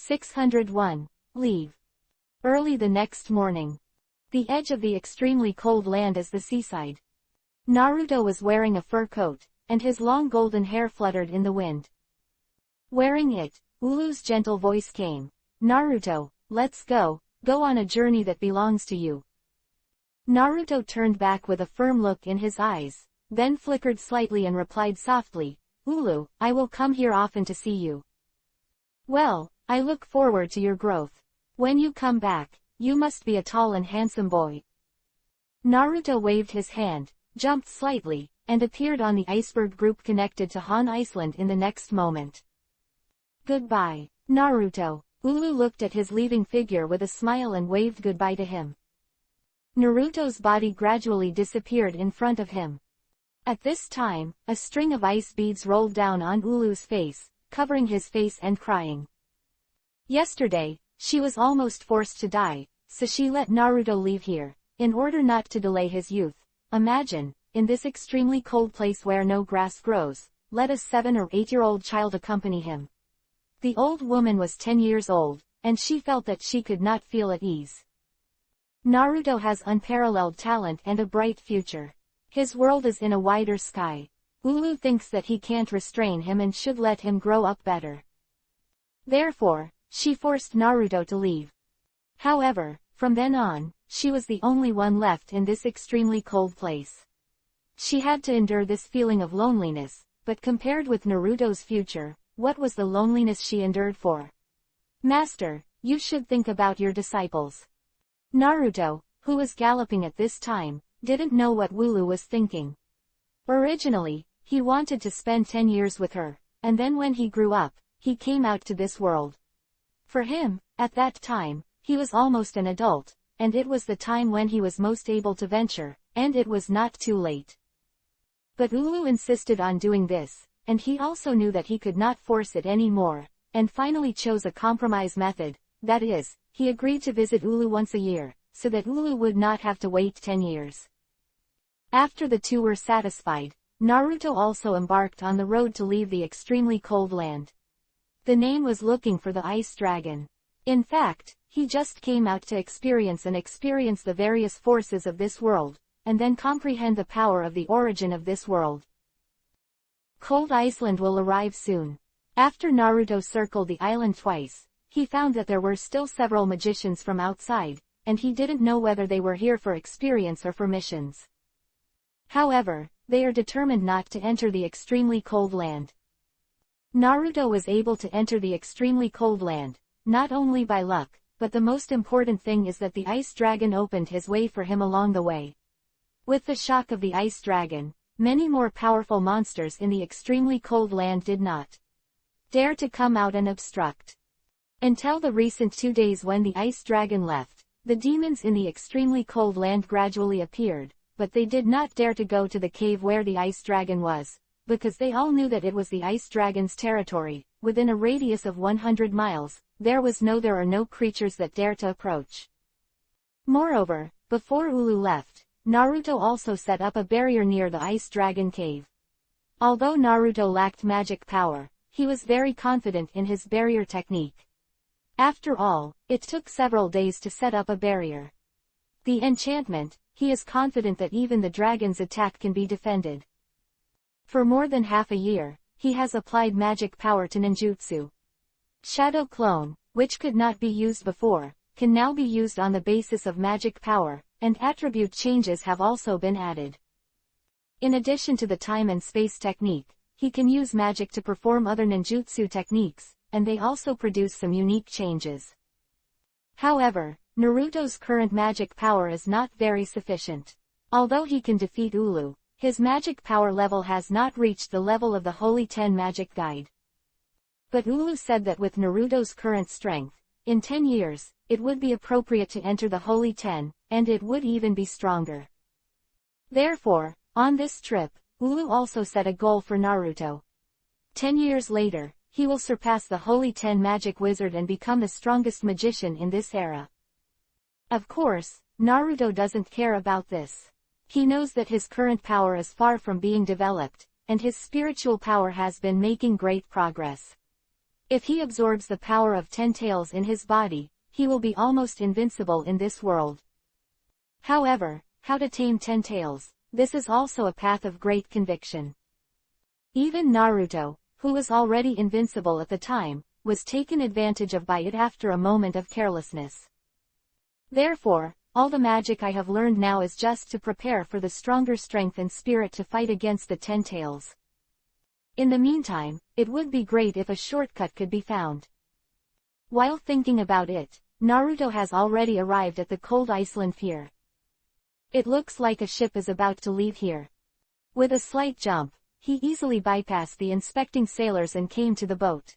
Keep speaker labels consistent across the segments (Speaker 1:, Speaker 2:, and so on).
Speaker 1: 601. Leave. Early the next morning. The edge of the extremely cold land is the seaside. Naruto was wearing a fur coat, and his long golden hair fluttered in the wind. Wearing it, Ulu's gentle voice came. Naruto, let's go on a journey that belongs to you. Naruto turned back with a firm look in his eyes, then flickered slightly and replied softly, Ulu, I will come here often to see you. Well, I look forward to your growth. When you come back, you must be a tall and handsome boy. Naruto waved his hand, jumped slightly, and appeared on the iceberg group connected to Han Iceland in the next moment. Goodbye, Naruto. Ulu looked at his leaving figure with a smile and waved goodbye to him. Naruto's body gradually disappeared in front of him. At this time, a string of ice beads rolled down on Ulu's face, covering his face and crying. Yesterday, she was almost forced to die, so she let Naruto leave here, in order not to delay his youth. Imagine, in this extremely cold place where no grass grows, let a 7 or 8-year-old child accompany him. The old woman was 10 years old, and she felt that she could not feel at ease. Naruto has unparalleled talent and a bright future. His world is in a wider sky. Ulu thinks that he can't restrain him and should let him grow up better. Therefore, she forced Naruto to leave. However, from then on, she was the only one left in this extremely cold place. She had to endure this feeling of loneliness, but compared with Naruto's future, what was the loneliness she endured for? Master, you should think about your disciples. Naruto, who was galloping at this time, didn't know what Ulu was thinking. Originally, he wanted to spend 10 years with her, and then when he grew up, he came out to this world. For him, at that time, he was almost an adult, and it was the time when he was most able to venture, and it was not too late. But Ulu insisted on doing this, and he also knew that he could not force it anymore, and finally chose a compromise method, that is, he agreed to visit Ulu once a year, so that Ulu would not have to wait 10 years. After the two were satisfied, Naruto also embarked on the road to leave the extremely cold land. The name was looking for the ice dragon. In fact, he just came out to experience the various forces of this world, and then comprehend the power of the origin of this world. Cold Iceland will arrive soon. After Naruto circled the island twice, he found that there were still several magicians from outside, and he didn't know whether they were here for experience or for missions. However, they are determined not to enter the extremely cold land. Naruto was able to enter the extremely cold land, not only by luck, but the most important thing is that the ice dragon opened his way for him along the way. With the shock of the ice dragon, many more powerful monsters in the extremely cold land did not dare to come out and obstruct. Until the recent 2 days when the ice dragon left, the demons in the extremely cold land gradually appeared, but they did not dare to go to the cave where the ice dragon was, because they all knew that it was the ice dragon's territory. Within a radius of 100 miles, there are no creatures that dare to approach. Moreover, before Ulu left, Naruto also set up a barrier near the ice dragon cave. Although Naruto lacked magic power, he was very confident in his barrier technique. After all, it took several days to set up a barrier. The enchantment, he is confident that even the dragon's attack can be defended. For more than half a year, he has applied magic power to ninjutsu. Shadow Clone, which could not be used before, can now be used on the basis of magic power, and attribute changes have also been added. In addition to the time and space technique, he can use magic to perform other ninjutsu techniques, and they also produce some unique changes. However, Naruto's current magic power is not very sufficient. Although he can defeat Ulu, his magic power level has not reached the level of the Holy 10 Magic Guide. But Ulu said that with Naruto's current strength, in 10 years, it would be appropriate to enter the Holy 10, and it would even be stronger. Therefore, on this trip, Ulu also set a goal for Naruto. 10 years later, he will surpass the Holy 10 Magic Wizard and become the strongest magician in this era. Of course, Naruto doesn't care about this. He knows that his current power is far from being developed, and his spiritual power has been making great progress. If he absorbs the power of 10 tails in his body, he will be almost invincible in this world. However, how to tame 10 tails, this is also a path of great conviction. Even Naruto, who was already invincible at the time, was taken advantage of by it after a moment of carelessness. Therefore, all the magic I have learned now is just to prepare for the stronger strength and spirit to fight against the 10 tails. In the meantime, it would be great if a shortcut could be found. While thinking about it, Naruto has already arrived at the cold Iceland pier. It looks like a ship is about to leave here. With a slight jump, he easily bypassed the inspecting sailors and came to the boat.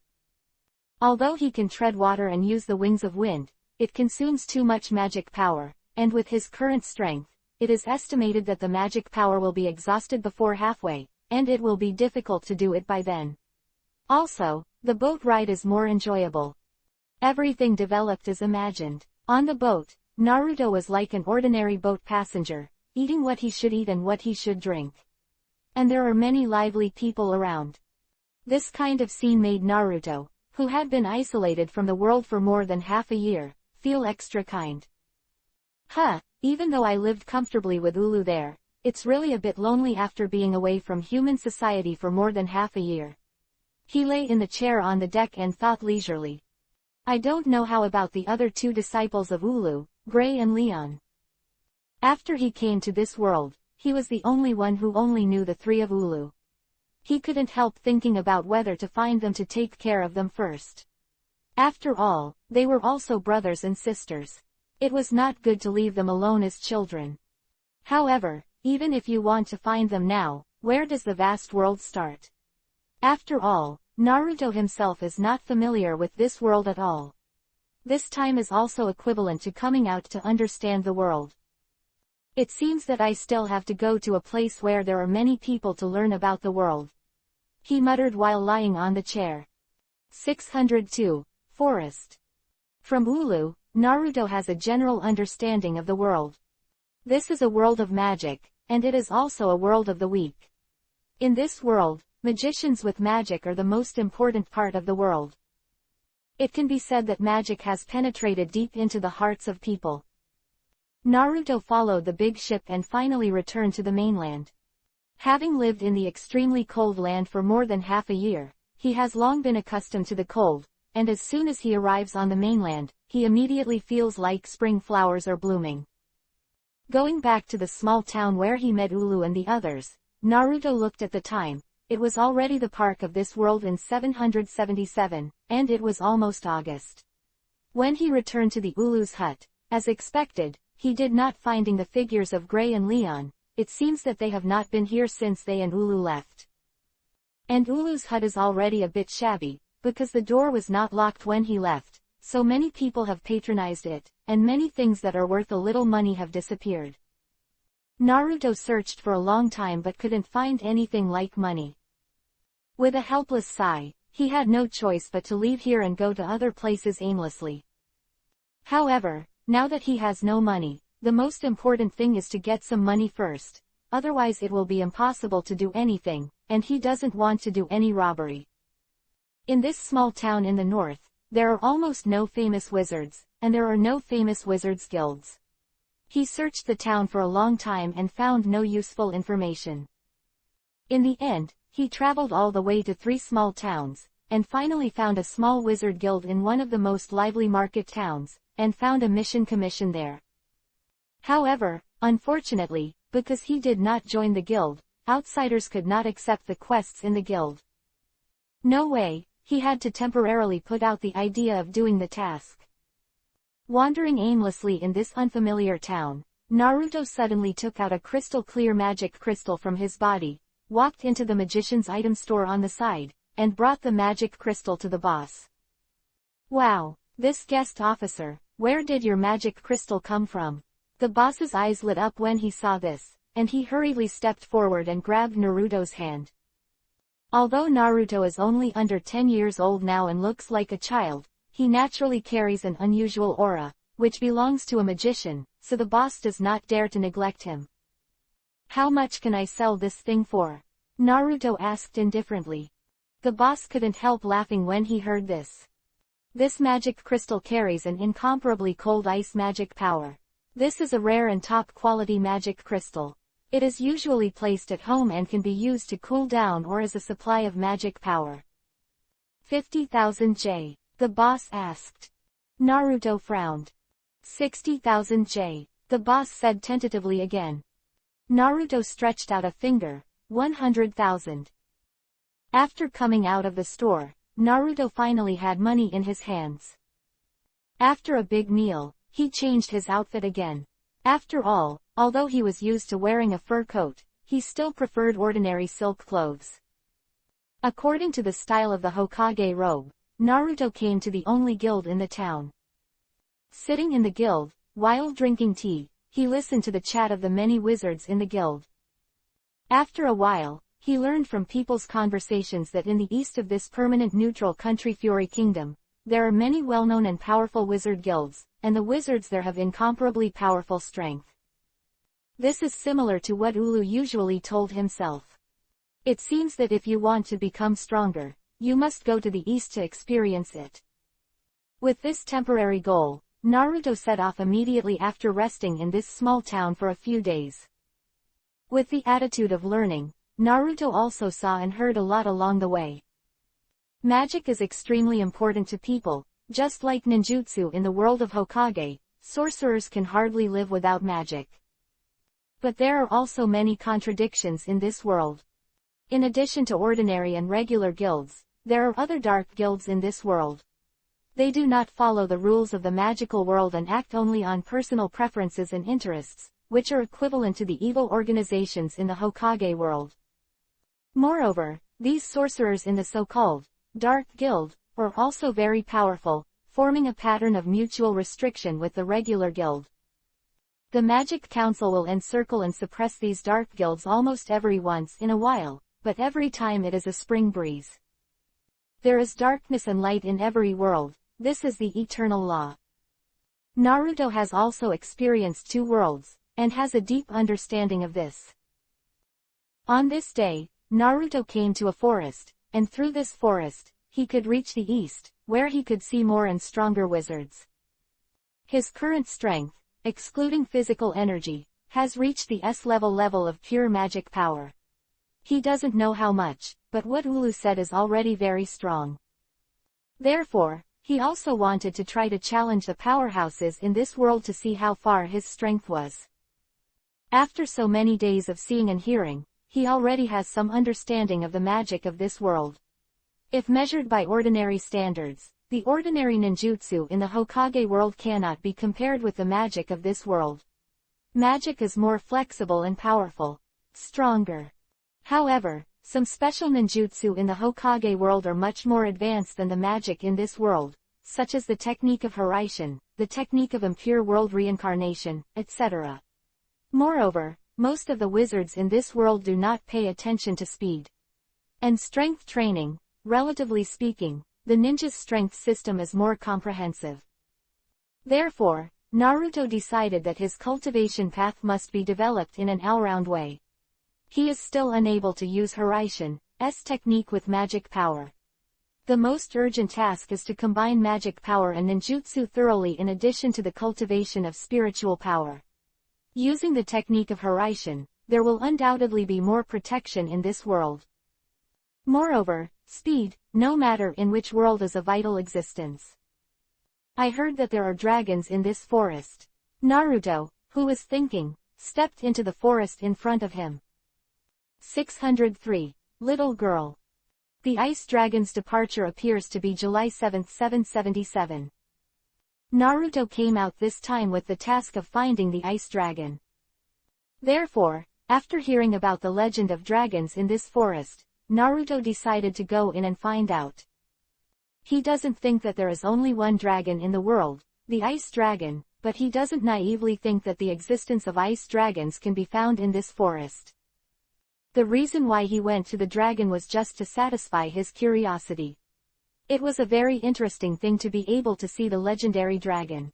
Speaker 1: Although he can tread water and use the wings of wind, it consumes too much magic power, and with his current strength, it is estimated that the magic power will be exhausted before halfway, and it will be difficult to do it by then. Also, the boat ride is more enjoyable. Everything developed as imagined. On the boat, Naruto was like an ordinary boat passenger, eating what he should eat and what he should drink. And there are many lively people around. This kind of scene made Naruto, who had been isolated from the world for more than half a year, feel extra kind. Even though I lived comfortably with Ulu there, it's really a bit lonely after being away from human society for more than half a year. He lay in the chair on the deck and thought leisurely. I don't know how about the other two disciples of Ulu, Gray and Leon. After he came to this world, he was the only one who only knew the three of Ulu. He couldn't help thinking about whether to find them to take care of them first. After all, they were also brothers and sisters. It was not good to leave them alone as children. However, even if you want to find them now, where does the vast world start? After all, Naruto himself is not familiar with this world at all. This time is also equivalent to coming out to understand the world. It seems that I still have to go to a place where there are many people to learn about the world. He muttered while lying on the chair. 602. Forest. From Ulu, Naruto has a general understanding of the world. This is a world of magic, and it is also a world of the weak. In this world, magicians with magic are the most important part of the world. It can be said that magic has penetrated deep into the hearts of people. Naruto followed the big ship and finally returned to the mainland. Having lived in the extremely cold land for more than half a year, he has long been accustomed to the cold, and as soon as he arrives on the mainland, he immediately feels like spring flowers are blooming. Going back to the small town where he met Ulu and the others, Naruto looked at the time. It was already the park of this world in 777, and it was almost August. When he returned to the Ulu's hut, as expected, he did not finding the figures of Gray and Leon. It seems that they have not been here since they and Ulu left. And Ulu's hut is already a bit shabby, because the door was not locked when he left, so many people have patronized it, and many things that are worth a little money have disappeared. Naruto searched for a long time but couldn't find anything like money. With a helpless sigh, he had no choice but to leave here and go to other places aimlessly. However, now that he has no money, the most important thing is to get some money first, otherwise it will be impossible to do anything, and he doesn't want to do any robbery. In this small town in the north, there are almost no famous wizards, and there are no famous wizards guilds. He searched the town for a long time and found no useful information. In the end, he traveled all the way to 3 small towns, and finally found a small wizard guild in one of the most lively market towns, and found a mission commission there. However, unfortunately, because he did not join the guild, outsiders could not accept the quests in the guild. No way, he had to temporarily put out the idea of doing the task. Wandering aimlessly in this unfamiliar town, Naruto suddenly took out a crystal-clear magic crystal from his body, walked into the magician's item store on the side, and brought the magic crystal to the boss. Wow, this guest officer, where did your magic crystal come from? The boss's eyes lit up when he saw this, and he hurriedly stepped forward and grabbed Naruto's hand. Although Naruto is only under 10 years old now and looks like a child, he naturally carries an unusual aura, which belongs to a magician, so the boss does not dare to neglect him. How much can I sell this thing for? Naruto asked indifferently. The boss couldn't help laughing when he heard this. This magic crystal carries an incomparably cold ice magic power. This is a rare and top-quality magic crystal. It is usually placed at home and can be used to cool down or as a supply of magic power. 50,000 J. The boss asked. Naruto frowned. 60,000 J. The boss said tentatively again. Naruto stretched out a finger. 100,000. After coming out of the store, Naruto finally had money in his hands. After a big meal, he changed his outfit again. After all, although he was used to wearing a fur coat, he still preferred ordinary silk clothes. According to the style of the Hokage robe, Naruto came to the only guild in the town. Sitting in the guild, while drinking tea, he listened to the chat of the many wizards in the guild. After a while, he learned from people's conversations that in the east of this permanent neutral country Fury Kingdom, there are many well-known and powerful wizard guilds, and the wizards there have incomparably powerful strength. This is similar to what Ulu usually told himself. It seems that if you want to become stronger, you must go to the east to experience it. With this temporary goal, Naruto set off immediately after resting in this small town for a few days. With the attitude of learning, Naruto also saw and heard a lot along the way. Magic is extremely important to people, just like ninjutsu in the world of Hokage. Sorcerers can hardly live without magic. But there are also many contradictions in this world. In addition to ordinary and regular guilds, there are other dark guilds in this world. They do not follow the rules of the magical world and act only on personal preferences and interests, which are equivalent to the evil organizations in the Hokage world. Moreover, these sorcerers in the so-called Dark Guild are also very powerful, forming a pattern of mutual restriction with the regular guild. The Magic Council will encircle and suppress these dark guilds almost every once in a while, but every time it is a spring breeze. There is darkness and light in every world, this is the eternal law. Naruto has also experienced two worlds, and has a deep understanding of this. On this day, Naruto came to a forest, and through this forest, he could reach the east, where he could see more and stronger wizards. His current strength, excluding physical energy, has reached the S-level of pure magic power. He doesn't know how much, but what Ulu said is already very strong. Therefore, he also wanted to try to challenge the powerhouses in this world to see how far his strength was. After so many days of seeing and hearing, he already has some understanding of the magic of this world. If measured by ordinary standards, the ordinary ninjutsu in the Hokage world cannot be compared with the magic of this world. Magic is more flexible and powerful, stronger. However, some special ninjutsu in the Hokage world are much more advanced than the magic in this world, such as the technique of Hiraishin, the technique of impure world reincarnation, etc. Moreover, most of the wizards in this world do not pay attention to speed and strength training. Relatively speaking, the ninja's strength system is more comprehensive. Therefore, Naruto decided that his cultivation path must be developed in an all-round way. He is still unable to use Hiraishin's technique with magic power. The most urgent task is to combine magic power and ninjutsu thoroughly in addition to the cultivation of spiritual power. Using the technique of Hiraishin, there will undoubtedly be more protection in this world. Moreover, speed, no matter in which world, is a vital existence. I heard that there are dragons in this forest. Naruto, who was thinking, stepped into the forest in front of him. 603. Little Girl. The Ice Dragon's departure appears to be July 7, 777. Naruto came out this time with the task of finding the Ice Dragon. Therefore, after hearing about the legend of dragons in this forest, Naruto decided to go in and find out. He doesn't think that there is only one dragon in the world, the Ice Dragon, but he doesn't naively think that the existence of ice dragons can be found in this forest. The reason why he went to the dragon was just to satisfy his curiosity. It was a very interesting thing to be able to see the legendary dragon.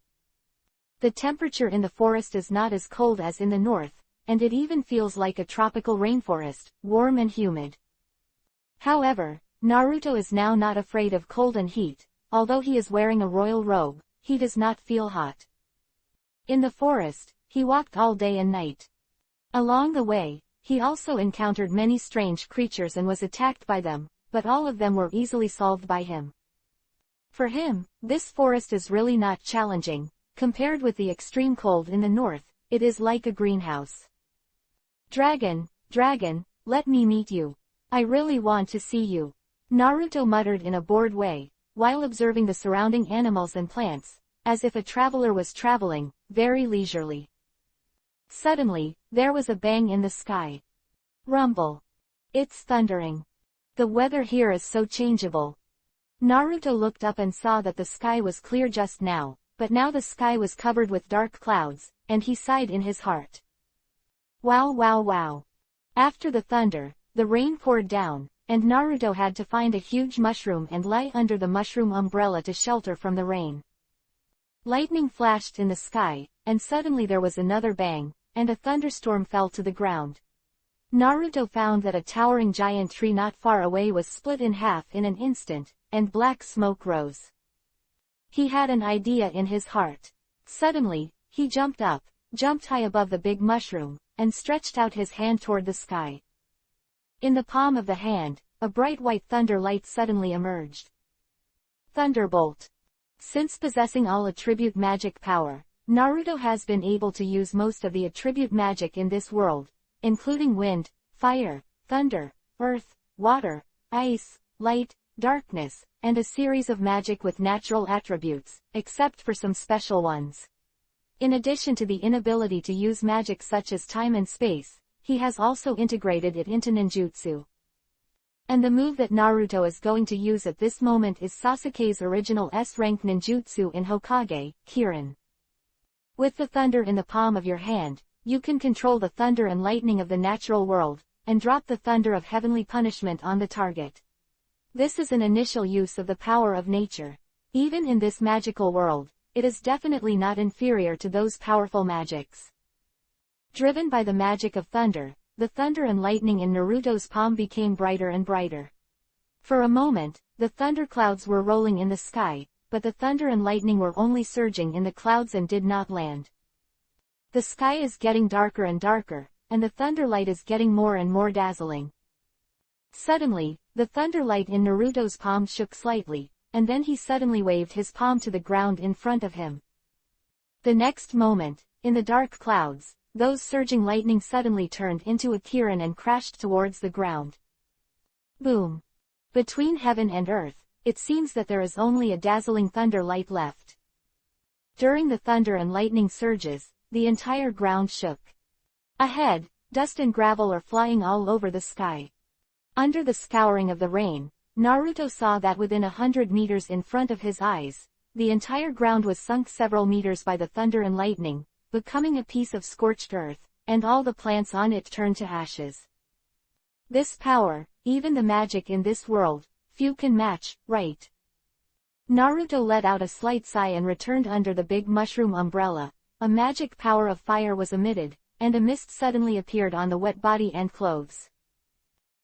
Speaker 1: The temperature in the forest is not as cold as in the north, and it even feels like a tropical rainforest, warm and humid. However, Naruto is now not afraid of cold and heat. Although he is wearing a royal robe, he does not feel hot. In the forest, he walked all day and night. Along the way, he also encountered many strange creatures and was attacked by them, but all of them were easily solved by him. For him, this forest is really not challenging. Compared with the extreme cold in the north, it is like a greenhouse. Dragon, dragon, let me meet you. I really want to see you. Naruto muttered in a bored way, while observing the surrounding animals and plants, as if a traveler was traveling, very leisurely. Suddenly, there was a bang in the sky. Rumble. It's thundering. The weather here is so changeable. Naruto looked up and saw that the sky was clear just now, but now the sky was covered with dark clouds, and he sighed in his heart. Wow wow wow. After the thunder, the rain poured down, and Naruto had to find a huge mushroom and lie under the mushroom umbrella to shelter from the rain. Lightning flashed in the sky, and suddenly there was another bang, and a thunderstorm fell to the ground. Naruto found that a towering giant tree not far away was split in half in an instant, and black smoke rose. He had an idea in his heart. Suddenly, he jumped up, jumped high above the big mushroom, and stretched out his hand toward the sky. In the palm of the hand, a bright white thunder light suddenly emerged. Thunderbolt. Since possessing all attribute magic power, Naruto has been able to use most of the attribute magic in this world, including wind, fire, thunder, earth, water, ice, light, darkness, and a series of magic with natural attributes, except for some special ones. In addition to the inability to use magic such as time and space, he has also integrated it into ninjutsu. And the move that Naruto is going to use at this moment is Sasuke's original S-rank ninjutsu in Hokage, Kirin. With the thunder in the palm of your hand, you can control the thunder and lightning of the natural world, and drop the thunder of heavenly punishment on the target. This is an initial use of the power of nature. Even in this magical world, it is definitely not inferior to those powerful magics. Driven by the magic of thunder, the thunder and lightning in Naruto's palm became brighter and brighter. For a moment, the thunderclouds were rolling in the sky, but the thunder and lightning were only surging in the clouds and did not land. The sky is getting darker and darker, and the thunderlight is getting more and more dazzling. Suddenly, the thunderlight in Naruto's palm shook slightly, and then he suddenly waved his palm to the ground in front of him. The next moment, in the dark clouds, those surging lightning suddenly turned into a kirin and crashed towards the ground. Boom! Between heaven and earth, it seems that there is only a dazzling thunder light left. During the thunder and lightning surges, the entire ground shook. Ahead, dust and gravel are flying all over the sky. Under the scouring of the rain, Naruto saw that within 100 meters in front of his eyes, the entire ground was sunk several meters by the thunder and lightning, becoming a piece of scorched earth, and all the plants on it turned to ashes. This power, even the magic in this world, few can match, right? Naruto let out a slight sigh and returned under the big mushroom umbrella. A magic power of fire was emitted, and a mist suddenly appeared on the wet body and clothes.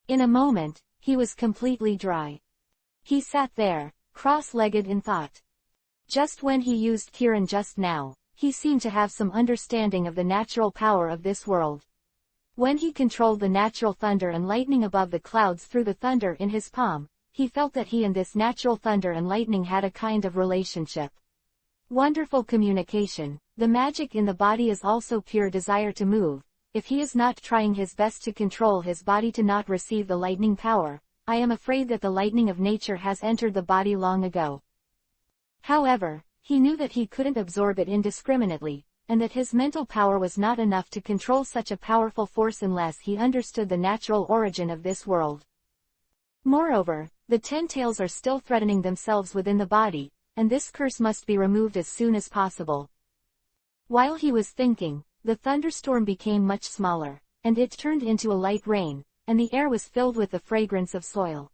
Speaker 1: In a moment, he was completely dry. He sat there, cross-legged in thought. Just when he used Kirin just now, he seemed to have some understanding of the natural power of this world. When he controlled the natural thunder and lightning above the clouds through the thunder in his palm, he felt that he and this natural thunder and lightning had a kind of relationship. Wonderful communication. The magic in the body is also pure desire to move. If he is not trying his best to control his body to not receive the lightning power, I am afraid that the lightning of nature has entered the body long ago. However, he knew that he couldn't absorb it indiscriminately, and that his mental power was not enough to control such a powerful force unless he understood the natural origin of this world. Moreover, the 10 tails are still threatening themselves within the body, and this curse must be removed as soon as possible. While he was thinking, the thunderstorm became much smaller, and it turned into a light rain, and the air was filled with the fragrance of soil.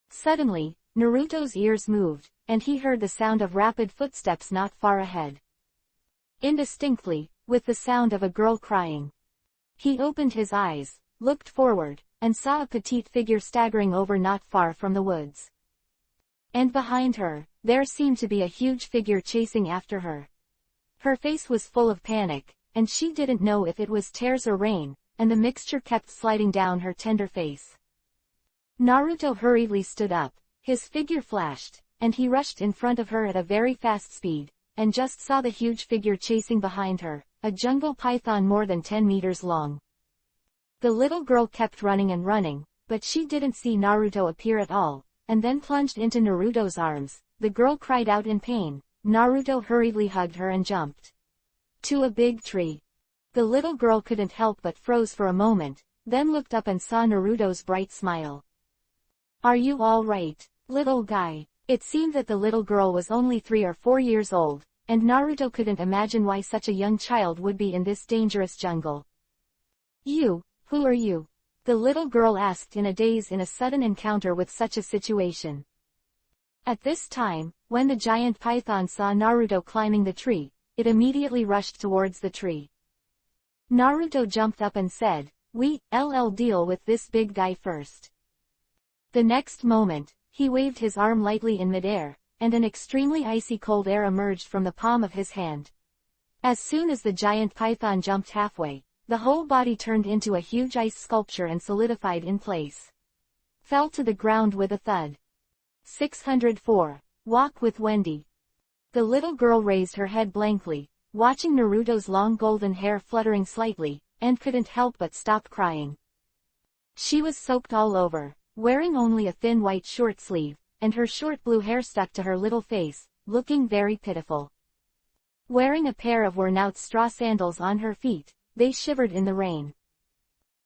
Speaker 1: Suddenly, Naruto's ears moved, and he heard the sound of rapid footsteps not far ahead. Indistinctly, with the sound of a girl crying. He opened his eyes, looked forward, and saw a petite figure staggering over not far from the woods. And behind her, there seemed to be a huge figure chasing after her. Her face was full of panic, and she didn't know if it was tears or rain, and the mixture kept sliding down her tender face. Naruto hurriedly stood up, his figure flashed, and he rushed in front of her at a very fast speed, and just saw the huge figure chasing behind her, a jungle python more than 10 meters long. The little girl kept running and running, but she didn't see Naruto appear at all, and then plunged into Naruto's arms. The girl cried out in pain. Naruto hurriedly hugged her and jumped to a big tree. The little girl couldn't help but froze for a moment, then looked up and saw Naruto's bright smile. "Are you all right, little guy?" It seemed that the little girl was only 3 or 4 years old, and Naruto couldn't imagine why such a young child would be in this dangerous jungle. Who are you?" the little girl asked in a daze in a sudden encounter with such a situation. At this time, when the giant python saw Naruto climbing the tree, it immediately rushed towards the tree. Naruto jumped up and said, "We'll deal with this big guy first." The next moment, he waved his arm lightly in midair, and an extremely icy cold air emerged from the palm of his hand. As soon as the giant python jumped halfway, the whole body turned into a huge ice sculpture and solidified in place. Fell to the ground with a thud. 604. Walk with Wendy. The little girl raised her head blankly, watching Naruto's long golden hair fluttering slightly, and couldn't help but stop crying. She was soaked all over, wearing only a thin white short sleeve, and her short blue hair stuck to her little face, looking very pitiful. Wearing a pair of worn-out straw sandals on her feet, they shivered in the rain.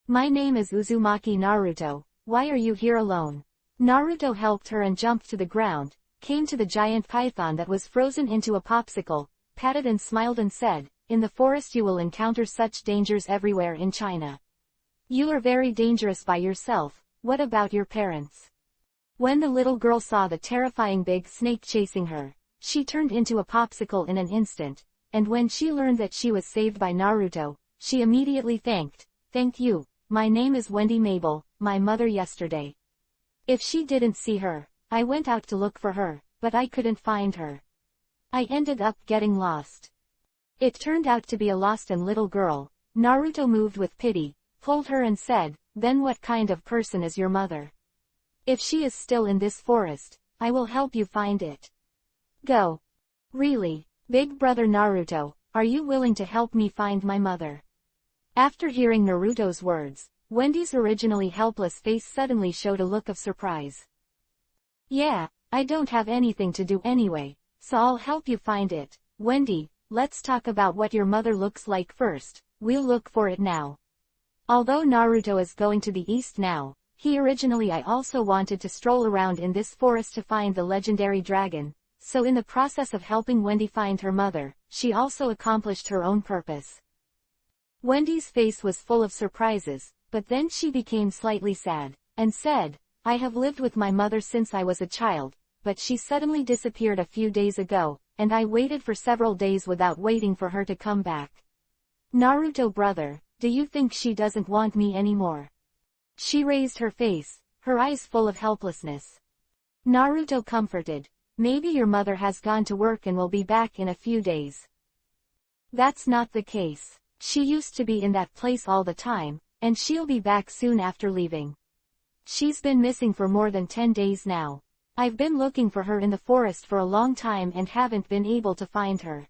Speaker 1: "My name is Uzumaki Naruto, why are you here alone?" Naruto helped her and jumped to the ground, came to the giant python that was frozen into a popsicle, patted and smiled and said, "In the forest you will encounter such dangers everywhere in China. You are very dangerous by yourself, what about your parents?" When the little girl saw the terrifying big snake chasing her, she turned into a popsicle in an instant, and when she learned that she was saved by Naruto, she immediately "Thank you, my name is Wendy Mabel, my mother yesterday. If she didn't see her, I went out to look for her, but I couldn't find her. I ended up getting lost." It turned out to be a lost and little girl. Naruto moved with pity, pulled her and said, "Then what kind of person is your mother? If she is still in this forest, I will help you find it. Go." "Really, big brother Naruto, are you willing to help me find my mother?" After hearing Naruto's words, Wendy's originally helpless face suddenly showed a look of surprise. "Yeah, I don't have anything to do anyway, so I'll help you find it. Wendy, let's talk about what your mother looks like first, we'll look for it now." Although Naruto is going to the east now, I also wanted to stroll around in this forest to find the legendary dragon, so in the process of helping Wendy find her mother, she also accomplished her own purpose. Wendy's face was full of surprises, but then she became slightly sad, and said, "I have lived with my mother since I was a child, but she suddenly disappeared a few days ago, and I waited for several days without waiting for her to come back. Naruto brother, do you think she doesn't want me anymore?" She raised her face, her eyes full of helplessness. Naruto comforted, "Maybe your mother has gone to work and will be back in a few days." "That's not the case. She used to be in that place all the time, and she'll be back soon after leaving. She's been missing for more than 10 days now. I've been looking for her in the forest for a long time and haven't been able to find her.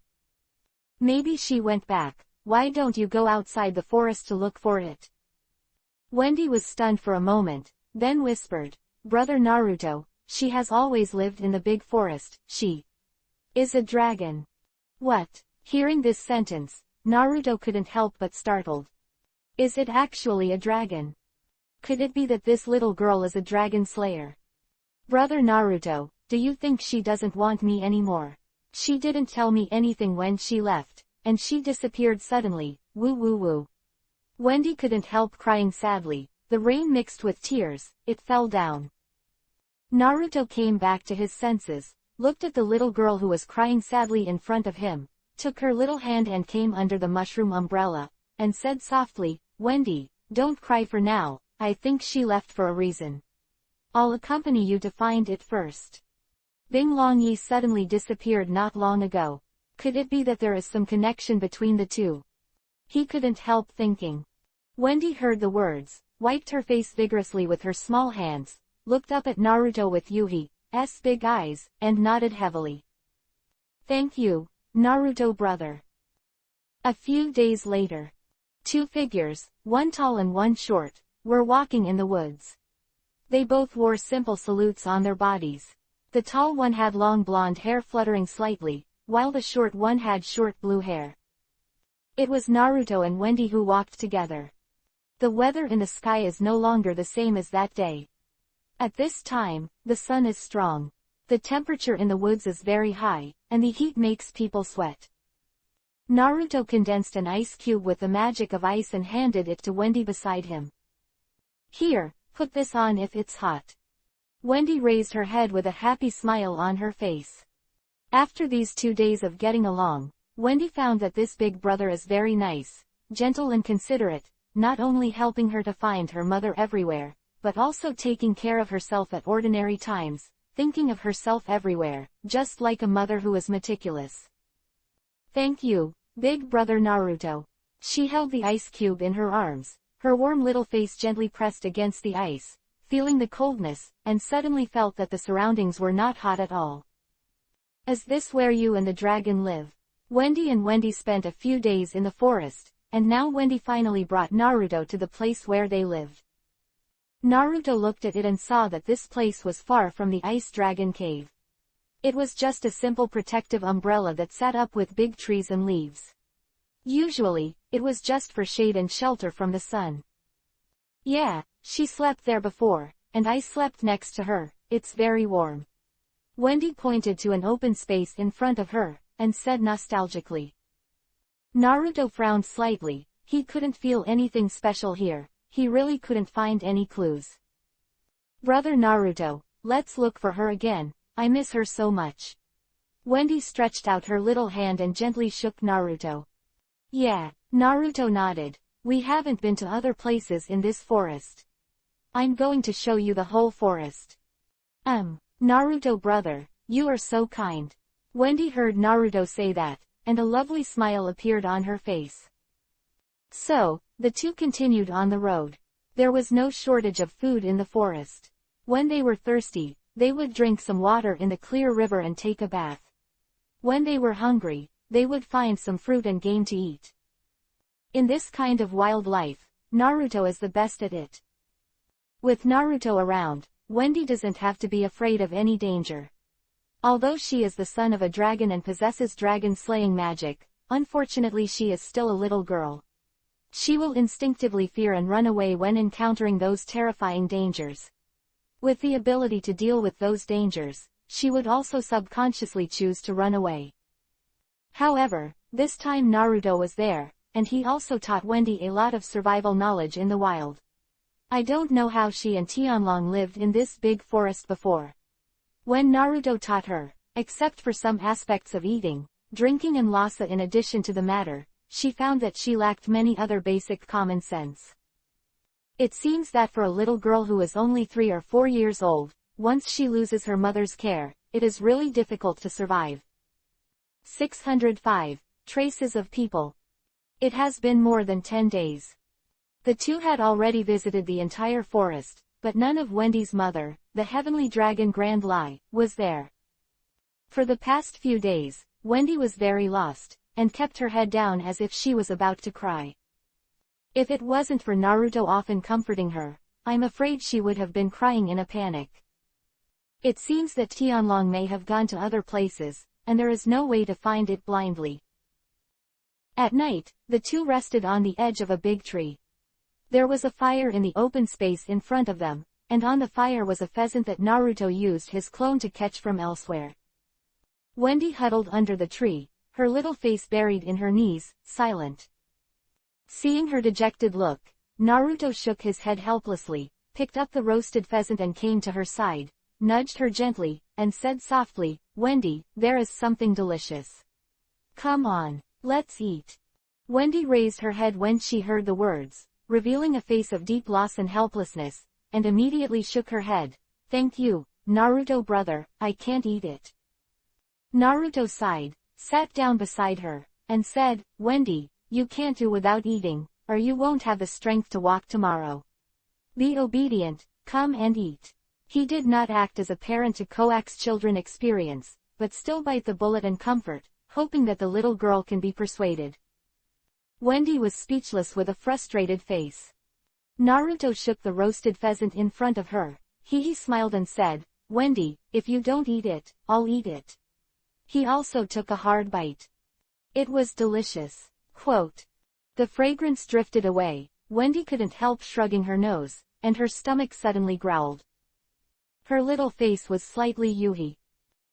Speaker 1: Maybe she went back. Why don't you go outside the forest to look for it?" Wendy was stunned for a moment, then whispered, "Brother Naruto, she has always lived in the big forest. She is a dragon." What? Hearing this sentence, Naruto couldn't help but startled. Is it actually a dragon? Could it be that this little girl is a dragon slayer? "Brother Naruto, do you think she doesn't want me anymore? She didn't tell me anything when she left, and she disappeared suddenly, woo woo woo." Wendy couldn't help crying sadly. The rain mixed with tears, it fell down. Naruto came back to his senses, looked at the little girl who was crying sadly in front of him, took her little hand and came under the mushroom umbrella, and said softly, "Wendy, don't cry for now, I think she left for a reason. I'll accompany you to find it first. Bing Longyi suddenly disappeared not long ago. Could it be that there is some connection between the two? He couldn't help thinking. Wendy heard the words, wiped her face vigorously with her small hands, looked up at Naruto with Yuhi's big eyes, and nodded heavily. Thank you, Naruto brother. A few days later. Two figures, one tall and one short, were walking in the woods. They both wore simple salutes on their bodies. The tall one had long blonde hair fluttering slightly, while the short one had short blue hair. It was Naruto and Wendy who walked together. The weather in the sky is no longer the same as that day. At this time, the sun is strong. The temperature in the woods is very high, and the heat makes people sweat. Naruto condensed an ice cube with the magic of ice and handed it to Wendy beside him. Here, put this on if it's hot. Wendy raised her head with a happy smile on her face. After these 2 days of getting along, Wendy found that this big brother is very nice, gentle and considerate, not only helping her to find her mother everywhere, but also taking care of herself at ordinary times, thinking of herself everywhere, just like a mother who is meticulous. Thank you, big brother Naruto. She held the ice cube in her arms, her warm little face gently pressed against the ice, feeling the coldness, and suddenly felt that the surroundings were not hot at all. Is this where you and the dragon live? Wendy spent a few days in the forest, and now Wendy finally brought Naruto to the place where they lived. Naruto looked at it and saw that this place was far from the ice dragon cave. It was just a simple protective umbrella that sat up with big trees and leaves. Usually, it was just for shade and shelter from the sun. Yeah, she slept there before, and I slept next to her. It's very warm. Wendy pointed to an open space in front of her, and said nostalgically. Naruto frowned slightly. He couldn't feel anything special here. He really couldn't find any clues. Brother Naruto, let's look for her again. I miss her so much. Wendy stretched out her little hand and gently shook Naruto. Yeah, Naruto nodded. We haven't been to other places in this forest. I'm going to show you the whole forest. Naruto brother, you are so kind. Wendy heard Naruto say that, and a lovely smile appeared on her face. So, the two continued on the road. There was no shortage of food in the forest. When they were thirsty, they would drink some water in the clear river and take a bath. When they were hungry, they would find some fruit and game to eat. In this kind of wild life, Naruto is the best at it. With Naruto around, Wendy doesn't have to be afraid of any danger. Although she is the son of a dragon and possesses dragon-slaying magic, unfortunately she is still a little girl. She will instinctively fear and run away when encountering those terrifying dangers. With the ability to deal with those dangers, she would also subconsciously choose to run away. However, this time Naruto was there, and he also taught Wendy a lot of survival knowledge in the wild. I don't know how she and Tianlong lived in this big forest before. When Naruto taught her, except for some aspects of eating, drinking and Lhasa in addition to the matter, she found that she lacked many other basic common sense. It seems that for a little girl who is only 3 or 4 years old, once she loses her mother's care, it is really difficult to survive. 605. Traces of People. It has been more than 10 days. The two had already visited the entire forest, but none of Wendy's mother, the heavenly dragon Grand Lai, was there. For the past few days, Wendy was very lost, and kept her head down as if she was about to cry. If it wasn't for Naruto often comforting her, I'm afraid she would have been crying in a panic. It seems that Tianlong may have gone to other places, and there is no way to find it blindly. At night, the two rested on the edge of a big tree. There was a fire in the open space in front of them, and on the fire was a pheasant that Naruto used his clone to catch from elsewhere. Wendy huddled under the tree, her little face buried in her knees, silent. Seeing her dejected look, Naruto shook his head helplessly, picked up the roasted pheasant and came to her side, nudged her gently, and said softly, "Wendy, there is something delicious. Come on, let's eat." Wendy raised her head when she heard the words, revealing a face of deep loss and helplessness, and immediately shook her head. "Thank you, Naruto brother, I can't eat it." Naruto sighed, sat down beside her, and said, "Wendy, you can't do without eating, or you won't have the strength to walk tomorrow. Be obedient, come and eat." He did not act as a parent to coax children experience, but still bite the bullet and comfort, hoping that the little girl can be persuaded. Wendy was speechless with a frustrated face. Naruto shook the roasted pheasant in front of her. He smiled and said, "Wendy, if you don't eat it, I'll eat it." He also took a hard bite. It was delicious. Quote. The fragrance drifted away. Wendy couldn't help shrugging her nose, and her stomach suddenly growled. Her little face was slightly yui.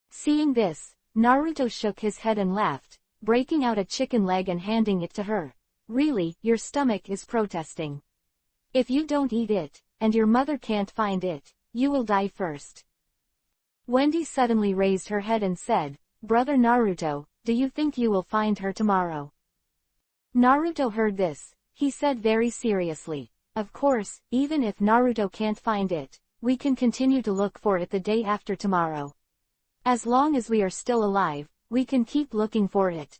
Speaker 1: Seeing this, Naruto shook his head and laughed, breaking out a chicken leg and handing it to her. "Really, your stomach is protesting. If you don't eat it, and your mother can't find it, you will die first." Wendy suddenly raised her head and said, "Brother Naruto, do you think you will find her tomorrow?" Naruto heard this. He said very seriously, "Of course, even if Naruto can't find it, we can continue to look for it the day after tomorrow. As long as we are still alive, we can keep looking for it.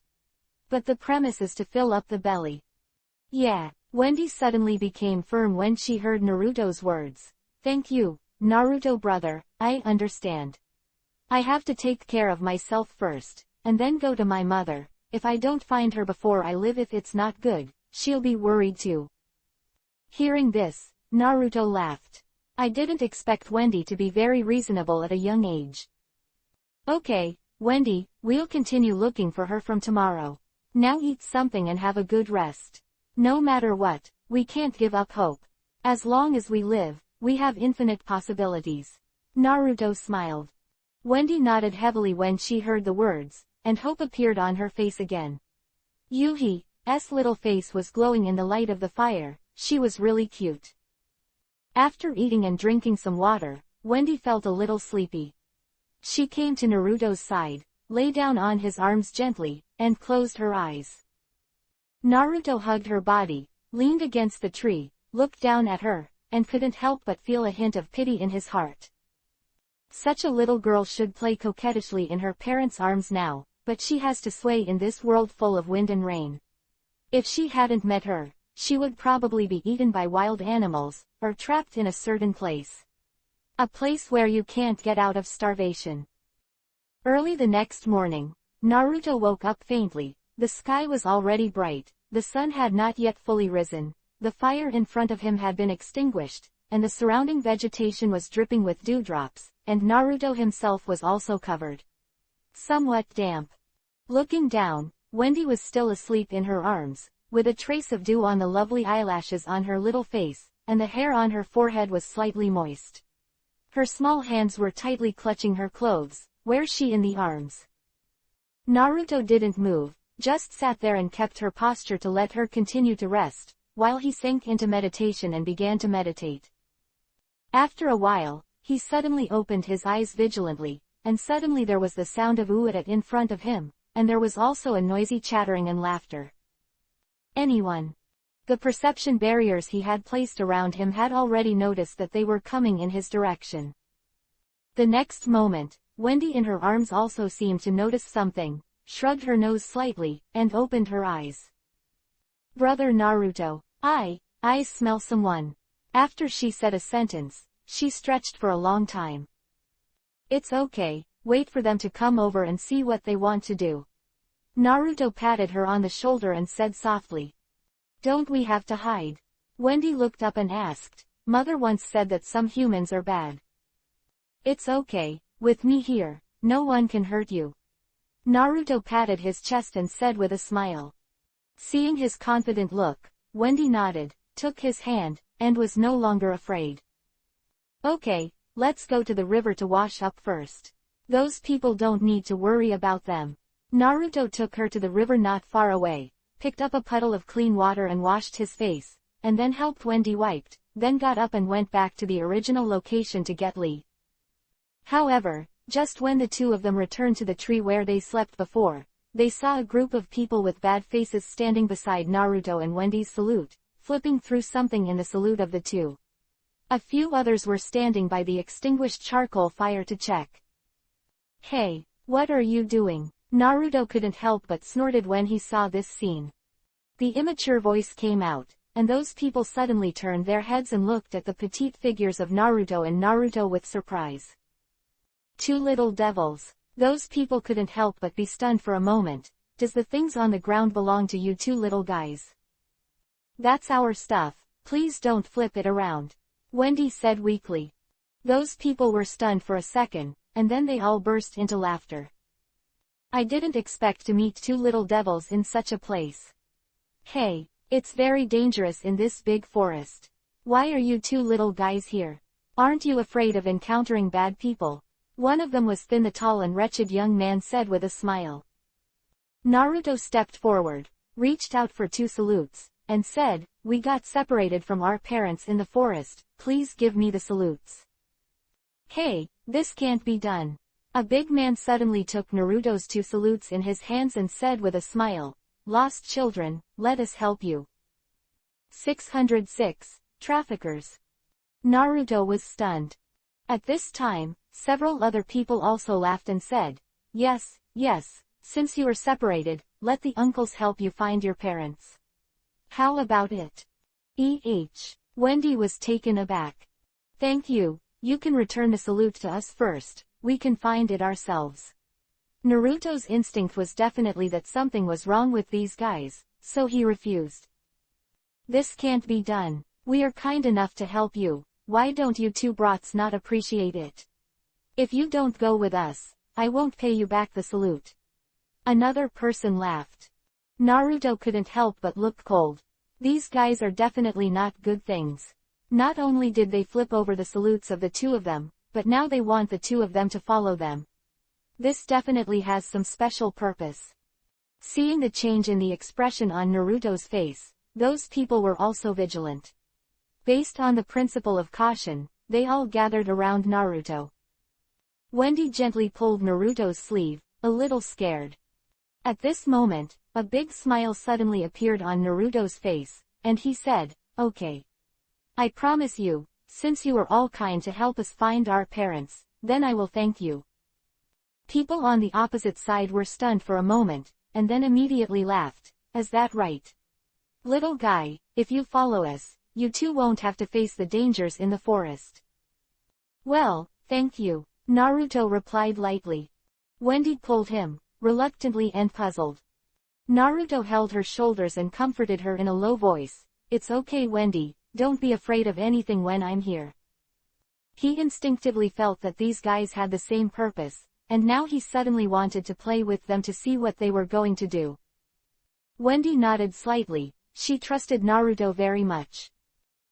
Speaker 1: But the premise is to fill up the belly." "Yeah." Wendy suddenly became firm when she heard Naruto's words. "Thank you, Naruto brother, I understand. I have to take care of myself first, and then go to my mother. If I don't find her before I live, if it's not good, she'll be worried too." Hearing this, Naruto laughed. "I didn't expect Wendy to be very reasonable at a young age." "Okay, Wendy, we'll continue looking for her from tomorrow. Now eat something and have a good rest. No matter what, we can't give up hope. As long as we live, we have infinite possibilities." Naruto smiled. Wendy nodded heavily when she heard the words, and hope appeared on her face again. Yuhi's little face was glowing in the light of the fire. She was really cute. After eating and drinking some water, Wendy felt a little sleepy. She came to Naruto's side, lay down on his arms gently, and closed her eyes. Naruto hugged her body, leaned against the tree, looked down at her, and couldn't help but feel a hint of pity in his heart. Such a little girl should play coquettishly in her parents' arms now, but she has to sway in this world full of wind and rain. If she hadn't met her, she would probably be eaten by wild animals, or trapped in a certain place. A place where you can't get out of starvation. Early the next morning, Naruto woke up faintly. The sky was already bright, the sun had not yet fully risen, the fire in front of him had been extinguished, and the surrounding vegetation was dripping with dewdrops, and Naruto himself was also covered. Somewhat damp. Looking down, Wendy was still asleep in her arms, with a trace of dew on the lovely eyelashes on her little face, and the hair on her forehead was slightly moist. Her small hands were tightly clutching her clothes. "Where's she in the arms?" Naruto didn't move, just sat there and kept her posture to let her continue to rest, while he sank into meditation and began to meditate. After a while, he suddenly opened his eyes vigilantly, and suddenly there was the sound of "ooh-at" in front of him, and there was also a noisy chattering and laughter. Anyone? The perception barriers he had placed around him had already noticed that they were coming in his direction. The next moment, Wendy in her arms also seemed to notice something, shrugged her nose slightly, and opened her eyes. "Brother Naruto, I smell someone." After she said a sentence, she stretched for a long time. "It's okay, wait for them to come over and see what they want to do." Naruto patted her on the shoulder and said softly. "Don't we have to hide?" Wendy looked up and asked, "Mother once said that some humans are bad." "It's okay, with me here, no one can hurt you." Naruto patted his chest and said with a smile. Seeing his confident look, Wendy nodded, took his hand, and was no longer afraid. "Okay, let's go to the river to wash up first. Those people don't need to worry about them." Naruto took her to the river not far away, picked up a puddle of clean water and washed his face, and then helped Wendy wiped, then got up and went back to the original location to get Lee. However, just when the two of them returned to the tree where they slept before, they saw a group of people with bad faces standing beside Naruto and Wendy's salute, flipping through something in the salute of the two. A few others were standing by the extinguished charcoal fire to check. "Hey, what are you doing?" Naruto couldn't help but snorted when he saw this scene. The immature voice came out, and those people suddenly turned their heads and looked at the petite figures of Naruto and Naruto with surprise. Two little devils. Those people couldn't help but be stunned for a moment. "Does the things on the ground belong to you two little guys?" "That's our stuff, please don't flip it around," Wendy said weakly. Those people were stunned for a second, and then they all burst into laughter. "I didn't expect to meet two little devils in such a place. Hey, it's very dangerous in this big forest. Why are you two little guys here? Aren't you afraid of encountering bad people?" One of them was thin. The tall and wretched young man said with a smile. Naruto stepped forward, reached out for two salutes, and said, "We got separated from our parents in the forest, please give me the salutes." "Hey, this can't be done." A big man suddenly took Naruto's two salutes in his hands and said with a smile, "Lost children, let us help you." 606. Traffickers. Naruto was stunned. At this time, several other people also laughed and said, Yes, since you are separated, let the uncles help you find your parents. How about it?" Wendy was taken aback. "Thank you, you can return the salute to us first, we can find it ourselves." Naruto's instinct was definitely that something was wrong with these guys, so he refused. "This can't be done. We are kind enough to help you, why don't you two brats not appreciate it? If you don't go with us, I won't pay you back the salute." Another person laughed. Naruto couldn't help but look cold. These guys are definitely not good things. Not only did they flip over the salutes of the two of them, but now they want the two of them to follow them. This definitely has some special purpose. Seeing the change in the expression on Naruto's face, those people were also vigilant. Based on the principle of caution, they all gathered around Naruto. Wendy gently pulled Naruto's sleeve, a little scared. At this moment, a big smile suddenly appeared on Naruto's face, and he said, "Okay. I promise you, since you were all kind to help us find our parents, then I will thank you." People on the opposite side were stunned for a moment, and then immediately laughed. "Is that right? Little guy, if you follow us, you too won't have to face the dangers in the forest." "Well, thank you," Naruto replied lightly. Wendy pulled him, reluctantly and puzzled. Naruto held her shoulders and comforted her in a low voice. "It's okay Wendy, don't be afraid of anything when I'm here." He instinctively felt that these guys had the same purpose, and now he suddenly wanted to play with them to see what they were going to do. Wendy nodded slightly, she trusted Naruto very much.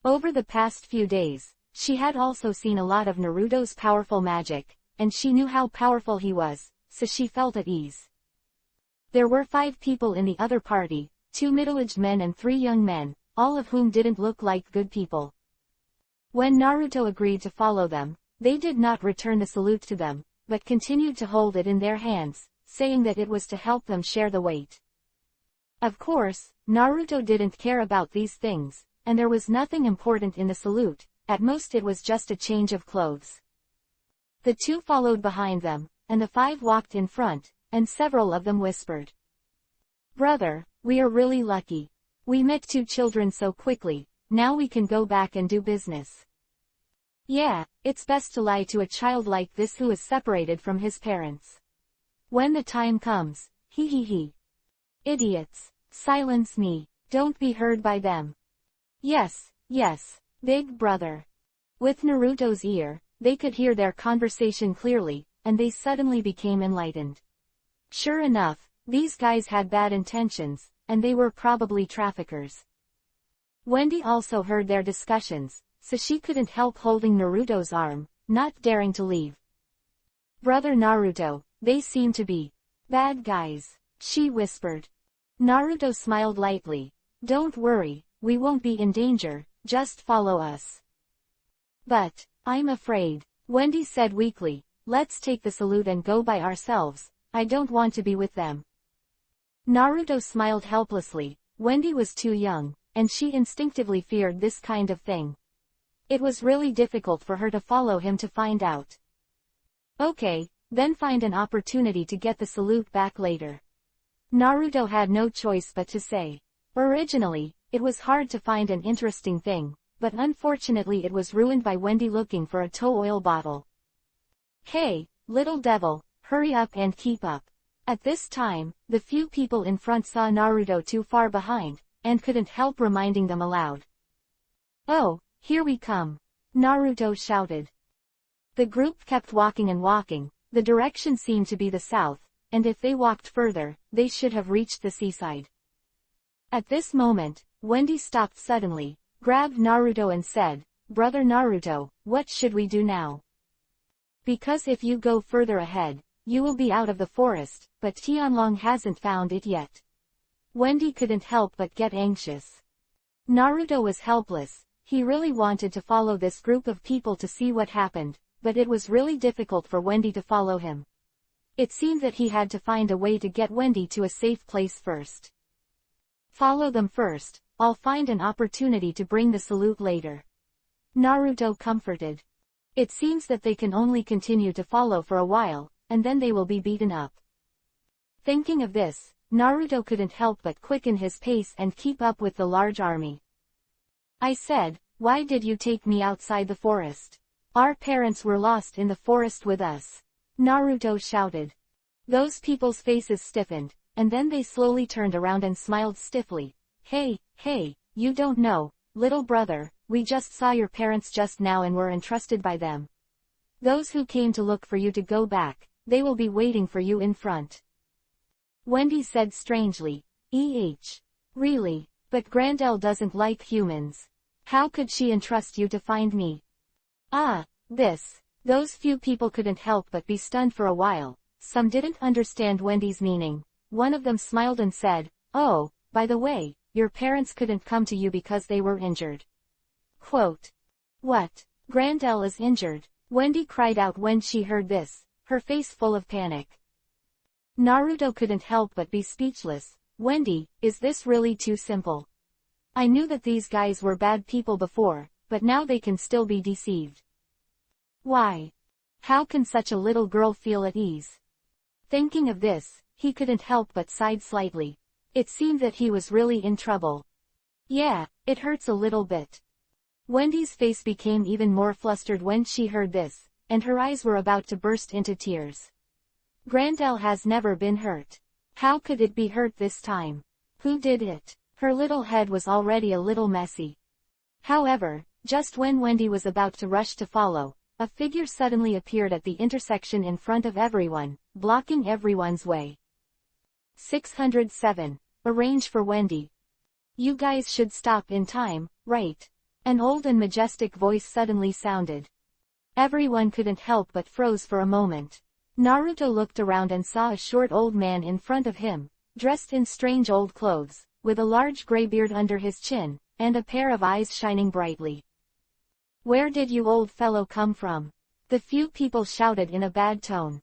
Speaker 1: Over the past few days, she had also seen a lot of Naruto's powerful magic, and she knew how powerful he was, so she felt at ease. There were 5 people in the other party, 2 middle-aged men and 3 young men, all of whom didn't look like good people. When Naruto agreed to follow them, they did not return the salute to them, but continued to hold it in their hands, saying that it was to help them share the weight. Of course, Naruto didn't care about these things, and there was nothing important in the salute, at most it was just a change of clothes. The 2 followed behind them, and the 5 walked in front, and several of them whispered, "Brother, we are really lucky. We met 2 children so quickly, now we can go back and do business." Yeah, it's best to lie to a child like this who is separated from his parents. When the time comes, he. Idiots, silence me, don't be heard by them. Yes, big brother. With Naruto's ear, they could hear their conversation clearly, and they suddenly became enlightened. Sure enough, these guys had bad intentions, and they were probably traffickers. Wendy also heard their discussions, so she couldn't help holding Naruto's arm, not daring to leave. "Brother Naruto, they seem to be bad guys," she whispered. Naruto smiled lightly. "Don't worry, we won't be in danger, just follow us." "But I'm afraid," Wendy said weakly. "Let's take the salute and go by ourselves, I don't want to be with them." Naruto smiled helplessly. Wendy was too young, and she instinctively feared this kind of thing. It was really difficult for her to follow him to find out. Okay, then find an opportunity to get the salute back later. Naruto had no choice but to say. Originally, it was hard to find an interesting thing, but unfortunately it was ruined by Wendy looking for a tow oil bottle. Hey, little devil, hurry up and keep up. At this time, the few people in front saw Naruto too far behind, and couldn't help reminding them aloud. Oh, here we come. Naruto shouted. The group kept walking and walking. The direction seemed to be the south, and if they walked further, they should have reached the seaside. At this moment, Wendy stopped suddenly, grabbed Naruto and said, "Brother Naruto, what should we do now? Because if you go further ahead, you will be out of the forest, but Tianlong hasn't found it yet." Wendy couldn't help but get anxious. Naruto was helpless. He really wanted to follow this group of people to see what happened, but it was really difficult for Wendy to follow him. It seemed that he had to find a way to get Wendy to a safe place first. Follow them first, I'll find an opportunity to bring the salute later. Naruto comforted. It seems that they can only continue to follow for a while, and then they will be beaten up. Thinking of this, Naruto couldn't help but quicken his pace and keep up with the large army. I said, why did you take me outside the forest? Our parents were lost in the forest with us. Naruto shouted. Those people's faces stiffened, and then they slowly turned around and smiled stiffly. Hey, you don't know, little brother, we just saw your parents just now and were entrusted by them. Those who came to look for you to go back, they will be waiting for you in front. Wendy said strangely. Really? But Grandel doesn't like humans. How could she entrust you to find me? Those few people couldn't help but be stunned for a while. Some didn't understand Wendy's meaning. One of them smiled and said, "Oh, by the way, your parents couldn't come to you because they were injured." Quote. What? Grandel is injured? Wendy cried out when she heard this, her face full of panic. Naruto couldn't help but be speechless. Wendy, is this really too simple? I knew that these guys were bad people before, but now they can still be deceived. Why? How can such a little girl feel at ease? Thinking of this, he couldn't help but sighed slightly. It seemed that he was really in trouble. Yeah, it hurts a little bit. Wendy's face became even more flustered when she heard this, and her eyes were about to burst into tears. Grandel has never been hurt. How could it be hurt this time? Who did it? Her little head was already a little messy. However, just when Wendy was about to rush to follow, a figure suddenly appeared at the intersection in front of everyone, blocking everyone's way. 607. Arrange for Wendy. You guys should stop in time, right? An old and majestic voice suddenly sounded. Everyone couldn't help but froze for a moment. Naruto looked around and saw a short old man in front of him, dressed in strange old clothes, with a large gray beard under his chin, and a pair of eyes shining brightly. Where did you old fellow come from? The few people shouted in a bad tone.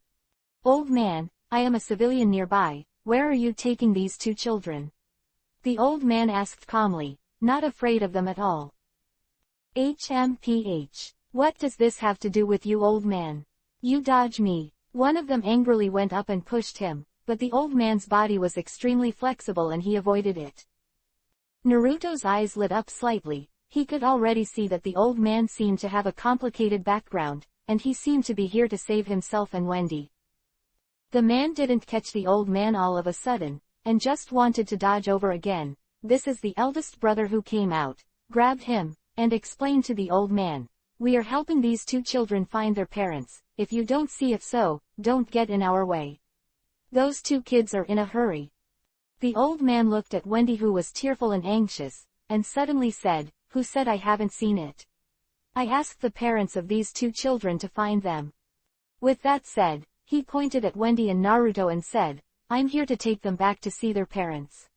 Speaker 1: Old man, I am a civilian nearby, where are you taking these two children? The old man asked calmly, not afraid of them at all. HMPH. What does this have to do with you, old man? You dodge me. One of them angrily went up and pushed him, but the old man's body was extremely flexible and he avoided it. Naruto's eyes lit up slightly. He could already see that the old man seemed to have a complicated background, and he seemed to be here to save himself and Wendy. The man didn't catch the old man all of a sudden, and just wanted to dodge over again. This is the eldest brother who came out, grabbed him, and explained to the old man, "We are helping these two children find their parents. If you don't see it so, don't get in our way. Those two kids are in a hurry." The old man looked at Wendy, who was tearful and anxious, and suddenly said, "Who said I haven't seen it? I asked the parents of these two children to find them." With that said, he pointed at Wendy and Naruto and said, "I'm here to take them back to see their parents."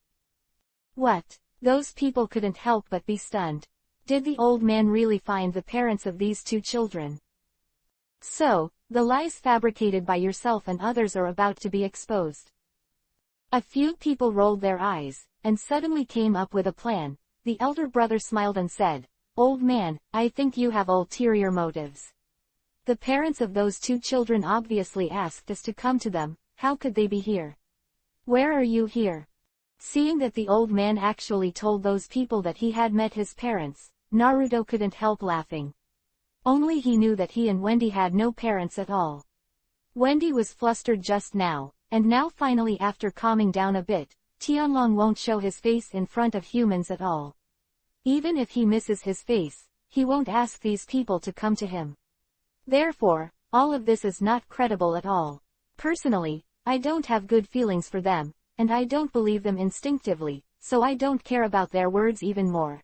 Speaker 1: What? Those people couldn't help but be stunned. Did the old man really find the parents of these two children? So, the lies fabricated by yourself and others are about to be exposed. A few people rolled their eyes, and suddenly came up with a plan. the elder brother smiled and said, "Old man, I think you have ulterior motives." The parents of those two children obviously asked us to come to them. How could they be here? Where are you here? Seeing that the old man actually told those people that he had met his parents, Naruto couldn't help laughing. Only he knew that he and Wendy had no parents at all. Wendy was flustered just now, and now finally after calming down a bit, Tianlong won't show his face in front of humans at all. Even if he misses his face, he won't ask these people to come to him. Therefore, all of this is not credible at all. Personally, I don't have good feelings for them, and I don't believe them instinctively, so I don't care about their words even more.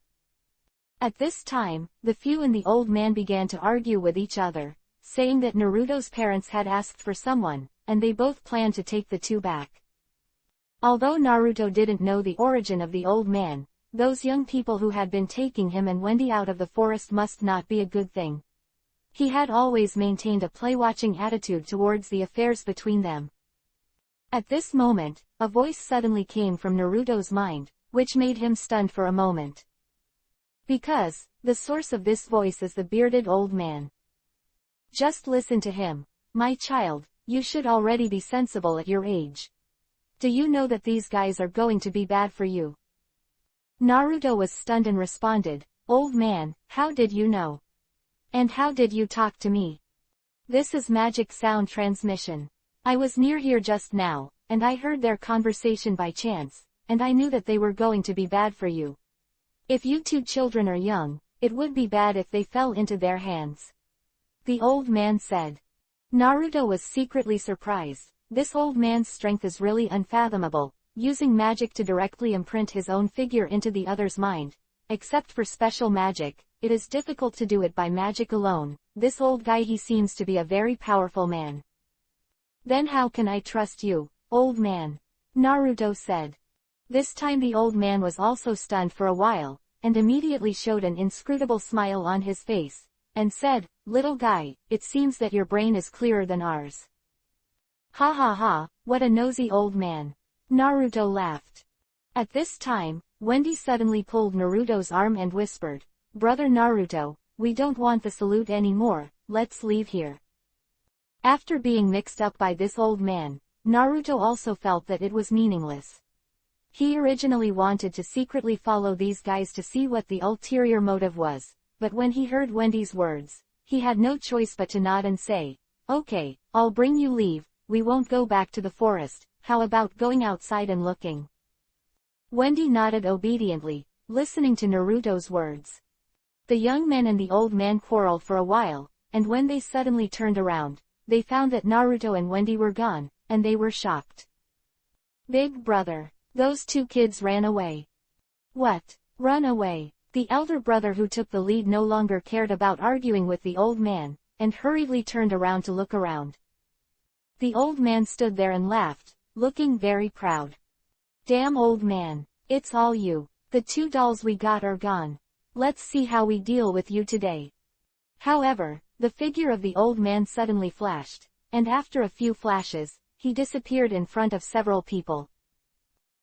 Speaker 1: At this time, the few and the old man began to argue with each other, saying that Naruto's parents had asked for someone, and they both planned to take the two back. Although Naruto didn't know the origin of the old man, those young people who had been taking him and Wendy out of the forest must not be a good thing. He had always maintained a play-watching attitude towards the affairs between them. At this moment, a voice suddenly came from Naruto's mind, which made him stunned for a moment. Because, the source of this voice is the bearded old man. Just listen to him. My child, you should already be sensible at your age. Do you know that these guys are going to be bad for you? Naruto was stunned and responded, "Old man, how did you know? And how did you talk to me? This is magic sound transmission. I was near here just now, and I heard their conversation by chance, and I knew that they were going to be bad for you. If you two children are young, it would be bad if they fell into their hands," the old man said. Naruto was secretly surprised. This old man's strength is really unfathomable, using magic to directly imprint his own figure into the other's mind. Except for special magic, it is difficult to do it by magic alone. This old guy, he seems to be a very powerful man. Then how can I trust you, old man? Naruto said. This time the old man was also stunned for a while, and immediately showed an inscrutable smile on his face, and said, "Little guy, it seems that your brain is clearer than ours." Ha ha ha, what a nosy old man. Naruto laughed. At this time, Wendy suddenly pulled Naruto's arm and whispered, "Brother Naruto, we don't want the salute anymore, let's leave here." After being mixed up by this old man, Naruto also felt that it was meaningless. He originally wanted to secretly follow these guys to see what the ulterior motive was, but when he heard Wendy's words, he had no choice but to nod and say, "Okay, I'll bring you leave, we won't go back to the forest, how about going outside and looking?" Wendy nodded obediently, listening to Naruto's words. The young men and the old man quarreled for a while, and when they suddenly turned around, they found that Naruto and Wendy were gone, and they were shocked. "Big brother, those two kids ran away." "What? Run away?" The elder brother who took the lead no longer cared about arguing with the old man, and hurriedly turned around to look around. The old man stood there and laughed, looking very proud. "Damn old man, it's all you. The two dolls we got are gone. Let's see how we deal with you today." However, the figure of the old man suddenly flashed, and after a few flashes, he disappeared in front of several people.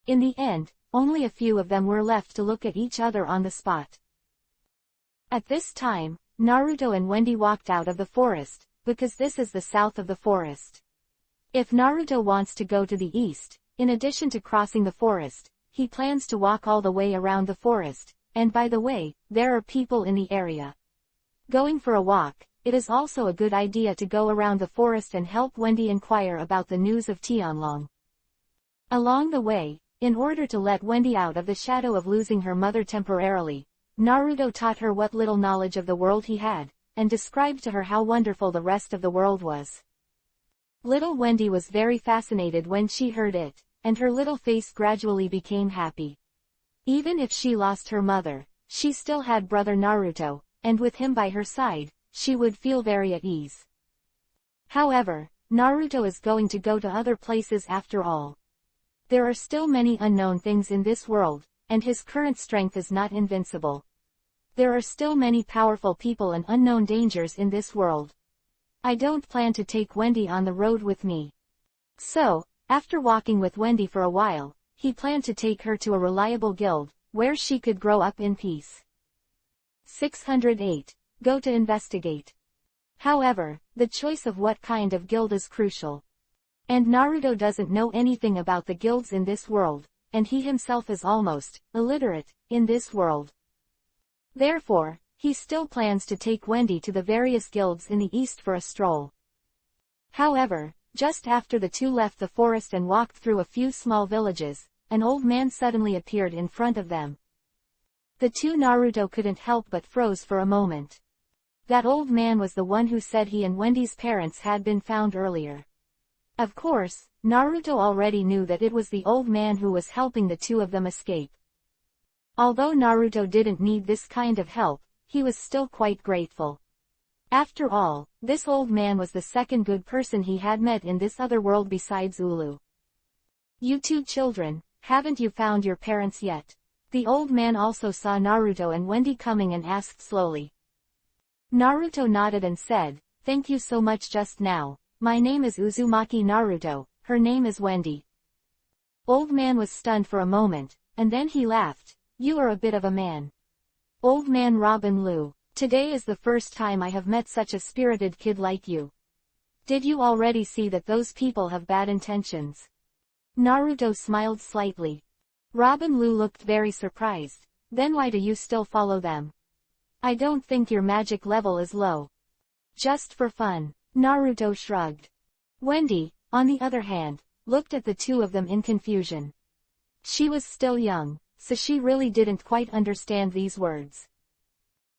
Speaker 1: In the end, only a few of them were left to look at each other on the spot. At this time, Naruto and Wendy walked out of the forest, because this is the south of the forest. If Naruto wants to go to the east, in addition to crossing the forest, he plans to walk all the way around the forest, and by the way, there are people in the area. Going for a walk, it is also a good idea to go around the forest and help Wendy inquire about the news of Tianlong. Along the way, in order to let Wendy out of the shadow of losing her mother temporarily, Naruto taught her what little knowledge of the world he had, and described to her how wonderful the rest of the world was. Little Wendy was very fascinated when she heard it, and her little face gradually became happy. Even if she lost her mother, she still had brother Naruto, and with him by her side, she would feel very at ease. However, Naruto is going to go to other places after all. There are still many unknown things in this world, and his current strength is not invincible. There are still many powerful people and unknown dangers in this world. I don't plan to take Wendy on the road with me. So, after walking with Wendy for a while, he planned to take her to a reliable guild, where she could grow up in peace. 608. Go to investigate. However, the choice of what kind of guild is crucial. And Naruto doesn't know anything about the guilds in this world, and he himself is almost illiterate in this world. Therefore, he still plans to take Wendy to the various guilds in the east for a stroll. However, just after the two left the forest and walked through a few small villages, an old man suddenly appeared in front of them. The two Naruto couldn't help but froze for a moment. That old man was the one who said he and Wendy's parents had been found earlier. Of course, Naruto already knew that it was the old man who was helping the two of them escape. Although Naruto didn't need this kind of help, he was still quite grateful. After all, this old man was the second good person he had met in this other world besides Ulu. You two children, haven't you found your parents yet? The old man also saw Naruto and Wendy coming and asked slowly. Naruto nodded and said, "Thank you so much just now. My name is Uzumaki Naruto, her name is Wendy." Old man was stunned for a moment, and then he laughed. "You are a bit of a man." Old man Robin Liu, today is the first time I have met such a spirited kid like you. Did you already see that those people have bad intentions? Naruto smiled slightly. Robin Liu looked very surprised. Then why do you still follow them? I don't think your magic level is low. Just for fun. Naruto shrugged. Wendy, on the other hand, looked at the two of them in confusion. She was still young, so she really didn't quite understand these words.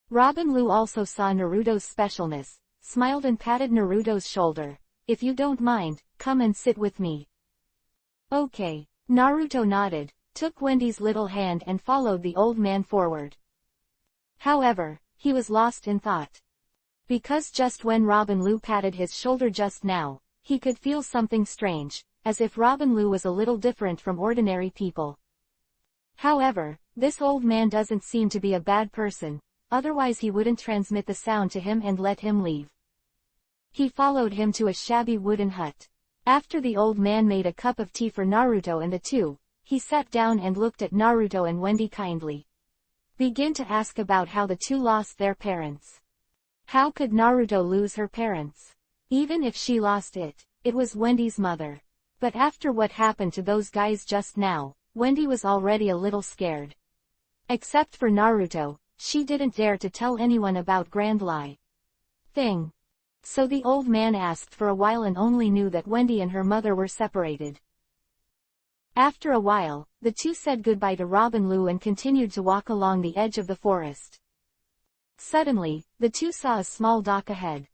Speaker 1: Robin Liu also saw Naruto's specialness, smiled and patted Naruto's shoulder. "If you don't mind, come and sit with me." Okay. Naruto nodded, took Wendy's little hand and followed the old man forward. However, he was lost in thought. Because just when Robin Liu patted his shoulder just now, he could feel something strange, as if Robin Liu was a little different from ordinary people. However, this old man doesn't seem to be a bad person, otherwise he wouldn't transmit the sound to him and let him leave. He followed him to a shabby wooden hut. After the old man made a cup of tea for Naruto and the two, he sat down and looked at Naruto and Wendy kindly. Began to ask about how the two lost their parents. How could Naruto lose her parents? Even if she lost it, it was Wendy's mother. But after what happened to those guys just now, Wendy was already a little scared. Except for Naruto, she didn't dare to tell anyone about Grand Lie thing. So the old man asked for a while and only knew that Wendy and her mother were separated. After a while, the two said goodbye to Robin Liu and continued to walk along the edge of the forest. Suddenly, the two saw a small dock ahead.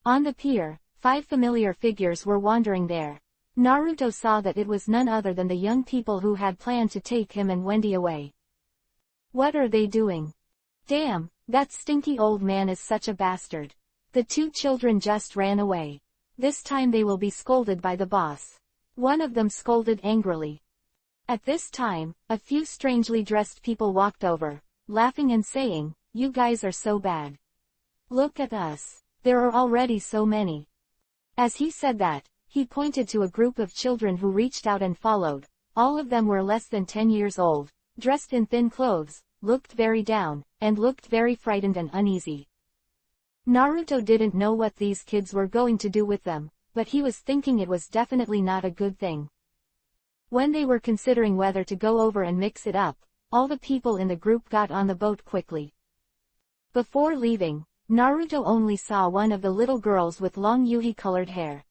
Speaker 1: On the pier, 5 familiar figures were wandering there. Naruto saw that it was none other than the young people who had planned to take him and Wendy away. What are they doing? Damn, that stinky old man is such a bastard. The two children just ran away. This time they will be scolded by the boss. One of them scolded angrily. At this time, a few strangely dressed people walked over, laughing and saying, "You guys are so bad. Look at us. There are already so many." As he said that, he pointed to a group of children who reached out and followed. All of them were less than 10 years old, dressed in thin clothes, looked very down, and looked very frightened and uneasy. Naruto didn't know what these kids were going to do with them, but he was thinking it was definitely not a good thing. When they were considering whether to go over and mix it up, all the people in the group got on the boat quickly. Before leaving, Naruto only saw one of the little girls with long Yuhi-colored hair.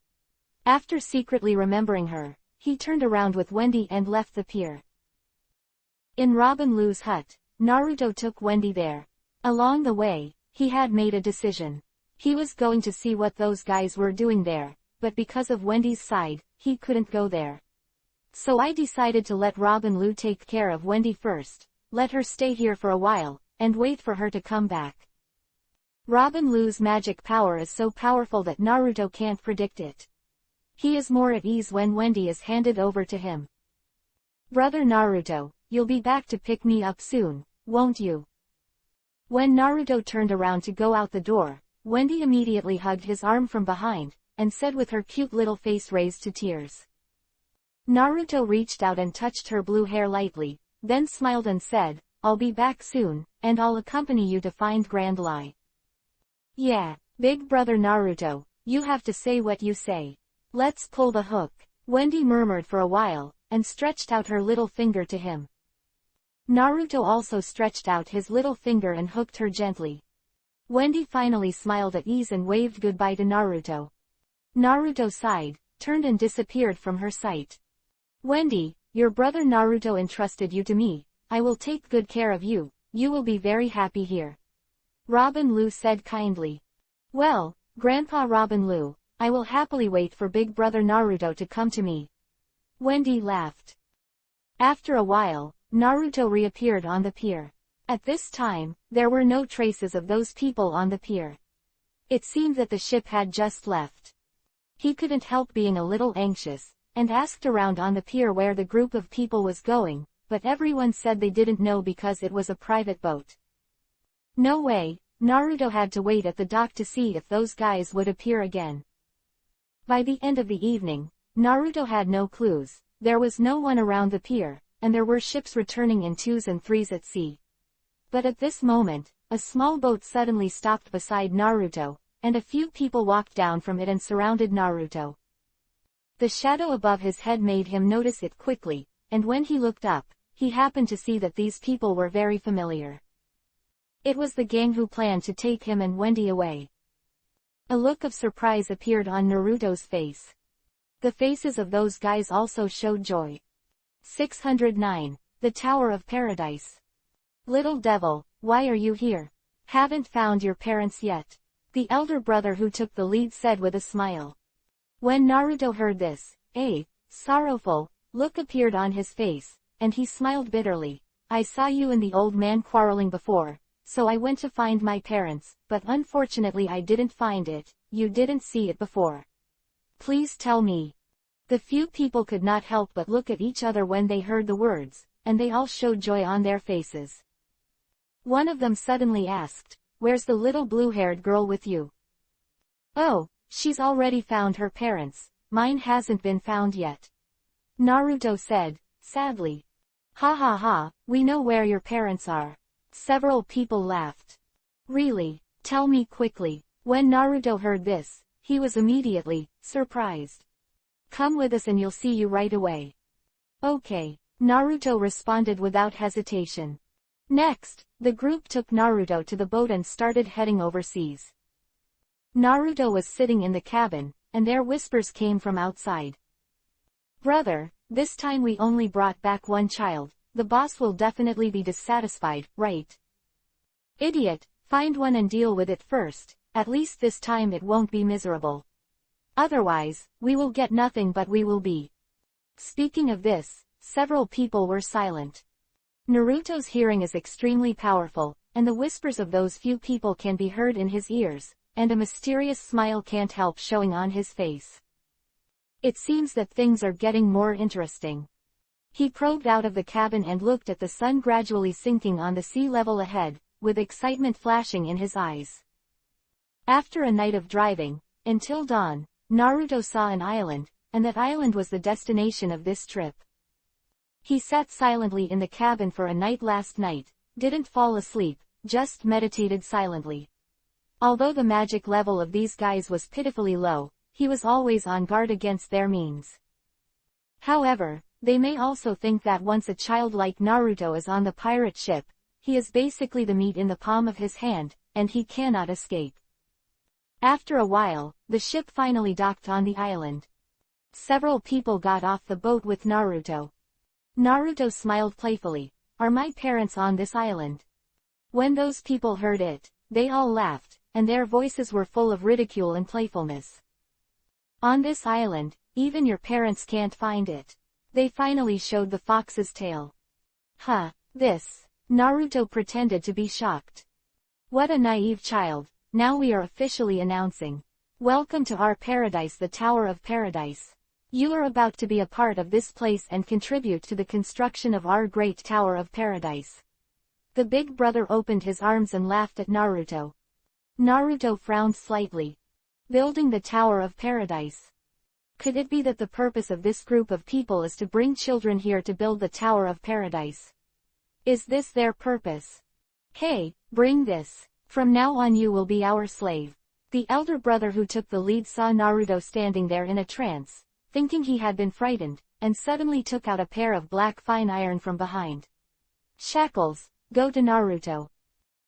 Speaker 1: After secretly remembering her, he turned around with Wendy and left the pier. In Robin Liu's hut, Naruto took Wendy there. Along the way, he had made a decision. He was going to see what those guys were doing there, but because of Wendy's side, he couldn't go there. So I decided to let Robin Liu take care of Wendy first, let her stay here for a while, and wait for her to come back. Robin Liu's magic power is so powerful that Naruto can't predict it. He is more at ease when Wendy is handed over to him. "Brother Naruto, you'll be back to pick me up soon, won't you?" When Naruto turned around to go out the door, Wendy immediately hugged his arm from behind, and said with her cute little face raised to tears. Naruto reached out and touched her blue hair lightly, then smiled and said, "I'll be back soon, and I'll accompany you to find Grand Lie." "Yeah, big brother Naruto, you have to say what you say. Let's pull the hook," Wendy murmured for a while, and stretched out her little finger to him. Naruto also stretched out his little finger and hooked her gently. Wendy finally smiled at ease and waved goodbye to Naruto. Naruto sighed, turned and disappeared from her sight. "Wendy, your brother Naruto entrusted you to me. I will take good care of you. You will be very happy here," Robin Lu said kindly. "Well, Grandpa Robin Lu, I will happily wait for big brother Naruto to come to me," Wendy laughed. After a while, Naruto reappeared on the pier. At this time, there were no traces of those people on the pier. It seemed that the ship had just left. He couldn't help being a little anxious, and asked around on the pier where the group of people was going, but everyone said they didn't know because it was a private boat. No way, Naruto had to wait at the dock to see if those guys would appear again. By the end of the evening, Naruto had no clues. There was no one around the pier, and there were ships returning in 2s and 3s at sea. But at this moment, a small boat suddenly stopped beside Naruto, and a few people walked down from it and surrounded Naruto. The shadow above his head made him notice it quickly, and when he looked up, he happened to see that these people were very familiar. It was the gang who planned to take him and Wendy away. A look of surprise appeared on Naruto's face. The faces of those guys also showed joy. 609. The Tower of Paradise. "Little devil, why are you here? Haven't found your parents yet?" the elder brother who took the lead said with a smile. When Naruto heard this, a sorrowful look appeared on his face, and he smiled bitterly. "I saw you and the old man quarreling before, so I went to find my parents, but unfortunately I didn't find it. You didn't see it before. Please tell me." The few people could not help but look at each other when they heard the words, and they all showed joy on their faces. One of them suddenly asked, "Where's the little blue-haired girl with you?" "Oh, she's already found her parents. Mine hasn't been found yet," Naruto said, sadly. "Ha ha ha, we know where your parents are." Several people laughed. "Really? Tell me quickly." When Naruto heard this, he was immediately surprised. "Come with us and you'll see you right away." "Okay," Naruto responded without hesitation. Next, the group took Naruto to the boat and started heading overseas. Naruto was sitting in the cabin, and their whispers came from outside. "Brother, this time we only brought back one child. The boss will definitely be dissatisfied, right?" "Idiot, find one and deal with it first. At least this time it won't be miserable. Otherwise, we will get nothing but we will be." Speaking of this, several people were silent. Naruto's hearing is extremely powerful, and the whispers of those few people can be heard in his ears, and a mysterious smile can't help showing on his face. It seems that things are getting more interesting. He probed out of the cabin and looked at the sun gradually sinking on the sea level ahead, with excitement flashing in his eyes. After a night of driving, until dawn, Naruto saw an island, and that island was the destination of this trip. He sat silently in the cabin for a night last night, didn't fall asleep, just meditated silently. Although the magic level of these guys was pitifully low, he was always on guard against their means. However, they may also think that once a child like Naruto is on the pirate ship, he is basically the meat in the palm of his hand, and he cannot escape. After a while, the ship finally docked on the island. Several people got off the boat with Naruto. Naruto smiled playfully. "Are my parents on this island?" When those people heard it, they all laughed, and their voices were full of ridicule and playfulness. "On this island, even your parents can't find it." They finally showed the fox's tail. "Huh, this." Naruto pretended to be shocked. "What a naive child. Now we are officially announcing. Welcome to our paradise, the Tower of Paradise. You are about to be a part of this place and contribute to the construction of our great Tower of Paradise." The big brother opened his arms and laughed at Naruto. Naruto frowned slightly. Building the Tower of Paradise. Could it be that the purpose of this group of people is to bring children here to build the Tower of Paradise? Is this their purpose? Hey, bring this. From now on you will be our slave. The elder brother who took the lead saw Naruto standing there in a trance, thinking he had been frightened, and suddenly took out a pair of black fine iron from behind. Shackles, go to Naruto.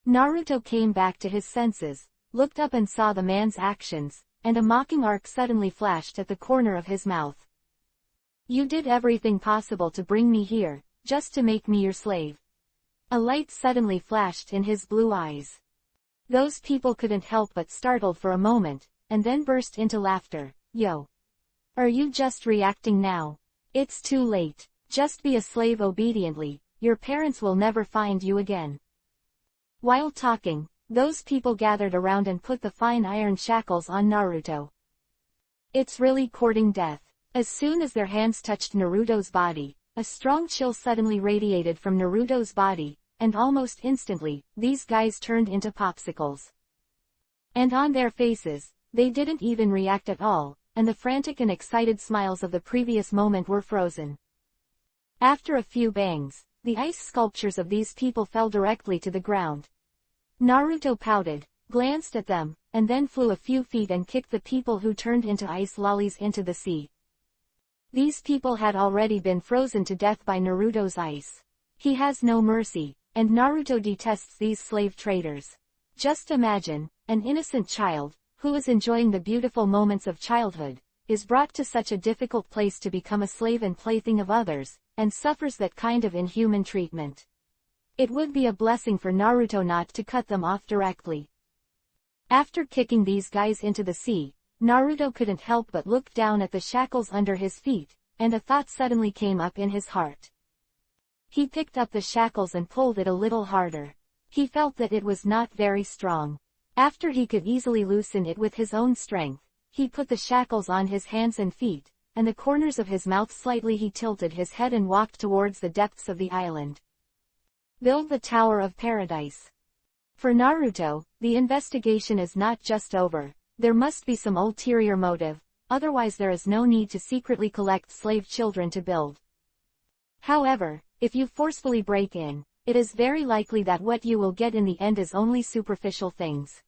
Speaker 1: Naruto came back to his senses, looked up and saw the man's actions, and a mocking arc suddenly flashed at the corner of his mouth. You did everything possible to bring me here, just to make me your slave. A light suddenly flashed in his blue eyes. Those people couldn't help but startled for a moment, and then burst into laughter. Yo! Are you just reacting now? It's too late. Just be a slave obediently, your parents will never find you again. While talking, those people gathered around and put the fine iron shackles on Naruto. It's really courting death. As soon as their hands touched Naruto's body, a strong chill suddenly radiated from Naruto's body, and almost instantly, these guys turned into popsicles. And on their faces, they didn't even react at all, and the frantic and excited smiles of the previous moment were frozen. After a few bangs, the ice sculptures of these people fell directly to the ground. Naruto pouted, glanced at them, and then flew a few feet and kicked the people who turned into ice lollies into the sea. These people had already been frozen to death by Naruto's ice. He has no mercy, and Naruto detests these slave traders. Just imagine, an innocent child, who is enjoying the beautiful moments of childhood, is brought to such a difficult place to become a slave and plaything of others, and suffers that kind of inhuman treatment. It would be a blessing for Naruto not to cut them off directly. After kicking these guys into the sea, Naruto couldn't help but look down at the shackles under his feet, and a thought suddenly came up in his heart. He picked up the shackles and pulled it a little harder. He felt that it was not very strong. After he could easily loosen it with his own strength, he put the shackles on his hands and feet, and the corners of his mouth slightly he tilted his head and walked towards the depths of the island. Build the Tower of Paradise. For Naruto, the investigation is not just over. There must be some ulterior motive, otherwise there is no need to secretly collect slave children to build. However, if you forcefully break in, it is very likely that what you will get in the end is only superficial things.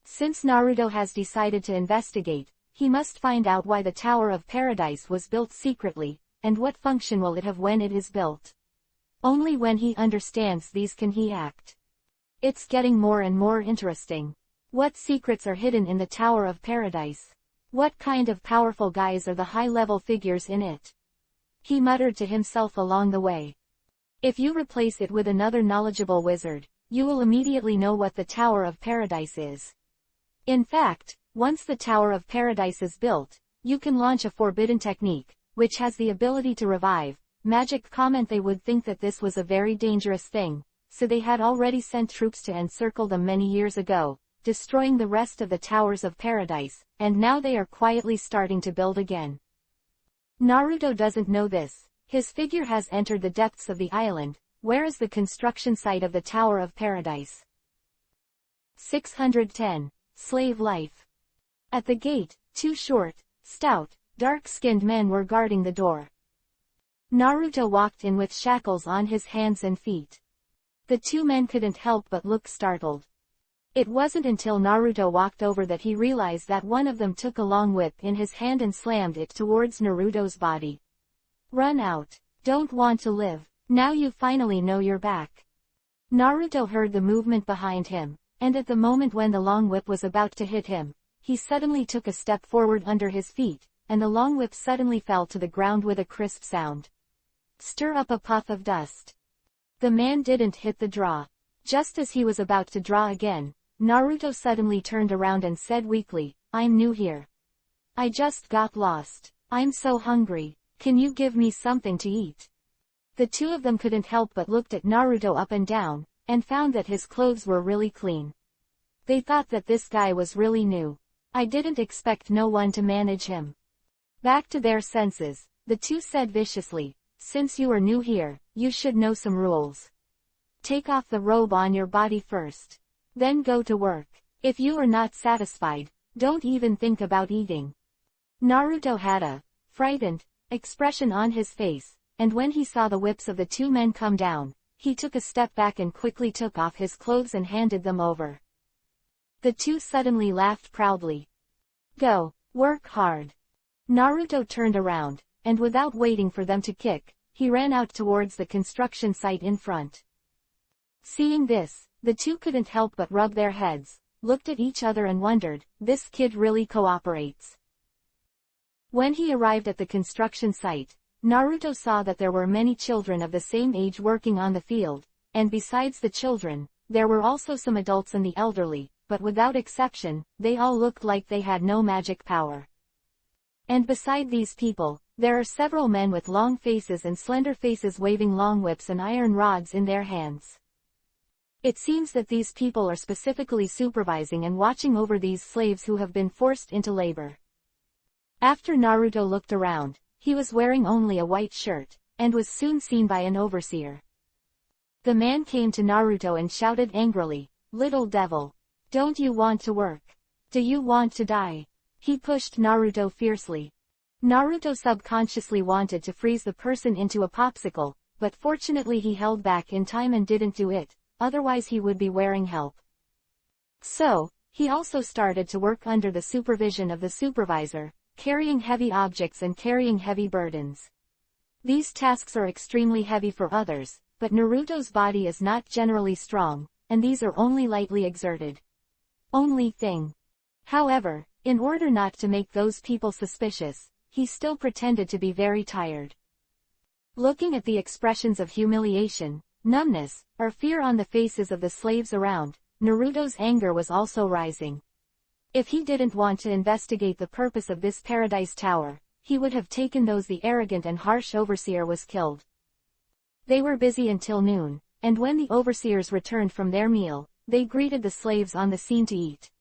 Speaker 1: Since Naruto has decided to investigate, he must find out why the Tower of Paradise was built secretly, and what function will it have when it is built. Only when he understands these can he act. It's getting more and more interesting. What secrets are hidden in the Tower of Paradise? What kind of powerful guys are the high-level figures in it? He muttered to himself along the way. If you replace it with another knowledgeable wizard, you will immediately know what the Tower of Paradise is. In fact, once the Tower of Paradise is built, you can launch a forbidden technique, which has the ability to revive. Magic comment. They would think that this was a very dangerous thing, so they had already sent troops to encircle them many years ago, destroying the rest of the Towers of Paradise, and now they are quietly starting to build again. Naruto doesn't know this. His figure has entered the depths of the island. Where is the construction site of the Tower of Paradise? 610. Slave life. At the gate, two short, stout, dark-skinned men were guarding the door. Naruto walked in with shackles on his hands and feet. The two men couldn't help but look startled. It wasn't until Naruto walked over that he realized that one of them took a long whip in his hand and slammed it towards Naruto's body. Run out. Don't want to live. Now you finally know you're back. Naruto heard the movement behind him, and at the moment when the long whip was about to hit him, he suddenly took a step forward under his feet, and the long whip suddenly fell to the ground with a crisp sound. Stir up a puff of dust. The man didn't hit the draw. Just as he was about to draw again, Naruto suddenly turned around and said weakly, I'm new here. I just got lost. I'm so hungry. Can you give me something to eat? The two of them couldn't help but looked at Naruto up and down, and found that his clothes were really clean. They thought that this guy was really new. I didn't expect no one to manage him. Back to their senses, the two said viciously, since you are new here, you should know some rules. Take off the robe on your body first. Then go to work. If you are not satisfied, don't even think about eating. Naruto had a frightened expression on his face, and when he saw the whips of the two men come down, he took a step back and quickly took off his clothes and handed them over. The two suddenly laughed proudly. Go, work hard. Naruto turned around, and without waiting for them to kick, he ran out towards the construction site in front. Seeing this, the two couldn't help but rub their heads, looked at each other and wondered, this kid really cooperates. When he arrived at the construction site, Naruto saw that there were many children of the same age working on the field, and besides the children, there were also some adults and the elderly, but without exception, they all looked like they had no magic power. And beside these people, there are several men with long faces and slender faces waving long whips and iron rods in their hands. It seems that these people are specifically supervising and watching over these slaves who have been forced into labor. After Naruto looked around, he was wearing only a white shirt, and was soon seen by an overseer. The man came to Naruto and shouted angrily, "Little devil! Don't you want to work? Do you want to die?" He pushed Naruto fiercely. Naruto subconsciously wanted to freeze the person into a popsicle, but fortunately he held back in time and didn't do it, otherwise he would be wearing help. So, he also started to work under the supervision of the supervisor, carrying heavy objects and carrying heavy burdens. These tasks are extremely heavy for others, but Naruto's body is not generally strong, and these are only lightly exerted. Only thing. However, in order not to make those people suspicious, he still pretended to be very tired. Looking at the expressions of humiliation, numbness, or fear on the faces of the slaves around, Naruto's anger was also rising. If he didn't want to investigate the purpose of this paradise tower, he would have taken those the arrogant and harsh overseer was killed. They were busy until noon, and when the overseers returned from their meal, they greeted the slaves on the scene to eat.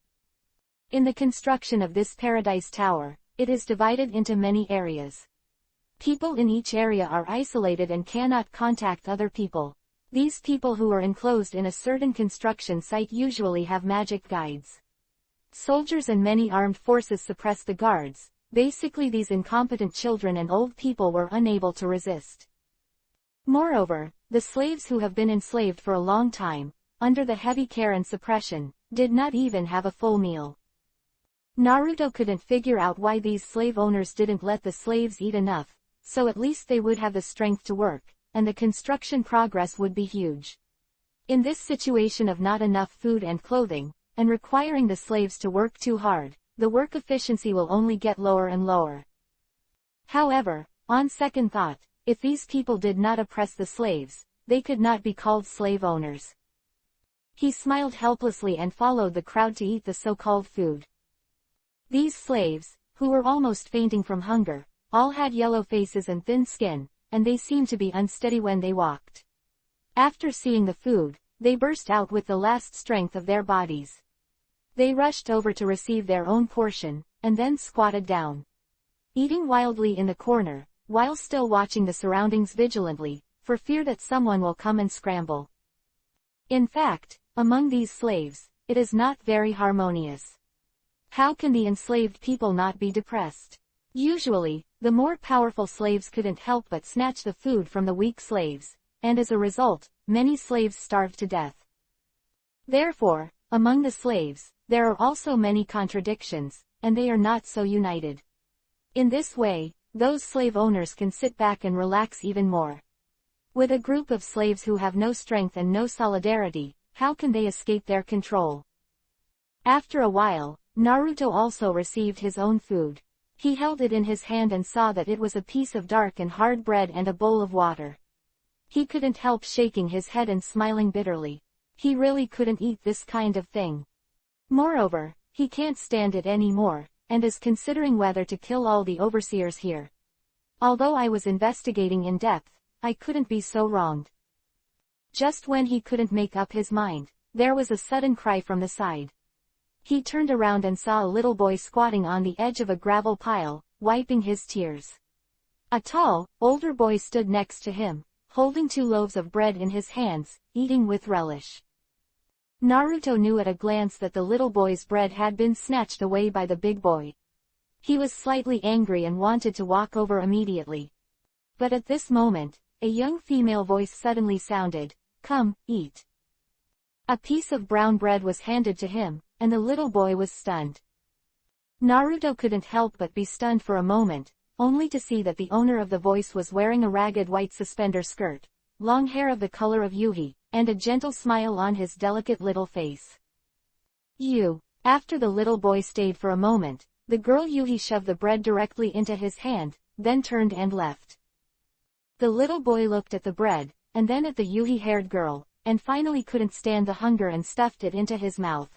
Speaker 1: In the construction of this paradise tower, it is divided into many areas. People in each area are isolated and cannot contact other people. These people who are enclosed in a certain construction site usually have magic guides. Soldiers and many armed forces suppress the guards. Basically, these incompetent children and old people were unable to resist. Moreover, the slaves who have been enslaved for a long time, under the heavy care and suppression, did not even have a full meal. Naruto couldn't figure out why these slave owners didn't let the slaves eat enough, so at least they would have the strength to work, and the construction progress would be huge. In this situation of not enough food and clothing, and requiring the slaves to work too hard, the work efficiency will only get lower and lower. However, on second thought, if these people did not oppress the slaves, they could not be called slave owners. He smiled helplessly and followed the crowd to eat the so-called food. These slaves, who were almost fainting from hunger, all had yellow faces and thin skin, and they seemed to be unsteady when they walked. After seeing the food, they burst out with the last strength of their bodies. They rushed over to receive their own portion, and then squatted down, eating wildly in the corner, while still watching the surroundings vigilantly, for fear that someone will come and scramble. In fact, among these slaves, it is not very harmonious. How can the enslaved people not be depressed? Usually, the more powerful slaves couldn't help but snatch the food from the weak slaves, and as a result, many slaves starved to death. Therefore, among the slaves, there are also many contradictions, and they are not so united. In this way, those slave owners can sit back and relax even more. With a group of slaves who have no strength and no solidarity, how can they escape their control? After a while, Naruto also received his own food. He held it in his hand and saw that it was a piece of dark and hard bread and a bowl of water. He couldn't help shaking his head and smiling bitterly. He really couldn't eat this kind of thing. Moreover, he can't stand it anymore, and is considering whether to kill all the overseers here. Although I was investigating in depth, I couldn't be so wronged. Just when he couldn't make up his mind, there was a sudden cry from the side. He turned around and saw a little boy squatting on the edge of a gravel pile, wiping his tears. A tall, older boy stood next to him, holding 2 loaves of bread in his hands, eating with relish. Naruto knew at a glance that the little boy's bread had been snatched away by the big boy. He was slightly angry and wanted to walk over immediately. But at this moment, a young female voice suddenly sounded, Come, eat. A piece of brown bread was handed to him, and the little boy was stunned. Naruto couldn't help but be stunned for a moment, only to see that the owner of the voice was wearing a ragged white suspender skirt, long hair of the color of Yuhi, and a gentle smile on his delicate little face. After the little boy stayed for a moment, the girl Yuhi shoved the bread directly into his hand, then turned and left. The little boy looked at the bread, and then at the Yuhi-haired girl, and finally couldn't stand the hunger and stuffed it into his mouth.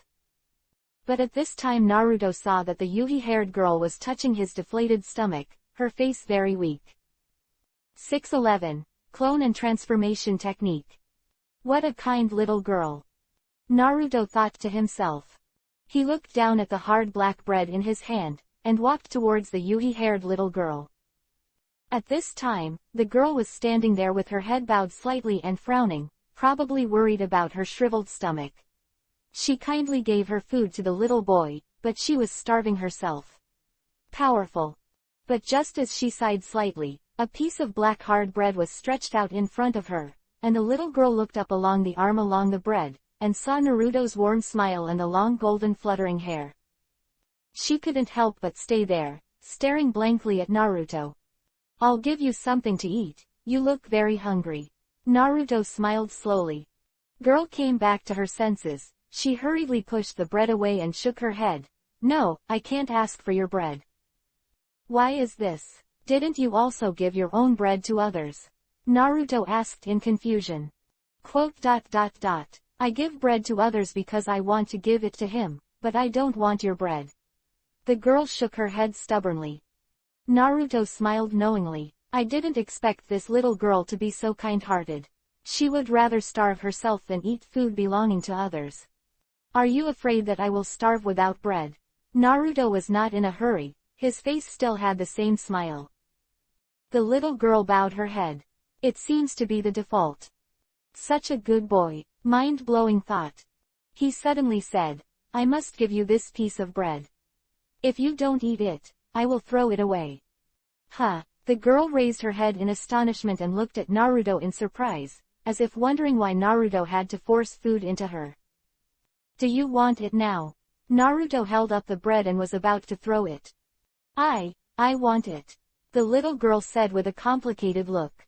Speaker 1: But at this time Naruto saw that the Yuhi-haired girl was touching his deflated stomach, her face very weak. 611. Clone and Transformation Technique. What a kind little girl. Naruto thought to himself. He looked down at the hard black bread in his hand, and walked towards the Yuhi-haired little girl. At this time, the girl was standing there with her head bowed slightly and frowning, probably worried about her shriveled stomach. She kindly gave her food to the little boy, but she was starving herself. Powerful. But just as she sighed slightly, a piece of black hard bread was stretched out in front of her, and the little girl looked up along the arm along the bread, and saw Naruto's warm smile and the long golden fluttering hair. She couldn't help but stay there, staring blankly at Naruto. I'll give you something to eat, you look very hungry. Naruto smiled slowly. Girl came back to her senses. She hurriedly pushed the bread away and shook her head. No, I can't ask for your bread. Why is this? Didn't you also give your own bread to others? Naruto asked in confusion. I give bread to others because I want to give it to him, but I don't want your bread. The girl shook her head stubbornly. Naruto smiled knowingly. I didn't expect this little girl to be so kind-hearted. She would rather starve herself than eat food belonging to others. Are you afraid that I will starve without bread? Naruto was not in a hurry, his face still had the same smile. The little girl bowed her head. It seems to be the default. Such a good boy. Mind-blowing thought. He suddenly said, I must give you this piece of bread. If you don't eat it, I will throw it away. Huh. The girl raised her head in astonishment and looked at Naruto in surprise, as if wondering why Naruto had to force food into her. Do you want it now? Naruto held up the bread and was about to throw it. I want it. The little girl said with a complicated look.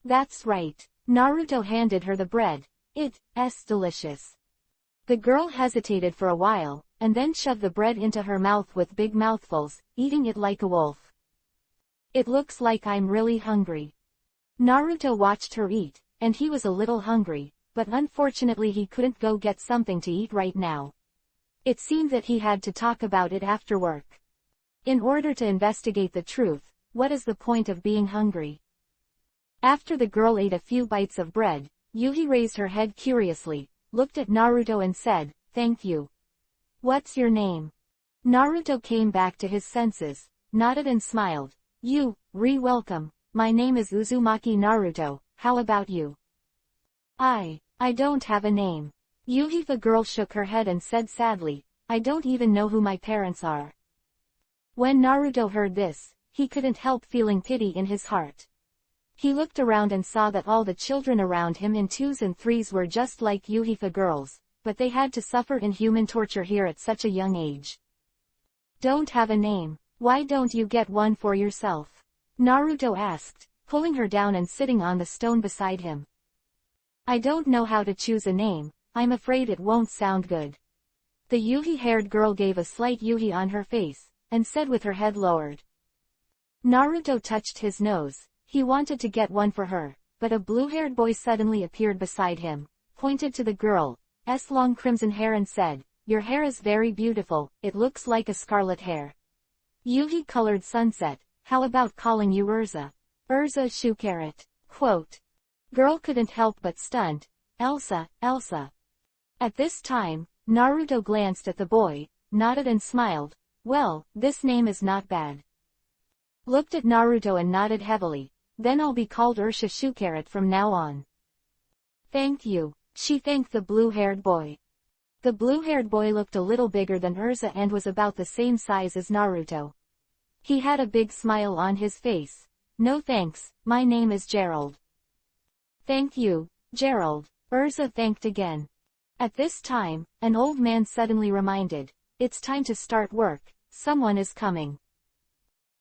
Speaker 1: That's right. Naruto handed her the bread. It's delicious. The girl hesitated for a while, and then shoved the bread into her mouth with big mouthfuls, eating it like a wolf. It looks like I'm really hungry. Naruto watched her eat, and he was a little hungry, but unfortunately he couldn't go get something to eat right now. It seemed that he had to talk about it after work. In order to investigate the truth, what is the point of being hungry? After the girl ate a few bites of bread, Yuhi raised her head curiously, looked at Naruto and said, Thank you. What's your name? Naruto came back to his senses, nodded and smiled. Welcome. My name is Uzumaki Naruto, how about you? I don't have a name. Yuhi. The girl shook her head and said sadly, I don't even know who my parents are. When Naruto heard this, he couldn't help feeling pity in his heart. He looked around and saw that all the children around him in 2s and 3s were just like Yuhi girls, but they had to suffer inhuman torture here at such a young age. Don't have a name. Why don't you get one for yourself? Naruto asked, pulling her down and sitting on the stone beside him. I don't know how to choose a name, I'm afraid it won't sound good. The Yuhi-haired girl gave a slight Yuhi on her face, and said with her head lowered. Naruto touched his nose. He wanted to get one for her, but a blue-haired boy suddenly appeared beside him, pointed to the girl's long crimson hair and said, Your hair is very beautiful, it looks like a scarlet hair. Yuhi-colored sunset, how about calling you Urza? Urza Shukaret. Quote. Girl couldn't help but stunned. Elsa. At this time, Naruto glanced at the boy, nodded and smiled. Well, this name is not bad. Looked at Naruto and nodded heavily. Then I'll be called Ursha Shukaret from now on. Thank you. She thanked the blue-haired boy. The blue-haired boy looked a little bigger than Urza and was about the same size as Naruto. He had a big smile on his face. No thanks, my name is Gerald. Thank you, Gerald. Urza thanked again. At this time, an old man suddenly reminded, "It's time to start work, someone is coming."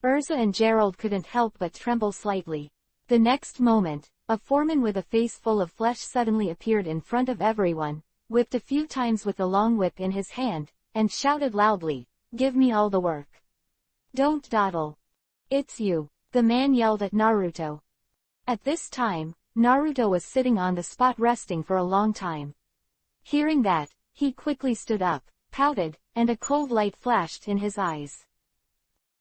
Speaker 1: Urza and Gerald couldn't help but tremble slightly. The next moment, a foreman with a face full of flesh suddenly appeared in front of everyone, whipped a few times with the long whip in his hand, and shouted loudly, "Give me all the work. Don't dawdle. It's you," the man yelled at Naruto. At this time, Naruto was sitting on the spot resting for a long time. Hearing that, he quickly stood up, pouted, and a cold light flashed in his eyes.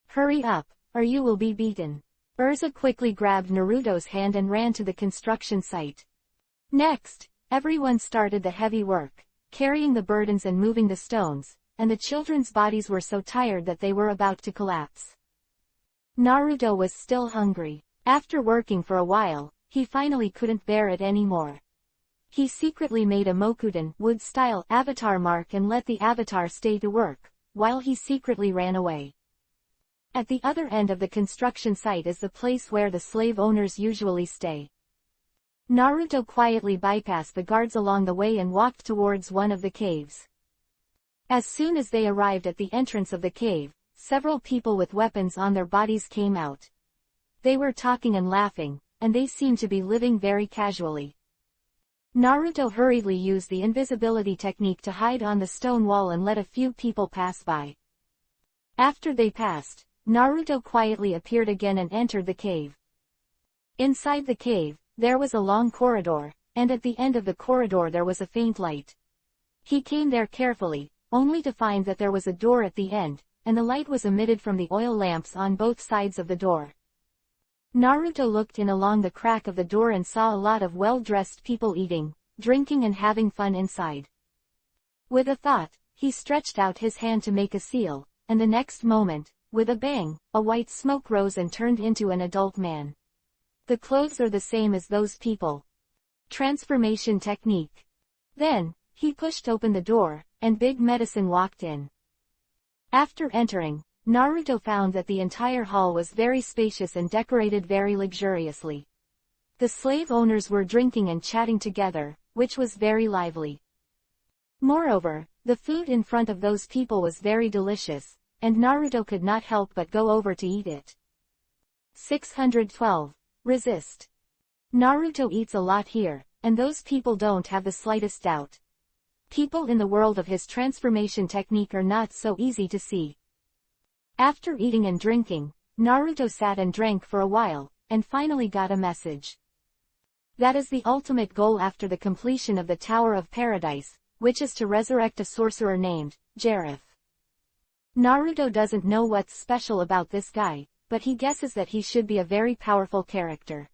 Speaker 1: "Hurry up, or you will be beaten." Urza quickly grabbed Naruto's hand and ran to the construction site. Next, everyone started the heavy work, carrying the burdens and moving the stones, and the children's bodies were so tired that they were about to collapse. Naruto was still hungry. After working for a while, he finally couldn't bear it anymore. He secretly made a Mokuden wood-style avatar mark and let the avatar stay to work, while he secretly ran away. At the other end of the construction site is the place where the slave owners usually stay. Naruto quietly bypassed the guards along the way and walked towards one of the caves. As soon as they arrived at the entrance of the cave, several people with weapons on their bodies came out. They were talking and laughing, and they seemed to be living very casually. Naruto hurriedly used the invisibility technique to hide on the stone wall and let a few people pass by. After they passed, Naruto quietly appeared again and entered the cave. Inside the cave, there was a long corridor, and at the end of the corridor there was a faint light. He came there carefully, only to find that there was a door at the end, and the light was emitted from the oil lamps on both sides of the door. Naruto looked in along the crack of the door and saw a lot of well-dressed people eating, drinking and having fun inside. With a thought, he stretched out his hand to make a seal, and the next moment, with a bang, a white smoke rose and turned into an adult man. The clothes are the same as those people. Transformation technique. Then, he pushed open the door, and Big Medicine walked in. After entering, Naruto found that the entire hall was very spacious and decorated very luxuriously. The slave owners were drinking and chatting together, which was very lively. Moreover, the food in front of those people was very delicious, and Naruto could not help but go over to eat it. 612. Resist. Naruto eats a lot here, and those people don't have the slightest doubt. People in the world of his transformation technique are not so easy to see. After eating and drinking, Naruto sat and drank for a while, and finally got a message. That is the ultimate goal after the completion of the Tower of Paradise, which is to resurrect a sorcerer named Jareth. Naruto doesn't know what's special about this guy, but he guesses that he should be a very powerful character.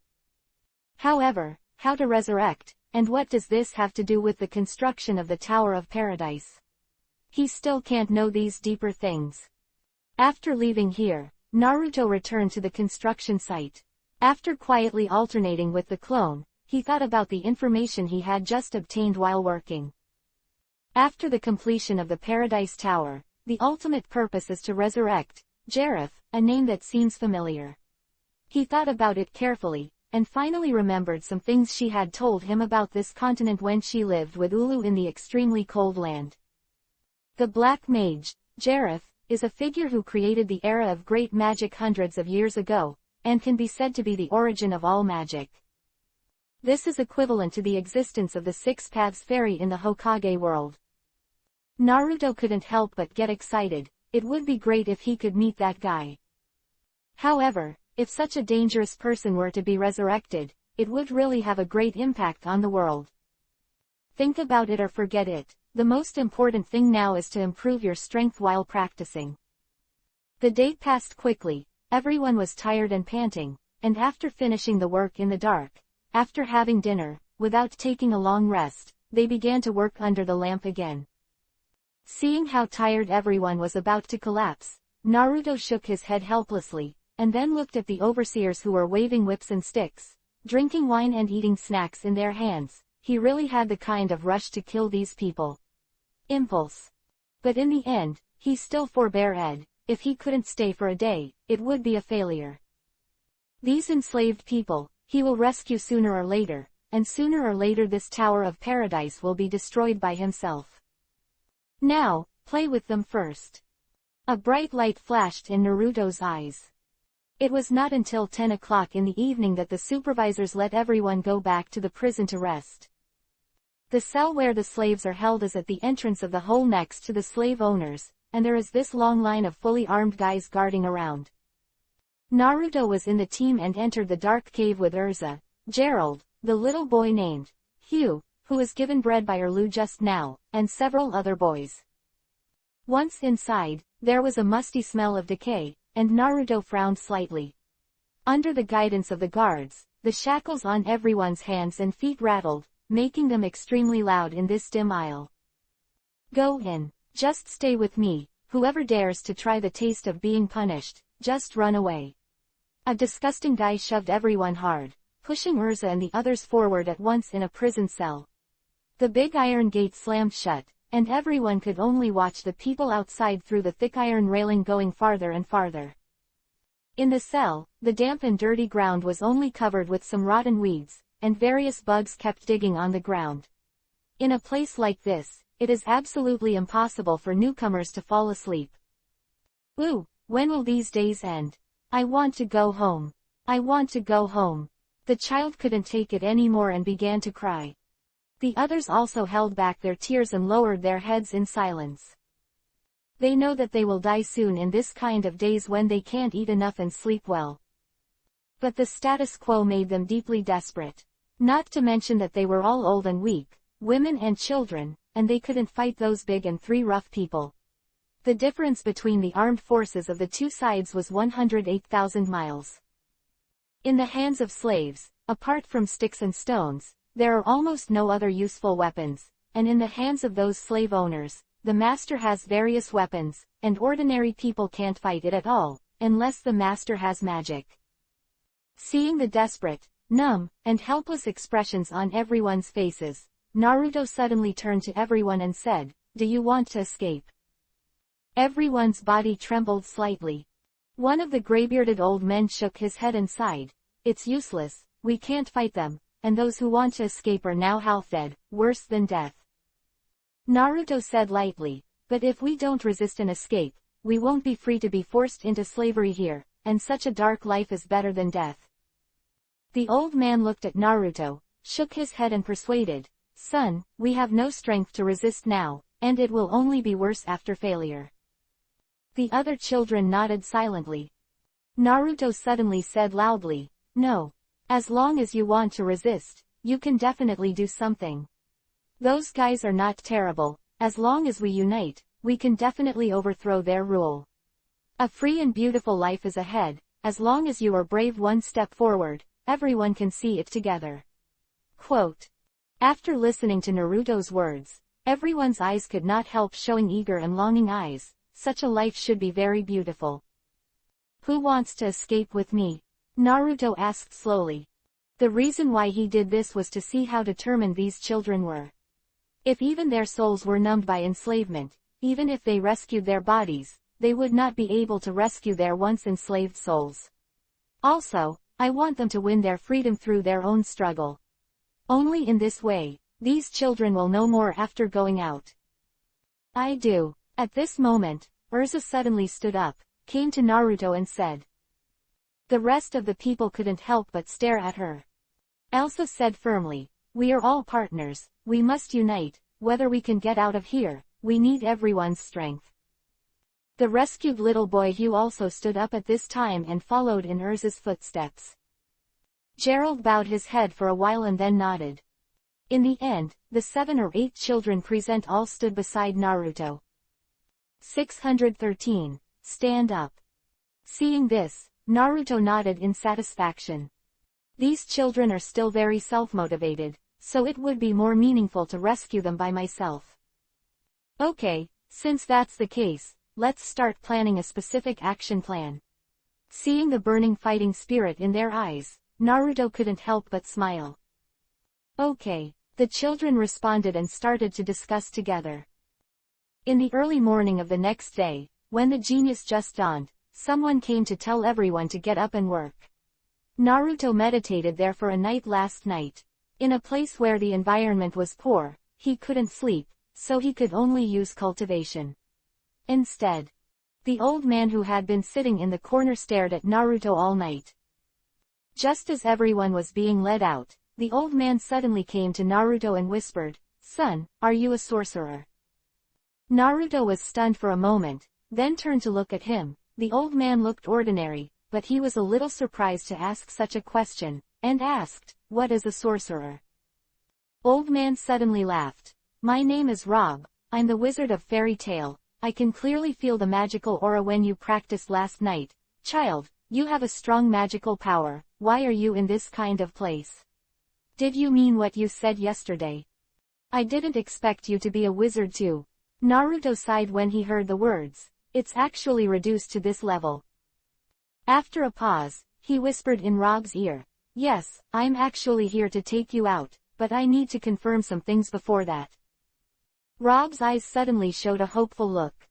Speaker 1: However, how to resurrect, and what does this have to do with the construction of the Tower of Paradise? He still can't know these deeper things. After leaving here, Naruto returned to the construction site. After quietly alternating with the clone, he thought about the information he had just obtained while working. After the completion of the Paradise Tower, the ultimate purpose is to resurrect Jareth, a name that seems familiar. He thought about it carefully, and finally remembered some things she had told him about this continent when she lived with Ulu in the extremely cold land. The Black Mage, Jareth, is a figure who created the era of great magic hundreds of years ago, and can be said to be the origin of all magic. This is equivalent to the existence of the Six Paths Fairy in the Hokage world. Naruto couldn't help but get excited. It would be great if he could meet that guy. However, if such a dangerous person were to be resurrected, it would really have a great impact on the world. Think about it or forget it. The most important thing now is to improve your strength while practicing. The day passed quickly, everyone was tired and panting, and after finishing the work in the dark, after having dinner, without taking a long rest, they began to work under the lamp again. Seeing how tired everyone was about to collapse, Naruto shook his head helplessly, and then looked at the overseers who were waving whips and sticks, drinking wine and eating snacks in their hands. He really had the kind of rush to kill these people. Impulse. But in the end, he still forbore Ed. If he couldn't stay for a day, it would be a failure. These enslaved people, he will rescue sooner or later, and sooner or later this Tower of Paradise will be destroyed by himself. Now, play with them first. A bright light flashed in Naruto's eyes. It was not until 10 o'clock in the evening that the supervisors let everyone go back to the prison to rest. The cell where the slaves are held is at the entrance of the hole next to the slave owners, and there is this long line of fully armed guys guarding around. Naruto was in the team and entered the dark cave with Urza, Gerald, the little boy named Hugh, who was given bread by Erlu just now, and several other boys. Once inside, there was a musty smell of decay, and Naruto frowned slightly. Under the guidance of the guards, the shackles on everyone's hands and feet rattled, making them extremely loud in this dim aisle. Go in. Just stay with me. Whoever dares to try the taste of being punished, just run away. A disgusting guy shoved everyone hard, pushing Urza and the others forward at once in a prison cell. The big iron gate slammed shut, and everyone could only watch the people outside through the thick iron railing going farther and farther. In the cell, the damp and dirty ground was only covered with some rotten weeds, and various bugs kept digging on the ground. In a place like this, it is absolutely impossible for newcomers to fall asleep. Ooh, when will these days end? I want to go home. I want to go home. The child couldn't take it anymore and began to cry. The others also held back their tears and lowered their heads in silence. They know that they will die soon in this kind of days when they can't eat enough and sleep well. But the status quo made them deeply desperate. Not to mention that they were all old and weak, women and children, and they couldn't fight those big and three rough people. The difference between the armed forces of the two sides was 108,000 miles. In the hands of slaves, apart from sticks and stones, there are almost no other useful weapons, and in the hands of those slave owners, the master has various weapons, and ordinary people can't fight it at all, unless the master has magic. Seeing the desperate, numb, and helpless expressions on everyone's faces, Naruto suddenly turned to everyone and said, "Do you want to escape?" Everyone's body trembled slightly. One of the gray-bearded old men shook his head and sighed. "It's useless, we can't fight them, and those who want to escape are now half dead, worse than death." Naruto said lightly, "But if we don't resist and escape, we won't be free to be forced into slavery here, and such a dark life is better than death." The old man looked at Naruto, shook his head and persuaded, "Son, we have no strength to resist now, and it will only be worse after failure." The other children nodded silently. Naruto suddenly said loudly, "No. As long as you want to resist, you can definitely do something. Those guys are not terrible. As long as we unite, we can definitely overthrow their rule. A free and beautiful life is ahead. As long as you are brave one step forward, everyone can see it together." Quote. After listening to Naruto's words, everyone's eyes could not help showing eager and longing eyes. Such a life should be very beautiful. "Who wants to escape with me?" Naruto asked slowly. The reason why he did this was to see how determined these children were. If even their souls were numbed by enslavement, even if they rescued their bodies, they would not be able to rescue their once enslaved souls. Also, I want them to win their freedom through their own struggle. Only in this way, these children will know more after going out. "I do." At this moment, Urza suddenly stood up, came to Naruto and said. The rest of the people couldn't help but stare at her. Elsa said firmly, "We are all partners, we must unite, whether we can get out of here, we need everyone's strength." The rescued little boy Hugh also stood up at this time and followed in Urza's footsteps. Gerald bowed his head for a while and then nodded. In the end, the 7 or 8 children present all stood beside Naruto. 613. Stand up. Seeing this, Naruto nodded in satisfaction. These children are still very self-motivated, so it would be more meaningful to rescue them by myself. Okay, since that's the case, let's start planning a specific action plan. Seeing the burning fighting spirit in their eyes, Naruto couldn't help but smile. Okay, the children responded and started to discuss together. In the early morning of the next day, when the genius just dawned, someone came to tell everyone to get up and work. Naruto meditated there for a night last night. In a place where the environment was poor, he couldn't sleep, so he could only use cultivation. Instead, the old man who had been sitting in the corner stared at Naruto all night. Just as everyone was being led out, the old man suddenly came to Naruto and whispered, "Son, are you a sorcerer?" Naruto was stunned for a moment, then turned to look at him. The old man looked ordinary, but he was a little surprised to ask such a question, and asked, "What is a sorcerer?" Old man suddenly laughed. "My name is Rob, I'm the wizard of fairy tale. I can clearly feel the magical aura when you practiced last night. Child, you have a strong magical power, why are you in this kind of place? Did you mean what you said yesterday? I didn't expect you to be a wizard too." Naruto sighed when he heard the words. It's actually reduced to this level. After a pause, he whispered in Rob's ear, "Yes, I'm actually here to take you out, but I need to confirm some things before that." Rob's eyes suddenly showed a hopeful look.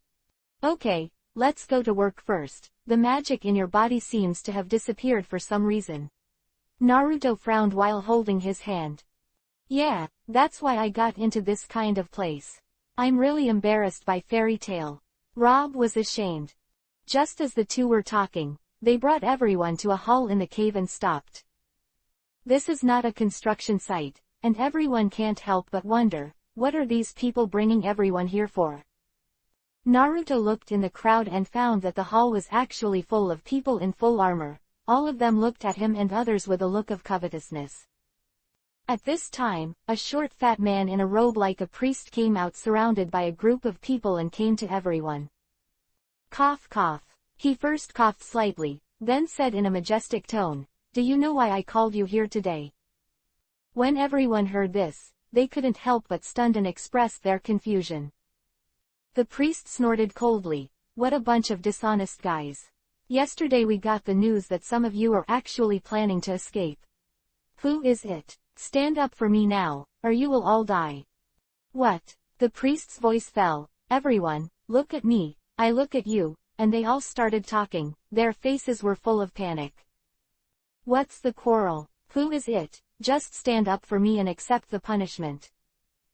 Speaker 1: "Okay, let's go to work first. The magic in your body seems to have disappeared for some reason." Naruto frowned while holding his hand. "Yeah, that's why I got into this kind of place. I'm really embarrassed by fairy tale." Rob was ashamed. Just as the two were talking, they brought everyone to a hall in the cave and stopped. This is not a construction site, and everyone can't help but wonder, what are these people bringing everyone here for? Naruto looked in the crowd and found that the hall was actually full of people in full armor. All of them looked at him and others with a look of covetousness. At this time, a short fat man in a robe like a priest came out surrounded by a group of people and came to everyone. Cough cough. He first coughed slightly, then said in a majestic tone, "Do you know why I called you here today?" When everyone heard this, they couldn't help but stunned and expressed their confusion. The priest snorted coldly, "What a bunch of dishonest guys. Yesterday we got the news that some of you are actually planning to escape. Who is it? Stand up for me now, or you will all die." "What?" The priest's voice fell. "Everyone, look at me, I look at you," and they all started talking. Their faces were full of panic. "What's the quarrel? Who is it? Just stand up for me and accept the punishment.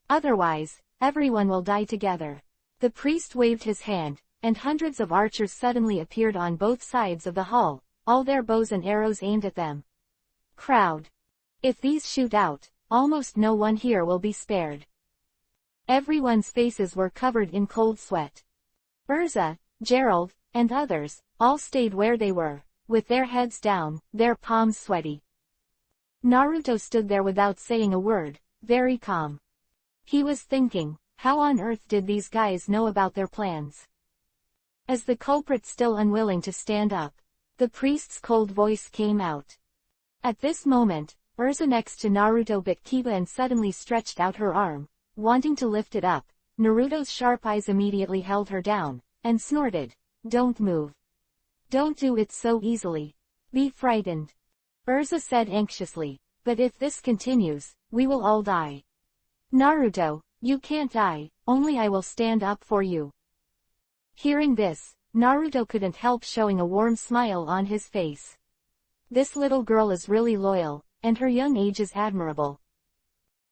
Speaker 1: Otherwise, everyone will die together." The priest waved his hand, and hundreds of archers suddenly appeared on both sides of the hall, all their bows and arrows aimed at them. Crowd. If these shoot out, almost no one here will be spared. Everyone's faces were covered in cold sweat. Urza, Gerald, and others, all stayed where they were, with their heads down, their palms sweaty. Naruto stood there without saying a word, very calm. He was thinking, how on earth did these guys know about their plans? As the culprit still unwilling to stand up, the priest's cold voice came out. At this moment, Urza next to Naruto bit Kiba and suddenly stretched out her arm, wanting to lift it up. Naruto's sharp eyes immediately held her down, and snorted, "Don't move. Don't do it so easily. Be frightened." Urza said anxiously, "But if this continues, we will all die." "Naruto, you can't die, only I will stand up for you." Hearing this, Naruto couldn't help showing a warm smile on his face. This little girl is really loyal, and her young age is admirable.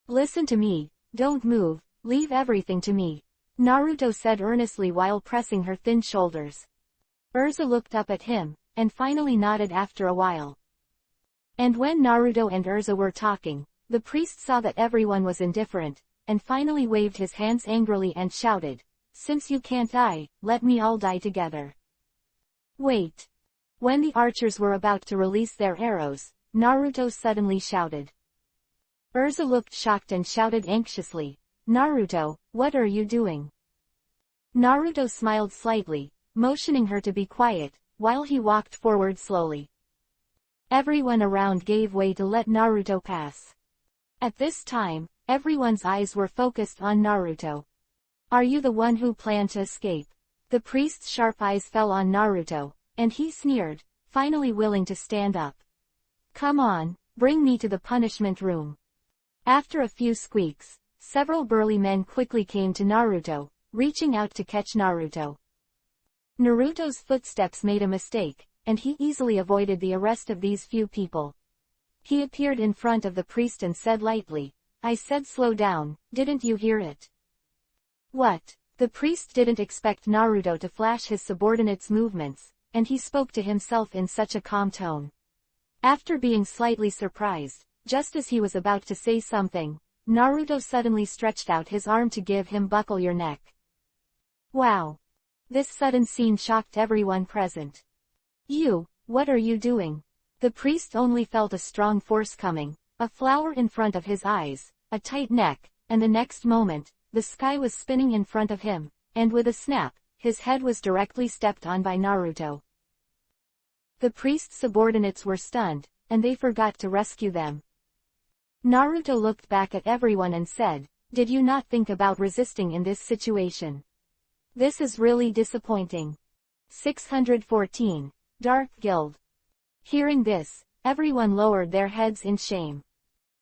Speaker 1: "Listen to me, don't move, leave everything to me," Naruto said earnestly while pressing her thin shoulders. Urza looked up at him, and finally nodded after a while. And when Naruto and Urza were talking, the priest saw that everyone was indifferent, and finally waved his hands angrily and shouted, "Since you can't die, let me all die together." Wait. When the archers were about to release their arrows, Naruto suddenly shouted. Urza looked shocked and shouted anxiously, "Naruto, what are you doing?" Naruto smiled slightly, motioning her to be quiet, while he walked forward slowly. Everyone around gave way to let Naruto pass. At this time, everyone's eyes were focused on Naruto. "Are you the one who planned to escape?" The priest's sharp eyes fell on Naruto, and he sneered, finally willing to stand up. "Come on, bring me to the punishment room." After a few squeaks, several burly men quickly came to Naruto, reaching out to catch Naruto. Naruto's footsteps made a mistake, and he easily avoided the arrest of these few people. He appeared in front of the priest and said lightly, "I said slow down, didn't you hear it?" "What?" The priest didn't expect Naruto to flash his subordinate's movements, and he spoke to himself in such a calm tone. After being slightly surprised, just as he was about to say something, Naruto suddenly stretched out his arm to give him "buckle your neck." Wow! This sudden scene shocked everyone present. What are you doing?" The priest only felt a strong force coming, a flower in front of his eyes, a tight neck, and the next moment, the sky was spinning in front of him, and with a snap, his head was directly stepped on by Naruto. The priest's subordinates were stunned, and they forgot to rescue them. Naruto looked back at everyone and said, "Did you not think about resisting in this situation? This is really disappointing." 614. Dark Guild. Hearing this, everyone lowered their heads in shame.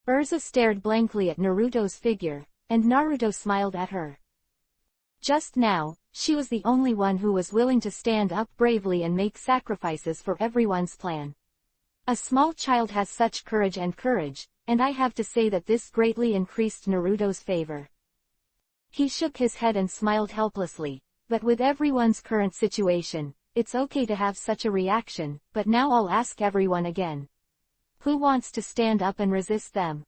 Speaker 1: Urza stared blankly at Naruto's figure, and Naruto smiled at her. Just now, she was the only one who was willing to stand up bravely and make sacrifices for everyone's plan. A small child has such courage, and I have to say that this greatly increased Naruto's favor. He shook his head and smiled helplessly, but with everyone's current situation, it's okay to have such a reaction, but now I'll ask everyone again. Who wants to stand up and resist them?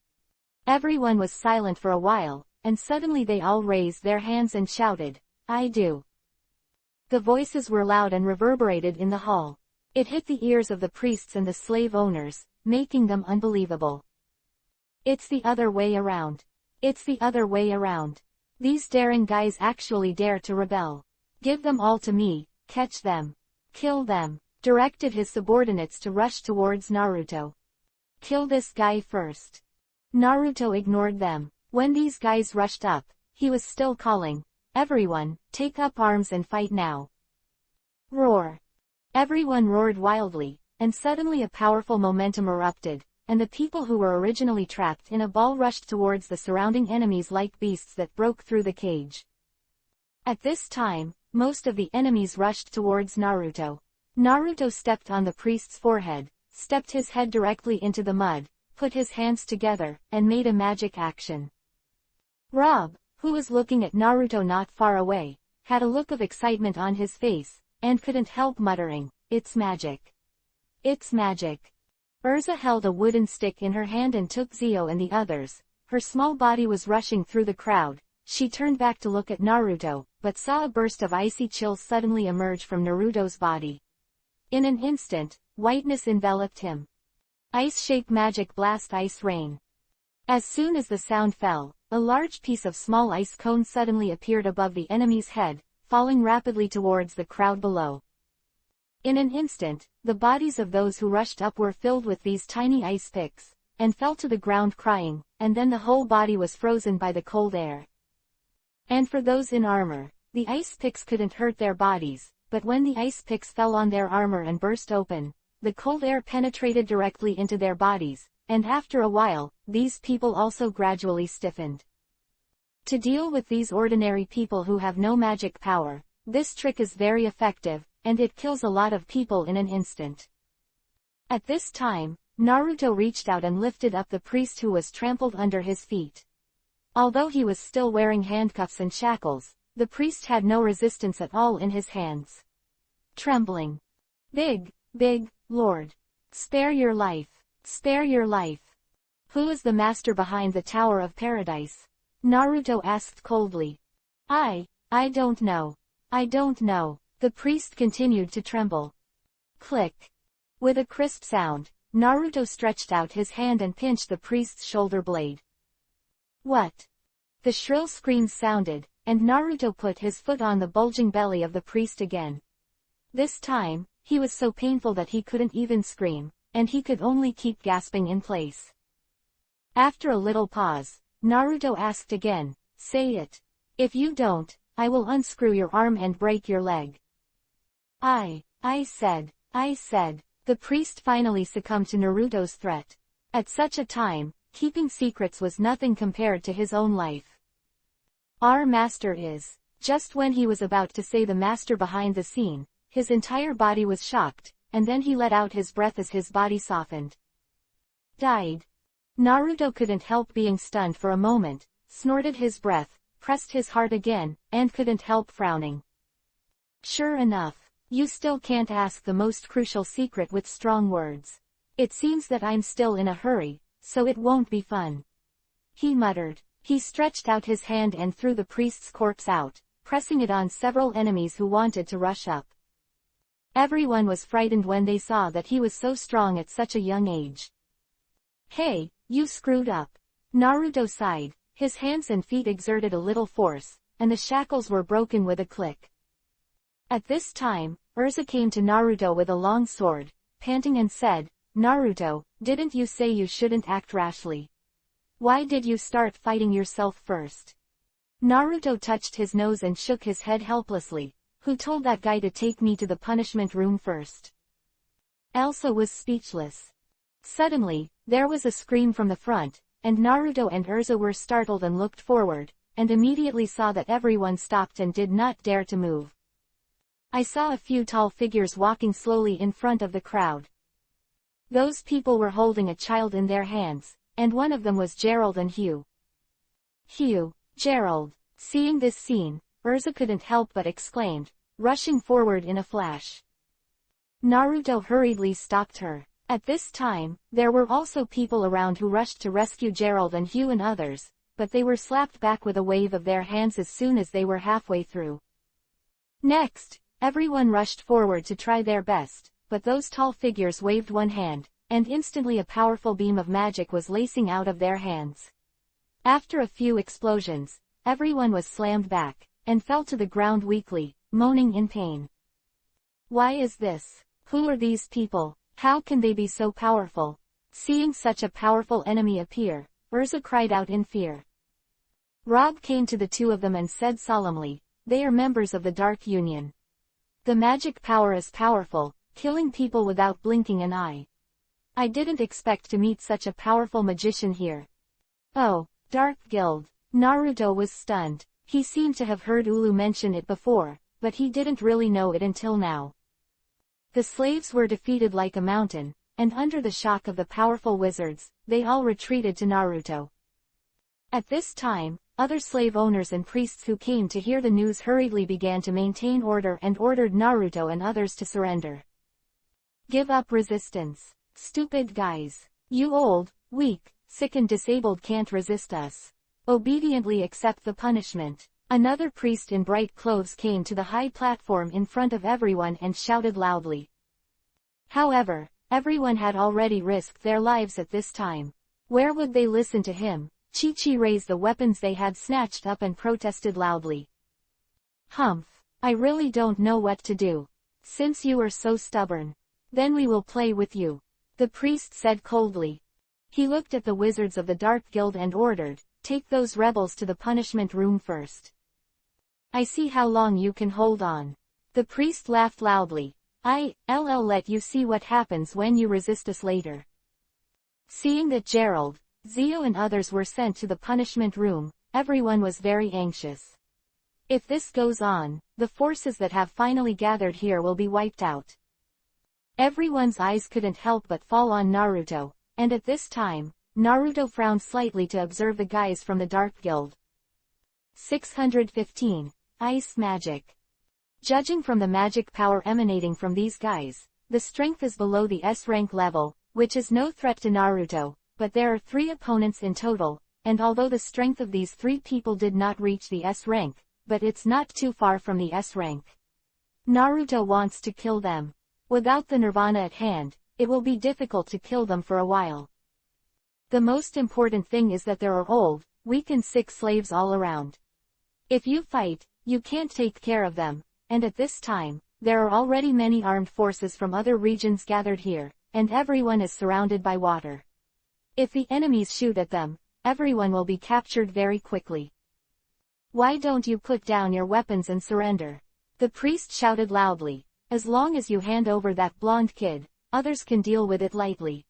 Speaker 1: Everyone was silent for a while, and suddenly they all raised their hands and shouted, "I do." The voices were loud and reverberated in the hall. It hit the ears of the priests and the slave owners, making them unbelievable. It's the other way around. It's the other way around. These daring guys actually dare to rebel. Give them all to me, catch them. Kill them. Directed his subordinates to rush towards Naruto. Kill this guy first. Naruto ignored them. When these guys rushed up, he was still calling, "Everyone, take up arms and fight now." Roar. Everyone roared wildly, and suddenly a powerful momentum erupted, and the people who were originally trapped in a ball rushed towards the surrounding enemies like beasts that broke through the cage. At this time, most of the enemies rushed towards Naruto. Naruto stepped on the priest's forehead, stepped his head directly into the mud, put his hands together, and made a magic action. Rob, who was looking at Naruto not far away, had a look of excitement on his face, and couldn't help muttering, "It's magic. It's magic." Urza held a wooden stick in her hand and took Zio and the others. Her small body was rushing through the crowd. She turned back to look at Naruto, but saw a burst of icy chills suddenly emerge from Naruto's body. In an instant, whiteness enveloped him. Ice Shake Magic Blast Ice Rain. As soon as the sound fell, a large piece of small ice cone suddenly appeared above the enemy's head, falling rapidly towards the crowd below. In an instant, the bodies of those who rushed up were filled with these tiny ice picks, and fell to the ground crying, and then the whole body was frozen by the cold air. And for those in armor, the ice picks couldn't hurt their bodies, but when the ice picks fell on their armor and burst open, the cold air penetrated directly into their bodies, and after a while, these people also gradually stiffened. To deal with these ordinary people who have no magic power, this trick is very effective, and it kills a lot of people in an instant. At this time, Naruto reached out and lifted up the priest who was trampled under his feet. Although he was still wearing handcuffs and shackles, the priest had no resistance at all in his hands. Trembling. "Big Lord. Spare your life. Spare your life. Who is the master behind the Tower of Paradise?" Naruto asked coldly. I don't know. I don't know." The priest continued to tremble. Click. With a crisp sound, Naruto stretched out his hand and pinched the priest's shoulder blade. What? The shrill screams sounded, and Naruto put his foot on the bulging belly of the priest again. This time, he was so painful that he couldn't even scream, and he could only keep gasping in place. After a little pause, Naruto asked again, "Say it. If you don't, I will unscrew your arm and break your leg." I said. The priest finally succumbed to Naruto's threat. At such a time, keeping secrets was nothing compared to his own life. "Our master is..." Just when he was about to say the master behind the scene, his entire body was shocked, and then he let out his breath as his body softened. Died. Naruto couldn't help being stunned for a moment, snorted his breath, pressed his heart again, and couldn't help frowning. Sure enough, you still can't ask the most crucial secret with strong words. It seems that I'm still in a hurry, so it won't be fun. He muttered. He stretched out his hand and threw the priest's corpse out, pressing it on several enemies who wanted to rush up. Everyone was frightened when they saw that he was so strong at such a young age. Hey, you screwed up. Naruto sighed, his hands and feet exerted a little force, and the shackles were broken with a click. At this time, Urza came to Naruto with a long sword, panting and said, Naruto, didn't you say you shouldn't act rashly? Why did you start fighting yourself first? Naruto touched his nose and shook his head helplessly. Who told that guy to take me to the punishment room first? Elsa was speechless. Suddenly, there was a scream from the front, and Naruto and Urza were startled and looked forward, and immediately saw that everyone stopped and did not dare to move. I saw a few tall figures walking slowly in front of the crowd. Those people were holding a child in their hands, and one of them was Gerald and Hugh. Hugh, Gerald. Seeing this scene, Urza couldn't help but exclaimed, rushing forward in a flash. Naruto hurriedly stopped her. At this time, there were also people around who rushed to rescue Gerald and Hugh and others, but they were slapped back with a wave of their hands as soon as they were halfway through. Next, everyone rushed forward to try their best, but those tall figures waved one hand, and instantly a powerful beam of magic was lacing out of their hands. After a few explosions, everyone was slammed back, and fell to the ground weakly, moaning in pain. Why is this? Who are these people? How can they be so powerful? Seeing such a powerful enemy appear, Urza cried out in fear. Rob came to the two of them and said solemnly, they are members of the Dark Union. The magic power is powerful, killing people without blinking an eye. I didn't expect to meet such a powerful magician here. Oh, Dark Guild. Naruto was stunned. He seemed to have heard Ulu mention it before, but he didn't really know it until now. The slaves were defeated like a mountain, and under the shock of the powerful wizards, they all retreated to Naruto. At this time, other slave owners and priests who came to hear the news hurriedly began to maintain order and ordered Naruto and others to surrender. Give up resistance. Stupid guys. You old, weak, sick and disabled can't resist us. Obediently accept the punishment. Another priest in bright clothes came to the high platform in front of everyone and shouted loudly. However, everyone had already risked their lives at this time. Where would they listen to him? Chi-Chi raised the weapons they had snatched up and protested loudly. Humph, I really don't know what to do. Since you are so stubborn, then we will play with you, the priest said coldly. He looked at the wizards of the Dark Guild and ordered, take those rebels to the punishment room first. I see how long you can hold on. The priest laughed loudly. I'll let you see what happens when you resist us later. Seeing that Gerald, Zio and others were sent to the punishment room, everyone was very anxious. If this goes on, the forces that have finally gathered here will be wiped out. Everyone's eyes couldn't help but fall on Naruto, and at this time, Naruto frowned slightly to observe the guys from the Dark Guild. 615. Ice Magic. Judging from the magic power emanating from these guys, the strength is below the S-rank level, which is no threat to Naruto, but there are 3 opponents in total, and although the strength of these 3 people did not reach the S-rank, but it's not too far from the S-rank. Naruto wants to kill them. Without the Nirvana at hand, it will be difficult to kill them for a while. The most important thing is that there are old, weak and sick slaves all around. If you fight, you can't take care of them, and at this time, there are already many armed forces from other regions gathered here, and everyone is surrounded by water. If the enemies shoot at them, everyone will be captured very quickly. Why don't you put down your weapons and surrender? The priest shouted loudly. As long as you hand over that blonde kid, others can deal with it lightly.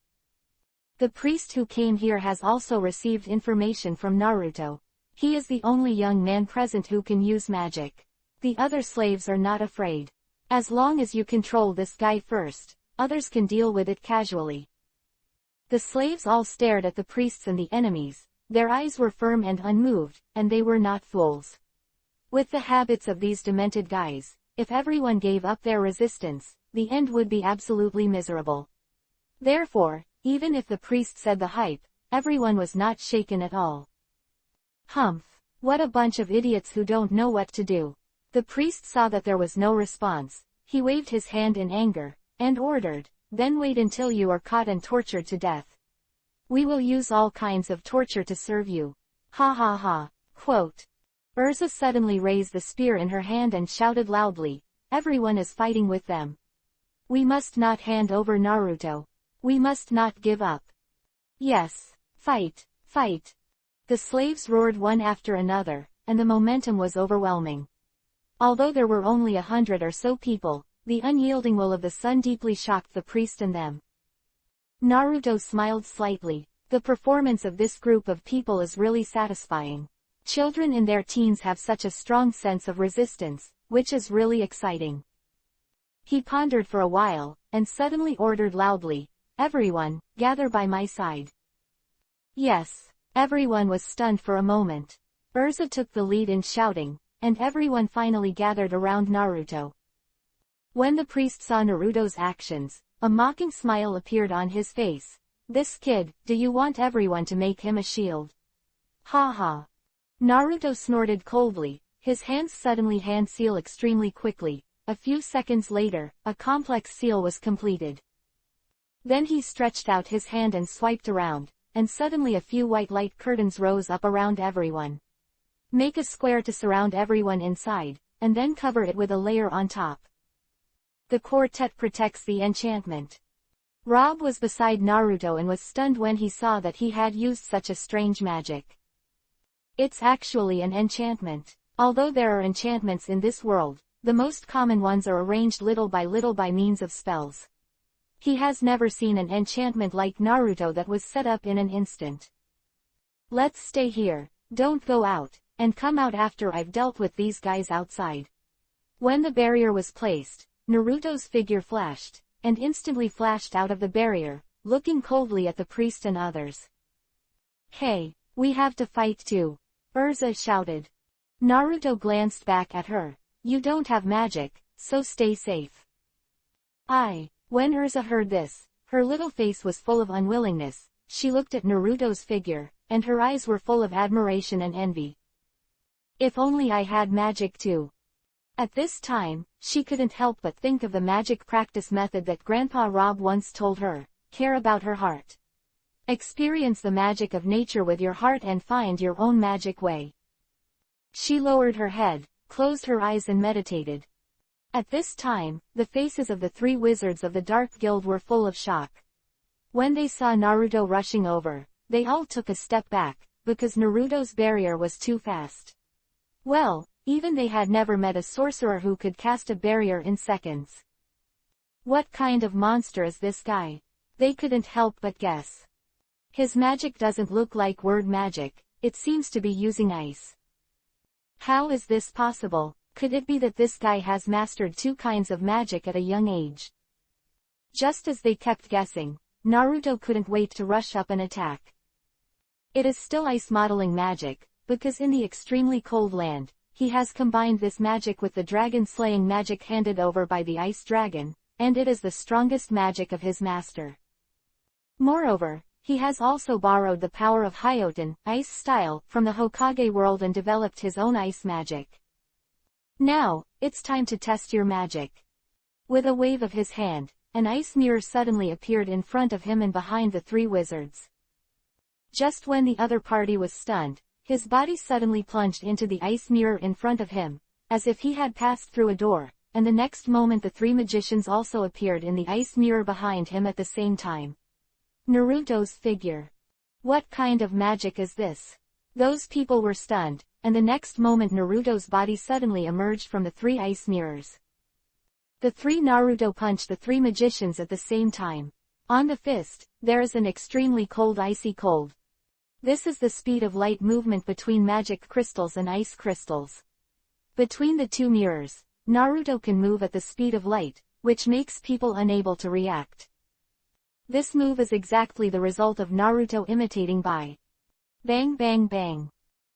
Speaker 1: The priest who came here has also received information from Naruto. He is the only young man present who can use magic. The other slaves are not afraid. As long as you control this guy first, others can deal with it casually. The slaves all stared at the priests and the enemies. Their eyes were firm and unmoved, and they were not fools. With the habits of these demented guys, if everyone gave up their resistance, the end would be absolutely miserable. Therefore, even if the priest said the hype, everyone was not shaken at all. Humph! What a bunch of idiots who don't know what to do. The priest saw that there was no response. He waved his hand in anger, and ordered, "Then wait until you are caught and tortured to death. We will use all kinds of torture to serve you." Ha ha ha. Quote. Urza suddenly raised the spear in her hand and shouted loudly, "Everyone is fighting with them. We must not hand over Naruto. We must not give up. Yes, fight, fight." The slaves roared one after another, and the momentum was overwhelming. Although there were only 100 or so people, the unyielding will of the sun deeply shocked the priest and them. Naruto smiled slightly. The performance of this group of people is really satisfying. Children in their teens have such a strong sense of resistance, which is really exciting. He pondered for a while, and suddenly ordered loudly, "Everyone, gather by my side." Yes, everyone was stunned for a moment. Urza took the lead in shouting, and everyone finally gathered around Naruto. When the priest saw Naruto's actions, a mocking smile appeared on his face. "This kid, do you want everyone to make him a shield?" Ha ha. Naruto snorted coldly, his hands suddenly hand seal extremely quickly. A few seconds later, a complex seal was completed. Then he stretched out his hand and swiped around, and suddenly a few white light curtains rose up around everyone. Make a square to surround everyone inside, and then cover it with a layer on top. The quartet protects the enchantment. Rob was beside Naruto and was stunned when he saw that he had used such a strange magic. It's actually an enchantment. Although there are enchantments in this world, the most common ones are arranged little by means of spells. He has never seen an enchantment like Naruto that was set up in an instant. "Let's stay here, don't go out, and come out after I've dealt with these guys outside." When the barrier was placed, Naruto's figure flashed, and instantly flashed out of the barrier, looking coldly at the priest and others. "Hey, we have to fight too," Urza shouted. Naruto glanced back at her. "You don't have magic, so stay safe." When Urza heard this, her little face was full of unwillingness. She looked at Naruto's figure, and her eyes were full of admiration and envy. "If only I had magic too." At this time, she couldn't help but think of the magic practice method that Grandpa Rob once told her, "Care about her heart. Experience the magic of nature with your heart and find your own magic way." She lowered her head, closed her eyes and meditated. At this time, the faces of the 3 wizards of the Dark Guild were full of shock. When they saw Naruto rushing over, they all took a step back, because Naruto's barrier was too fast. Well, even they had never met a sorcerer who could cast a barrier in seconds. What kind of monster is this guy? They couldn't help but guess. His magic doesn't look like word magic, it seems to be using ice. How is this possible? Could it be that this guy has mastered 2 kinds of magic at a young age? Just as they kept guessing, Naruto couldn't wait to rush up and attack. It is still ice modeling magic, because in the extremely cold land, he has combined this magic with the dragon-slaying magic handed over by the ice dragon, and it is the strongest magic of his master. Moreover, he has also borrowed the power of Hyoten, ice style, from the Hokage world and developed his own ice magic. Now, it's time to test your magic. With a wave of his hand, an ice mirror suddenly appeared in front of him and behind the 3 wizards. Just when the other party was stunned, his body suddenly plunged into the ice mirror in front of him, as if he had passed through a door, and the next moment the 3 magicians also appeared in the ice mirror behind him at the same time. Naruto's figure. What kind of magic is this? Those people were stunned, and the next moment Naruto's body suddenly emerged from the 3 ice mirrors. The 3 Naruto punched the 3 magicians at the same time. On the fist, there is an extremely cold icy cold. This is the speed of light movement between magic crystals and ice crystals. Between the 2 mirrors, Naruto can move at the speed of light, which makes people unable to react. This move is exactly the result of Naruto imitating by bang bang bang.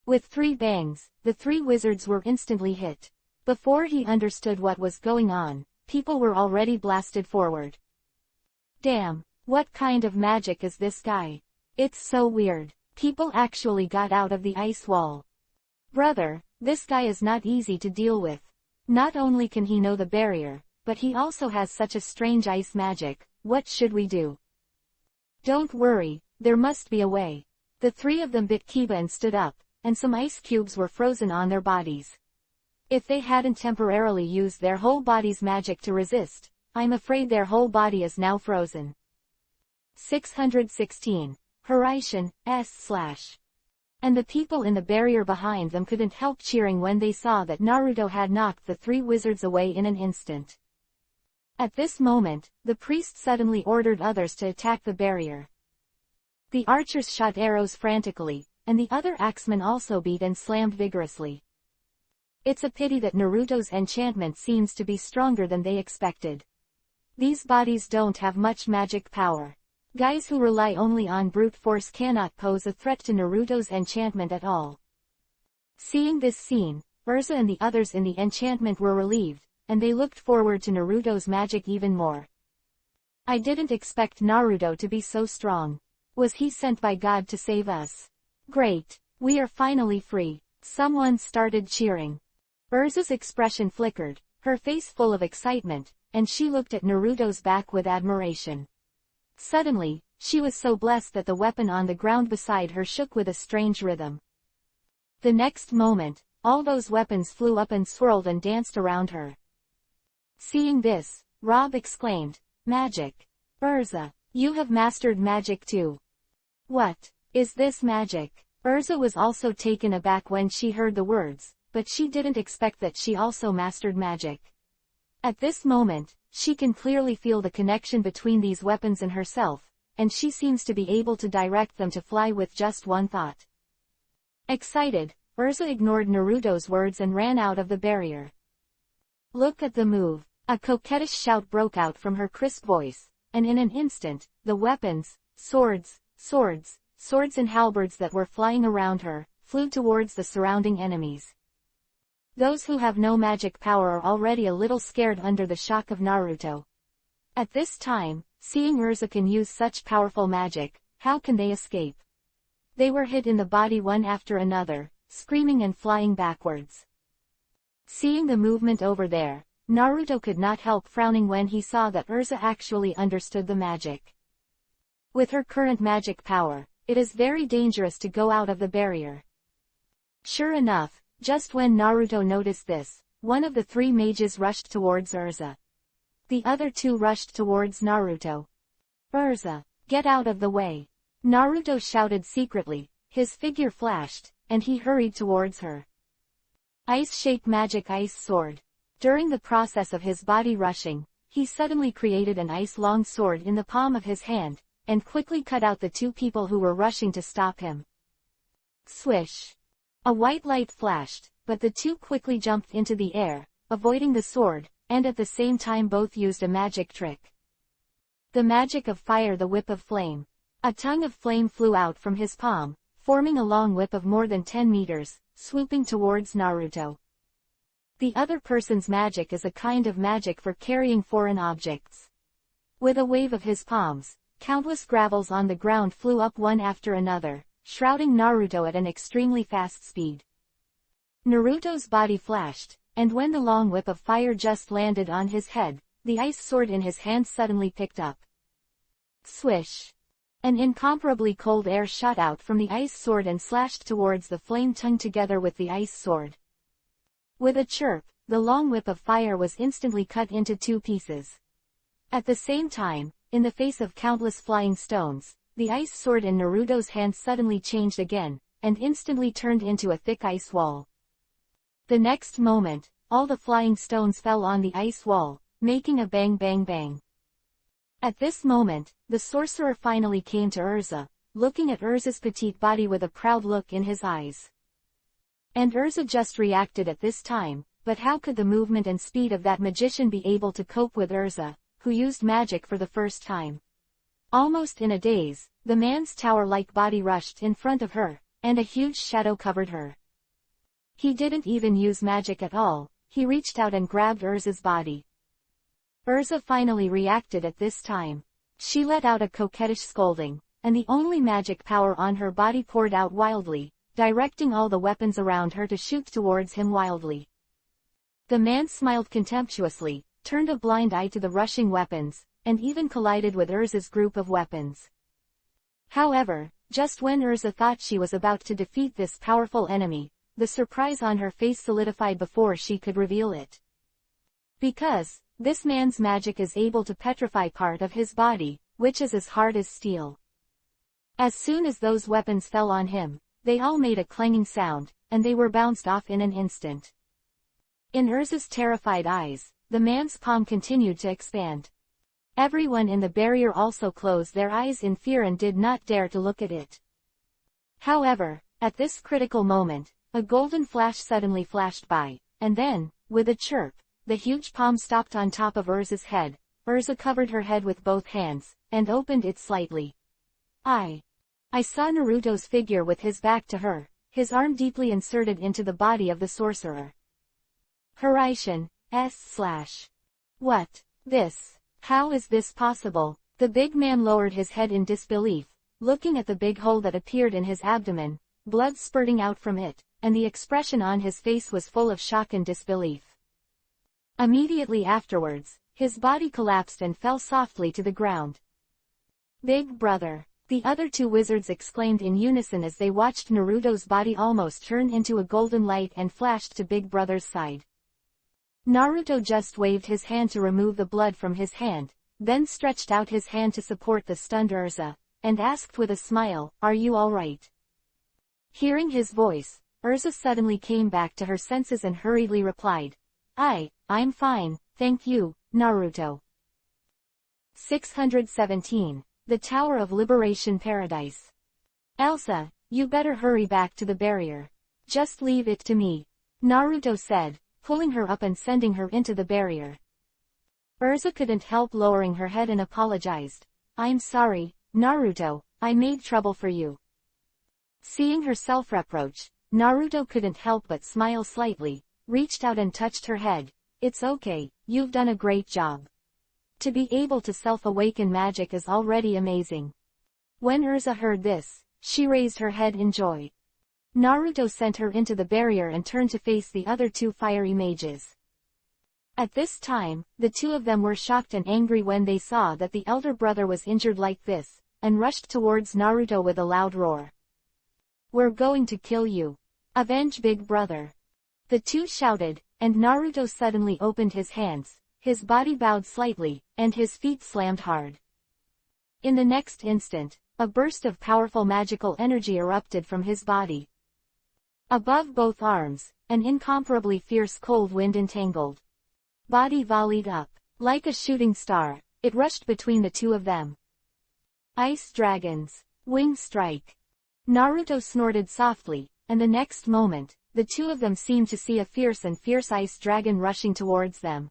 Speaker 1: With 3 bangs, the 3 wizards were instantly hit. Before he understood what was going on, people were already blasted forward. Damn, what kind of magic is this guy? It's so weird. People actually got out of the ice wall. Brother, this guy is not easy to deal with. Not only can he know the barrier, but he also has such a strange ice magic. What should we do? Don't worry, there must be a way. The 3 of them bit Kiba and stood up, and some ice cubes were frozen on their bodies. If they hadn't temporarily used their whole body's magic to resist, I'm afraid their whole body is now frozen. 616. Horaishin, S/. And the people in the barrier behind them couldn't help cheering when they saw that Naruto had knocked the 3 wizards away in an instant. At this moment, the priest suddenly ordered others to attack the barrier. The archers shot arrows frantically, and the other axemen also beat and slammed vigorously. It's a pity that Naruto's enchantment seems to be stronger than they expected. These bodies don't have much magic power. Guys who rely only on brute force cannot pose a threat to Naruto's enchantment at all. Seeing this scene, Urza and the others in the enchantment were relieved, and they looked forward to Naruto's magic even more. I didn't expect Naruto to be so strong. Was he sent by God to save us? Great, we are finally free. Someone started cheering. Urza's expression flickered, her face full of excitement, and she looked at Naruto's back with admiration. Suddenly, she was so blessed that the weapon on the ground beside her shook with a strange rhythm. The next moment, all those weapons flew up and swirled and danced around her. Seeing this, Rob exclaimed, "Magic! Urza, you have mastered magic too." "What is this magic?" Urza was also taken aback when she heard the words, but she didn't expect that she also mastered magic. At this moment, she can clearly feel the connection between these weapons and herself, and she seems to be able to direct them to fly with just one thought. Excited, Urza ignored Naruto's words and ran out of the barrier. "Look at the move!" A coquettish shout broke out from her crisp voice, and in an instant, the weapons, swords and halberds that were flying around her, flew towards the surrounding enemies. Those who have no magic power are already a little scared under the shock of Naruto. At this time, seeing Urza can use such powerful magic, how can they escape? They were hit in the body one after another, screaming and flying backwards. Seeing the movement over there, Naruto could not help frowning when he saw that Urza actually understood the magic. With her current magic power, it is very dangerous to go out of the barrier. Sure enough, just when Naruto noticed this, one of the 3 mages rushed towards Urza. The other 2 rushed towards Naruto. "Urza, get out of the way!" Naruto shouted secretly, his figure flashed, and he hurried towards her. Ice-shaped magic ice sword. During the process of his body rushing, he suddenly created an ice-long sword in the palm of his hand, and quickly cut out the 2 people who were rushing to stop him. Swish! A white light flashed, but the 2 quickly jumped into the air, avoiding the sword, and at the same time both used a magic trick. The magic of fire, the whip of flame. A tongue of flame flew out from his palm, forming a long whip of more than 10 meters, swooping towards Naruto. The other person's magic is a kind of magic for carrying foreign objects. With a wave of his palms, countless gravels on the ground flew up one after another, shrouding Naruto at an extremely fast speed. Naruto's body flashed, and when the long whip of fire just landed on his head, the ice sword in his hand suddenly picked up. Swish! An incomparably cold air shot out from the ice sword and slashed towards the flame tongue together with the ice sword. With a chirp, the long whip of fire was instantly cut into 2 pieces. At the same time, in the face of countless flying stones, the ice sword in Naruto's hand suddenly changed again, and instantly turned into a thick ice wall. The next moment, all the flying stones fell on the ice wall, making a bang bang bang. At this moment, the sorcerer finally came to Urza, looking at Urza's petite body with a proud look in his eyes. And Urza just reacted at this time, but how could the movement and speed of that magician be able to cope with Urza, who used magic for the first time? Almost in a daze, the man's tower-like body rushed in front of her, and a huge shadow covered her. He didn't even use magic at all, he reached out and grabbed Urza's body. Urza finally reacted at this time. She let out a coquettish scolding, and the only magic power on her body poured out wildly, directing all the weapons around her to shoot towards him wildly. The man smiled contemptuously, turned a blind eye to the rushing weapons, and even collided with Urza's group of weapons. However, just when Urza thought she was about to defeat this powerful enemy, the surprise on her face solidified before she could reveal it. Because this man's magic is able to petrify part of his body, which is as hard as steel. As soon as those weapons fell on him, they all made a clanging sound, and they were bounced off in an instant. In Urza's terrified eyes, the man's palm continued to expand. Everyone in the barrier also closed their eyes in fear and did not dare to look at it. However, at this critical moment, a golden flash suddenly flashed by, and then, with a chirp, the huge palm stopped on top of Urza's head. Urza covered her head with both hands, and opened it slightly. I saw Naruto's figure with his back to her, his arm deeply inserted into the body of the sorcerer. Horation, S/. What? This? How is this possible? The big man lowered his head in disbelief, looking at the big hole that appeared in his abdomen, blood spurting out from it, and the expression on his face was full of shock and disbelief. Immediately afterwards, his body collapsed and fell softly to the ground. Big brother! The other two wizards exclaimed in unison as they watched Naruto's body almost turn into a golden light and flashed to Big Brother's side. Naruto just waved his hand to remove the blood from his hand, then stretched out his hand to support the stunned Urza, and asked with a smile, "Are you all right?" Hearing his voice, Urza suddenly came back to her senses and hurriedly replied, I'm fine, thank you, Naruto." 617. The Tower of Liberation Paradise. "Elsa, you better hurry back to the barrier. Just leave it to me," Naruto said, pulling her up and sending her into the barrier. Urza couldn't help lowering her head and apologized. "I'm sorry, Naruto, I made trouble for you." Seeing her self-reproach, Naruto couldn't help but smile slightly, reached out and touched her head. "It's okay, you've done a great job. To be able to self-awaken magic is already amazing." When Urza heard this, she raised her head in joy. Naruto sent her into the barrier and turned to face the other two fiery mages. At this time, the two of them were shocked and angry when they saw that the elder brother was injured like this, and rushed towards Naruto with a loud roar. "We're going to kill you. Avenge Big Brother." The two shouted, and Naruto suddenly opened his hands, his body bowed slightly, and his feet slammed hard. In the next instant, a burst of powerful magical energy erupted from his body. Above both arms, an incomparably fierce cold wind entangled body volleyed up. Like a shooting star, it rushed between the two of them. Ice dragons. Wing strike. Naruto snorted softly, and the next moment, the two of them seemed to see a fierce ice dragon rushing towards them.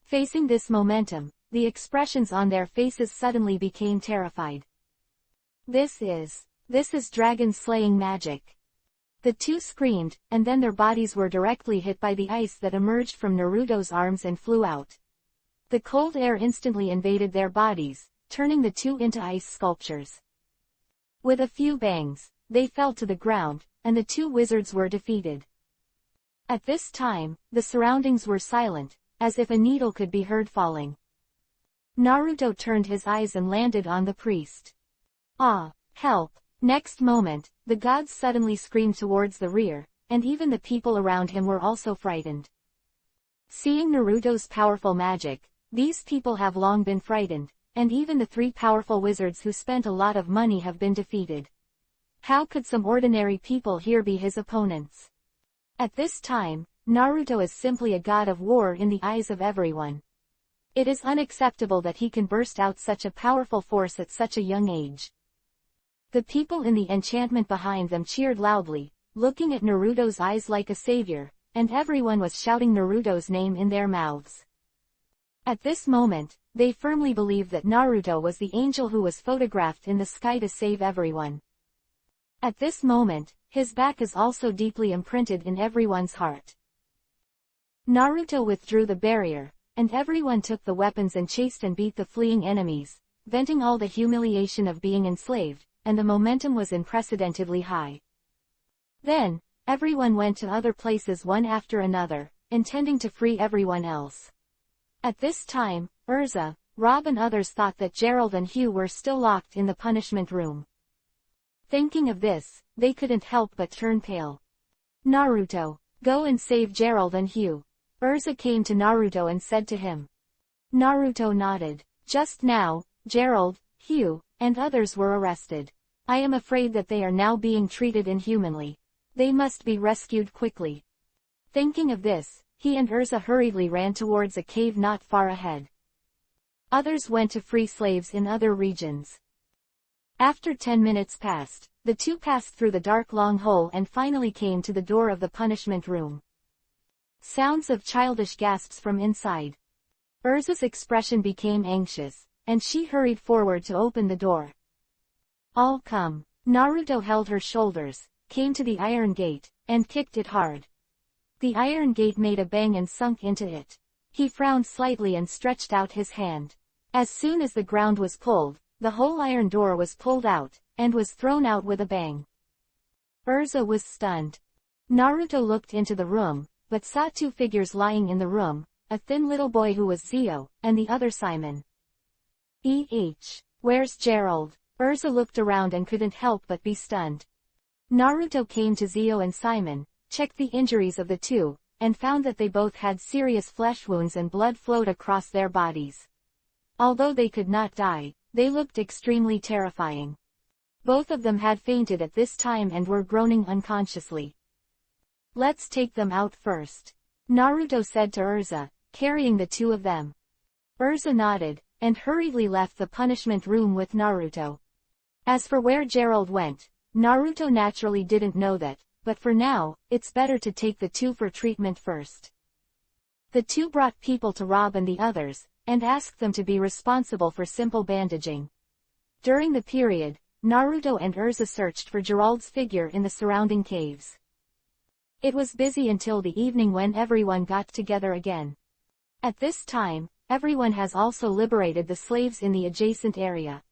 Speaker 1: Facing this momentum, the expressions on their faces suddenly became terrified. This is dragon-slaying magic." The two screamed, and then their bodies were directly hit by the ice that emerged from Naruto's arms and flew out. The cold air instantly invaded their bodies, turning the two into ice sculptures. With a few bangs, they fell to the ground, and the two wizards were defeated. At this time, the surroundings were silent, as if a needle could be heard falling. Naruto turned his eyes and landed on the priest. "Ah, help!" Next moment, the gods suddenly screamed towards the rear, and even the people around him were also frightened. Seeing Naruto's powerful magic, these people have long been frightened, and even the three powerful wizards who spent a lot of money have been defeated. How could some ordinary people here be his opponents? At this time, Naruto is simply a god of war in the eyes of everyone. It is unacceptable that he can burst out such a powerful force at such a young age. The people in the enchantment behind them cheered loudly, looking at Naruto's eyes like a savior, and everyone was shouting Naruto's name in their mouths. At this moment, they firmly believed that Naruto was the angel who was photographed in the sky to save everyone. At this moment, his back is also deeply imprinted in everyone's heart. Naruto withdrew the barrier, and everyone took the weapons and chased and beat the fleeing enemies, venting all the humiliation of being enslaved, and the momentum was unprecedentedly high. Then, everyone went to other places one after another, intending to free everyone else. At this time, Urza, Rob and others thought that Gerald and Hugh were still locked in the punishment room. Thinking of this, they couldn't help but turn pale. Naruto, go and save Gerald and Hugh. Urza came to Naruto and said to him. Naruto nodded. Just now, Gerald, Hugh, and others were arrested. I am afraid that they are now being treated inhumanly. They must be rescued quickly. Thinking of this, he and Urza hurriedly ran towards a cave not far ahead. Others went to free slaves in other regions. After 10 minutes passed, the two passed through the dark long hole and finally came to the door of the punishment room. Sounds of childish gasps from inside. Urza's expression became anxious, and she hurried forward to open the door. All come. Naruto held her shoulders, came to the iron gate, and kicked it hard. The iron gate made a bang and sunk into it. He frowned slightly and stretched out his hand. As soon as the ground was pulled, the whole iron door was pulled out, and was thrown out with a bang. Urza was stunned. Naruto looked into the room, but saw two figures lying in the room, a thin little boy who was Zio, and the other Simon. Where's Gerald? Urza looked around and couldn't help but be stunned. Naruto came to Zio and Simon, checked the injuries of the two, and found that they both had serious flesh wounds and blood flowed across their bodies. Although they could not die, they looked extremely terrifying. Both of them had fainted at this time and were groaning unconsciously. Let's take them out first, Naruto said to Urza, carrying the two of them. Urza nodded, and hurriedly left the punishment room with Naruto. As for where Gerald went, Naruto naturally didn't know that, but for now, it's better to take the two for treatment first. The two brought people to Rob and the others, and asked them to be responsible for simple bandaging. During the period, Naruto and Urza searched for Gerald's figure in the surrounding caves. It was busy until the evening when everyone got together again. At this time, everyone has also liberated the slaves in the adjacent area.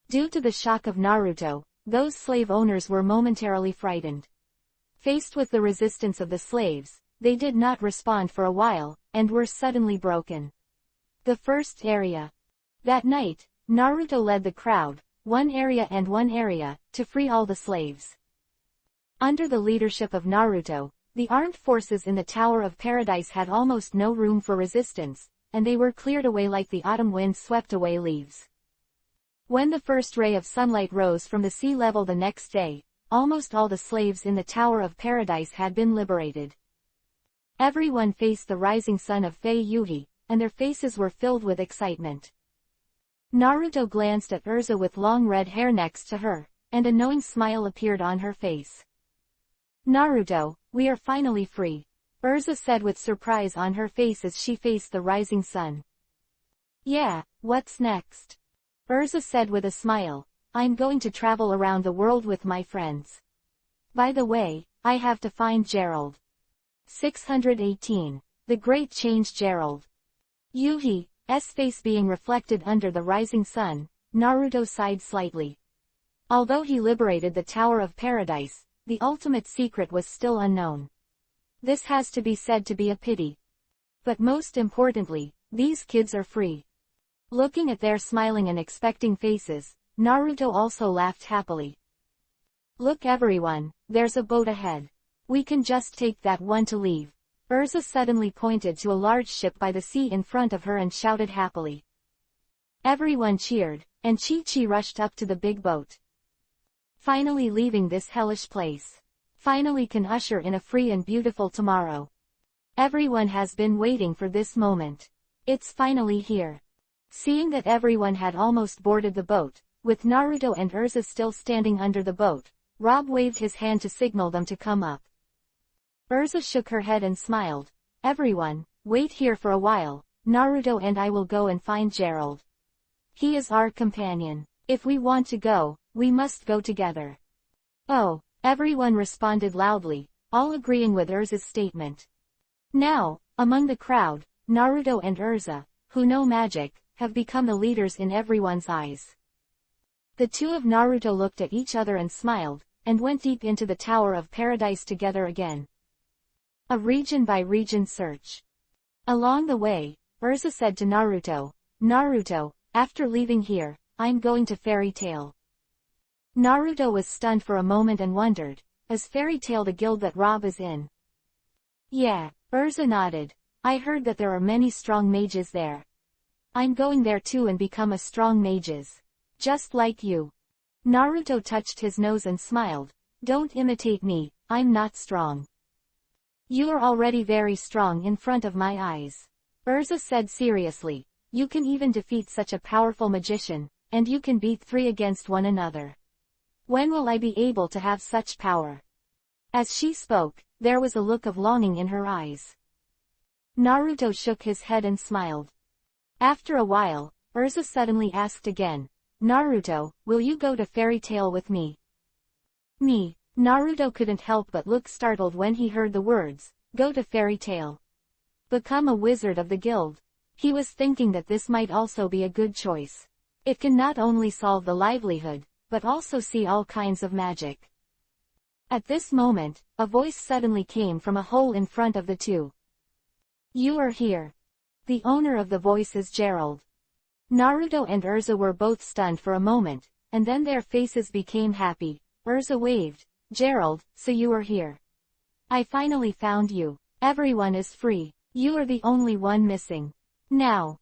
Speaker 1: Due to the shock of Naruto, those slave owners were momentarily frightened. Faced with the resistance of the slaves, they did not respond for a while, and were suddenly broken. The first area. That night, Naruto led the crowd, one area, to free all the slaves. Under the leadership of Naruto, the armed forces in the Tower of Paradise had almost no room for resistance, and they were cleared away like the autumn wind swept away leaves. When the first ray of sunlight rose from the sea level the next day, almost all the slaves in the Tower of Paradise had been liberated. Everyone faced the rising sun of Fei-Yuhi, and their faces were filled with excitement. Naruto glanced at Urza with long red hair next to her, and a knowing smile appeared on her face. Naruto, we are finally free, Urza said with surprise on her face as she faced the rising sun. Yeah, what's next? Urza said with a smile, I'm going to travel around the world with my friends. By the way, I have to find Gerald. 618. The Great Change Gerald. Yuhi's face being reflected under the rising sun, Naruto sighed slightly. Although he liberated the Tower of Paradise, the ultimate secret was still unknown. This has to be said to be a pity. But most importantly, these kids are free. Looking at their smiling and expecting faces, Naruto also laughed happily. Look everyone, there's a boat ahead. We can just take that one to leave. Urza suddenly pointed to a large ship by the sea in front of her and shouted happily. Everyone cheered, and Chi-Chi rushed up to the big boat. Finally leaving this hellish place. Finally can usher in a free and beautiful tomorrow. Everyone has been waiting for this moment. It's finally here. Seeing that everyone had almost boarded the boat, with Naruto and Urza still standing under the boat, Rob waved his hand to signal them to come up. Urza shook her head and smiled. Everyone, wait here for a while, Naruto and I will go and find Gerald. He is our companion. If we want to go, we must go together. Oh, everyone responded loudly, all agreeing with Urza's statement. Now, among the crowd, Naruto and Urza, who know magic, have become the leaders in everyone's eyes. The two of Naruto looked at each other and smiled, and went deep into the Tower of Paradise together again. A region-by-region search. Along the way, Urza said to Naruto, Naruto, after leaving here, I'm going to Fairy Tail. Naruto was stunned for a moment and wondered, is Fairy Tail the guild that Rob is in? Yeah, Urza nodded. I heard that there are many strong mages there. I'm going there too and become a strong mages. Just like you. Naruto touched his nose and smiled. Don't imitate me, I'm not strong. You are already very strong in front of my eyes. Urza said seriously. You can even defeat such a powerful magician, and you can beat 3 against one another. When will I be able to have such power? As she spoke, there was a look of longing in her eyes. Naruto shook his head and smiled. After a while, Urza suddenly asked again, Naruto, will you go to Fairy Tail with me? Me? Naruto couldn't help but look startled when he heard the words, go to Fairy Tail. Become a wizard of the guild. He was thinking that this might also be a good choice. It can not only solve the livelihood, but also see all kinds of magic. At this moment, a voice suddenly came from a hole in front of the two. You are here. The owner of the voice is Gerald. Naruto and Urza were both stunned for a moment, and then their faces became happy. Urza waved. Gerald, so you are here. I finally found you. Everyone is free. You are the only one missing. Now.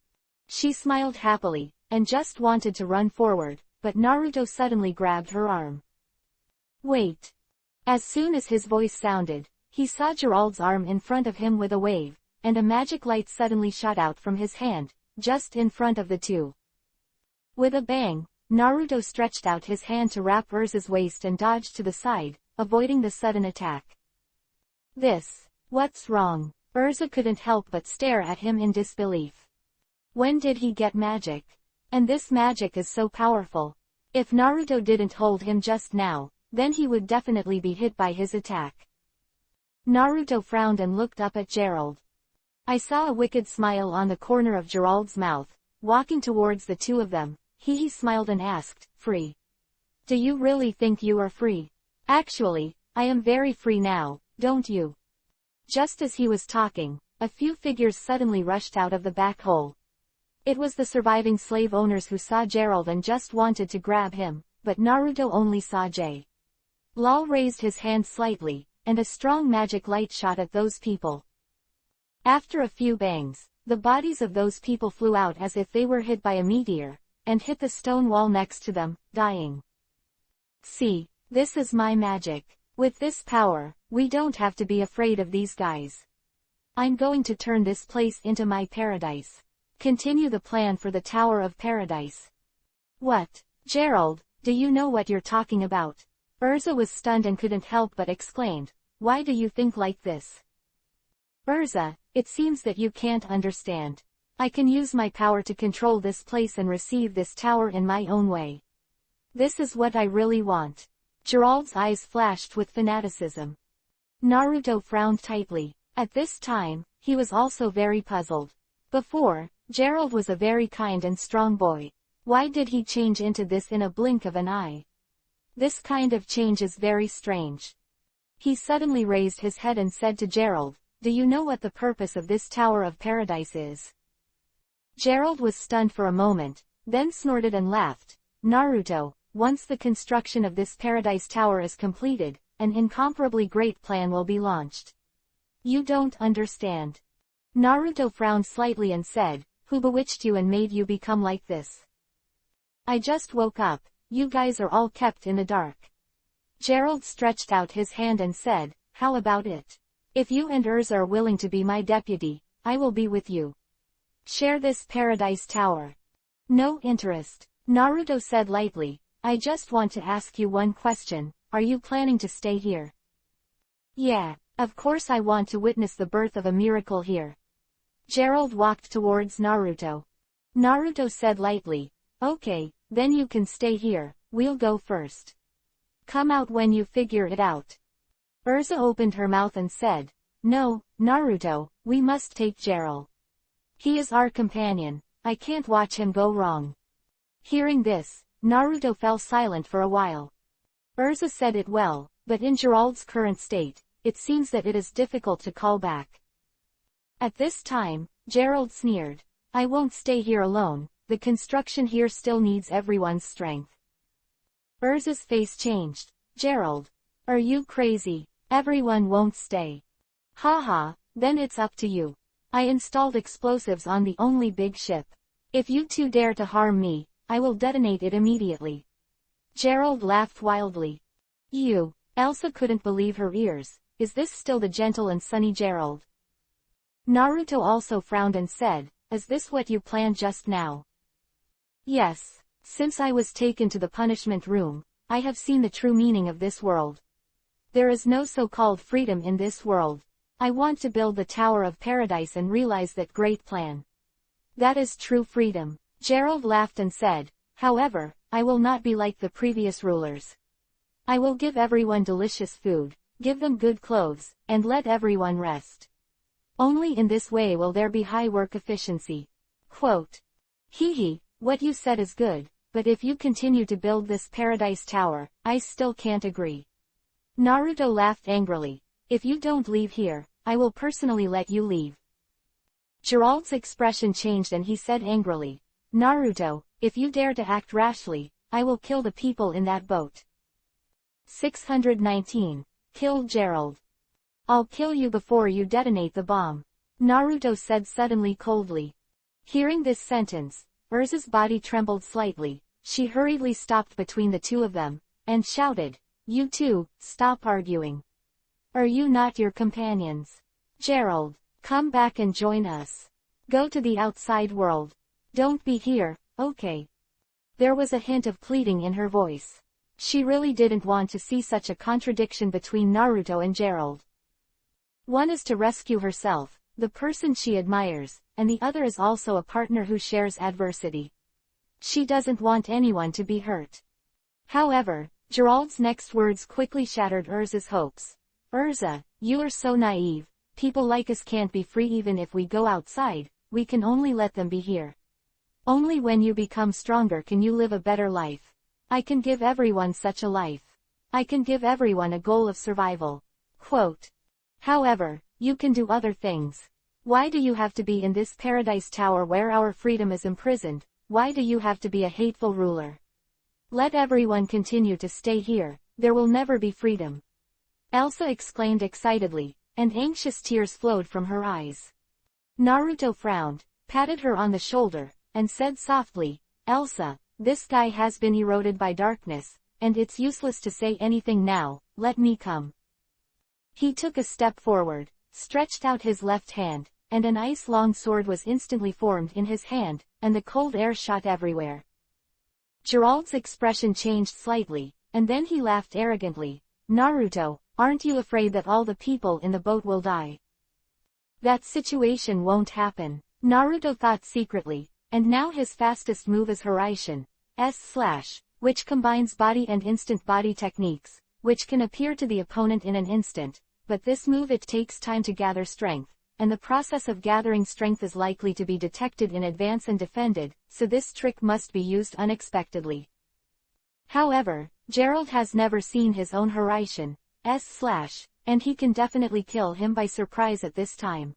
Speaker 1: She smiled happily, and just wanted to run forward, but Naruto suddenly grabbed her arm. Wait. As soon as his voice sounded, he saw Gerald's arm in front of him with a wave, and a magic light suddenly shot out from his hand, just in front of the two. With a bang, Naruto stretched out his hand to wrap Urza's waist and dodged to the side, avoiding the sudden attack. What's wrong? Urza couldn't help but stare at him in disbelief. When did he get magic? And this magic is so powerful. If Naruto didn't hold him just now, then he would definitely be hit by his attack. Naruto frowned and looked up at Gerald. I saw a wicked smile on the corner of Gerald's mouth. Walking towards the two of them, he smiled and asked, free? Do you really think you are free? Actually, I am very free now, don't you? Just as he was talking, a few figures suddenly rushed out of the back hole. It was the surviving slave owners who saw Gerald and just wanted to grab him, but Naruto only saw J. Lal raised his hand slightly, and a strong magic light shot at those people. After a few bangs, the bodies of those people flew out as if they were hit by a meteor, and hit the stone wall next to them, dying. See, this is my magic. With this power, we don't have to be afraid of these guys. I'm going to turn this place into my paradise. Continue the plan for the Tower of Paradise. What? Gerald, do you know what you're talking about? Urza was stunned and couldn't help but exclaimed, why do you think like this? Urza, it seems that you can't understand. I can use my power to control this place and receive this tower in my own way. This is what I really want. Gerald's eyes flashed with fanaticism. Naruto frowned tightly. At this time, he was also very puzzled. Before, Gerald was a very kind and strong boy. Why did he change into this in a blink of an eye? This kind of change is very strange. He suddenly raised his head and said to Gerald, do you know what the purpose of this Tower of Paradise is? Gerald was stunned for a moment, then snorted and laughed. Naruto, once the construction of this Paradise Tower is completed, an incomparably great plan will be launched. You don't understand. Naruto frowned slightly and said, who bewitched you and made you become like this? I just woke up, you guys are all kept in the dark. Gerald stretched out his hand and said, how about it? If you and Urza are willing to be my deputy, I will be with you. Share this Paradise Tower. No interest, Naruto said lightly. I just want to ask you one question, are you planning to stay here? Yeah, of course I want to witness the birth of a miracle here. Gerald walked towards Naruto. Naruto said lightly, "Okay, then you can stay here, we'll go first. Come out when you figure it out." Urza opened her mouth and said, "No, Naruto, we must take Gerald. He is our companion, I can't watch him go wrong." Hearing this, Naruto fell silent for a while. Urza said it well, but in Gerald's current state, it seems that it is difficult to call back. At this time, Gerald sneered, "I won't stay here alone, the construction here still needs everyone's strength." Urza's face changed. "Gerald, are you crazy? Everyone won't stay." "Haha, then it's up to you. I installed explosives on the only big ship. If you two dare to harm me, I will detonate it immediately." Gerald laughed wildly. "You." Elsa couldn't believe her ears. Is this still the gentle and sunny Gerald? Naruto also frowned and said, "Is this what you planned just now?" "Yes. Since I was taken to the punishment room, I have seen the true meaning of this world. There is no so-called freedom in this world. I want to build the Tower of Paradise and realize that great plan. That is true freedom." Gerald laughed and said, "However, I will not be like the previous rulers. I will give everyone delicious food, give them good clothes, and let everyone rest. Only in this way will there be high work efficiency." Quote. "Hee, what you said is good, but if you continue to build this Paradise Tower, I still can't agree." Naruto laughed angrily. "If you don't leave here, I will personally let you leave." Gerald's expression changed and he said angrily, "Naruto, if you dare to act rashly, I will kill the people in that boat." 619. Kill Gerald. "I'll kill you before you detonate the bomb," Naruto said suddenly coldly. Hearing this sentence, Urza's body trembled slightly. She hurriedly stopped between the two of them, and shouted, "You two, stop arguing. Are you not your companions? Gerald, come back and join us. Go to the outside world. Don't be here, okay?" There was a hint of pleading in her voice. She really didn't want to see such a contradiction between Naruto and Gerald. One is to rescue herself, the person she admires, and the other is also a partner who shares adversity. She doesn't want anyone to be hurt. However, Gerald's next words quickly shattered Urza's hopes. "Urza, you are so naive. People like us can't be free even if we go outside, we can only let them be here. Only when you become stronger can you live a better life. I can give everyone such a life. I can give everyone a goal of survival." Quote. "However, you can do other things. Why do you have to be in this paradise tower where our freedom is imprisoned? Why do you have to be a hateful ruler? Let everyone continue to stay here, there will never be freedom." Elsa exclaimed excitedly, and anxious tears flowed from her eyes. Naruto frowned, patted her on the shoulder, and said softly, "Elsa, this guy has been eroded by darkness, and it's useless to say anything now, let me come." He took a step forward, stretched out his left hand, and an ice-long sword was instantly formed in his hand, and the cold air shot everywhere. Gerald's expression changed slightly, and then he laughed arrogantly. "Naruto, aren't you afraid that all the people in the boat will die?" "That situation won't happen," Naruto thought secretly, and now his fastest move is Hiraishin, S/, which combines body and instant body techniques, which can appear to the opponent in an instant, but this move it takes time to gather strength, and the process of gathering strength is likely to be detected in advance and defended, so this trick must be used unexpectedly. However, Gerald has never seen his own Hiraishin, S/, and he can definitely kill him by surprise at this time.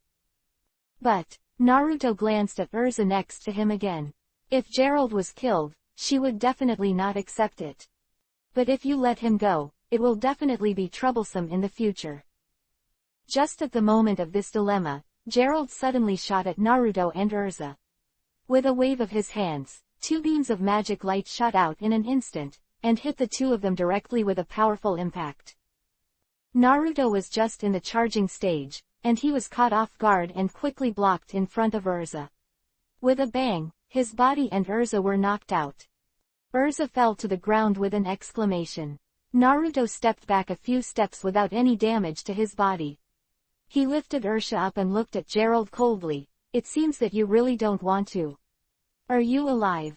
Speaker 1: But, Naruto glanced at Urza next to him again. If Gerald was killed, she would definitely not accept it. But if you let him go, it will definitely be troublesome in the future. Just at the moment of this dilemma, Gerald suddenly shot at Naruto and Urza. With a wave of his hands, two beams of magic light shot out in an instant, and hit the two of them directly with a powerful impact. Naruto was just in the charging stage, and he was caught off guard and quickly blocked in front of Urza. With a bang, his body and Urza were knocked out. Urza fell to the ground with an exclamation. Naruto stepped back a few steps without any damage to his body. He lifted Urza up and looked at Gerald coldly. it seems that you really don't want to. Are you alive?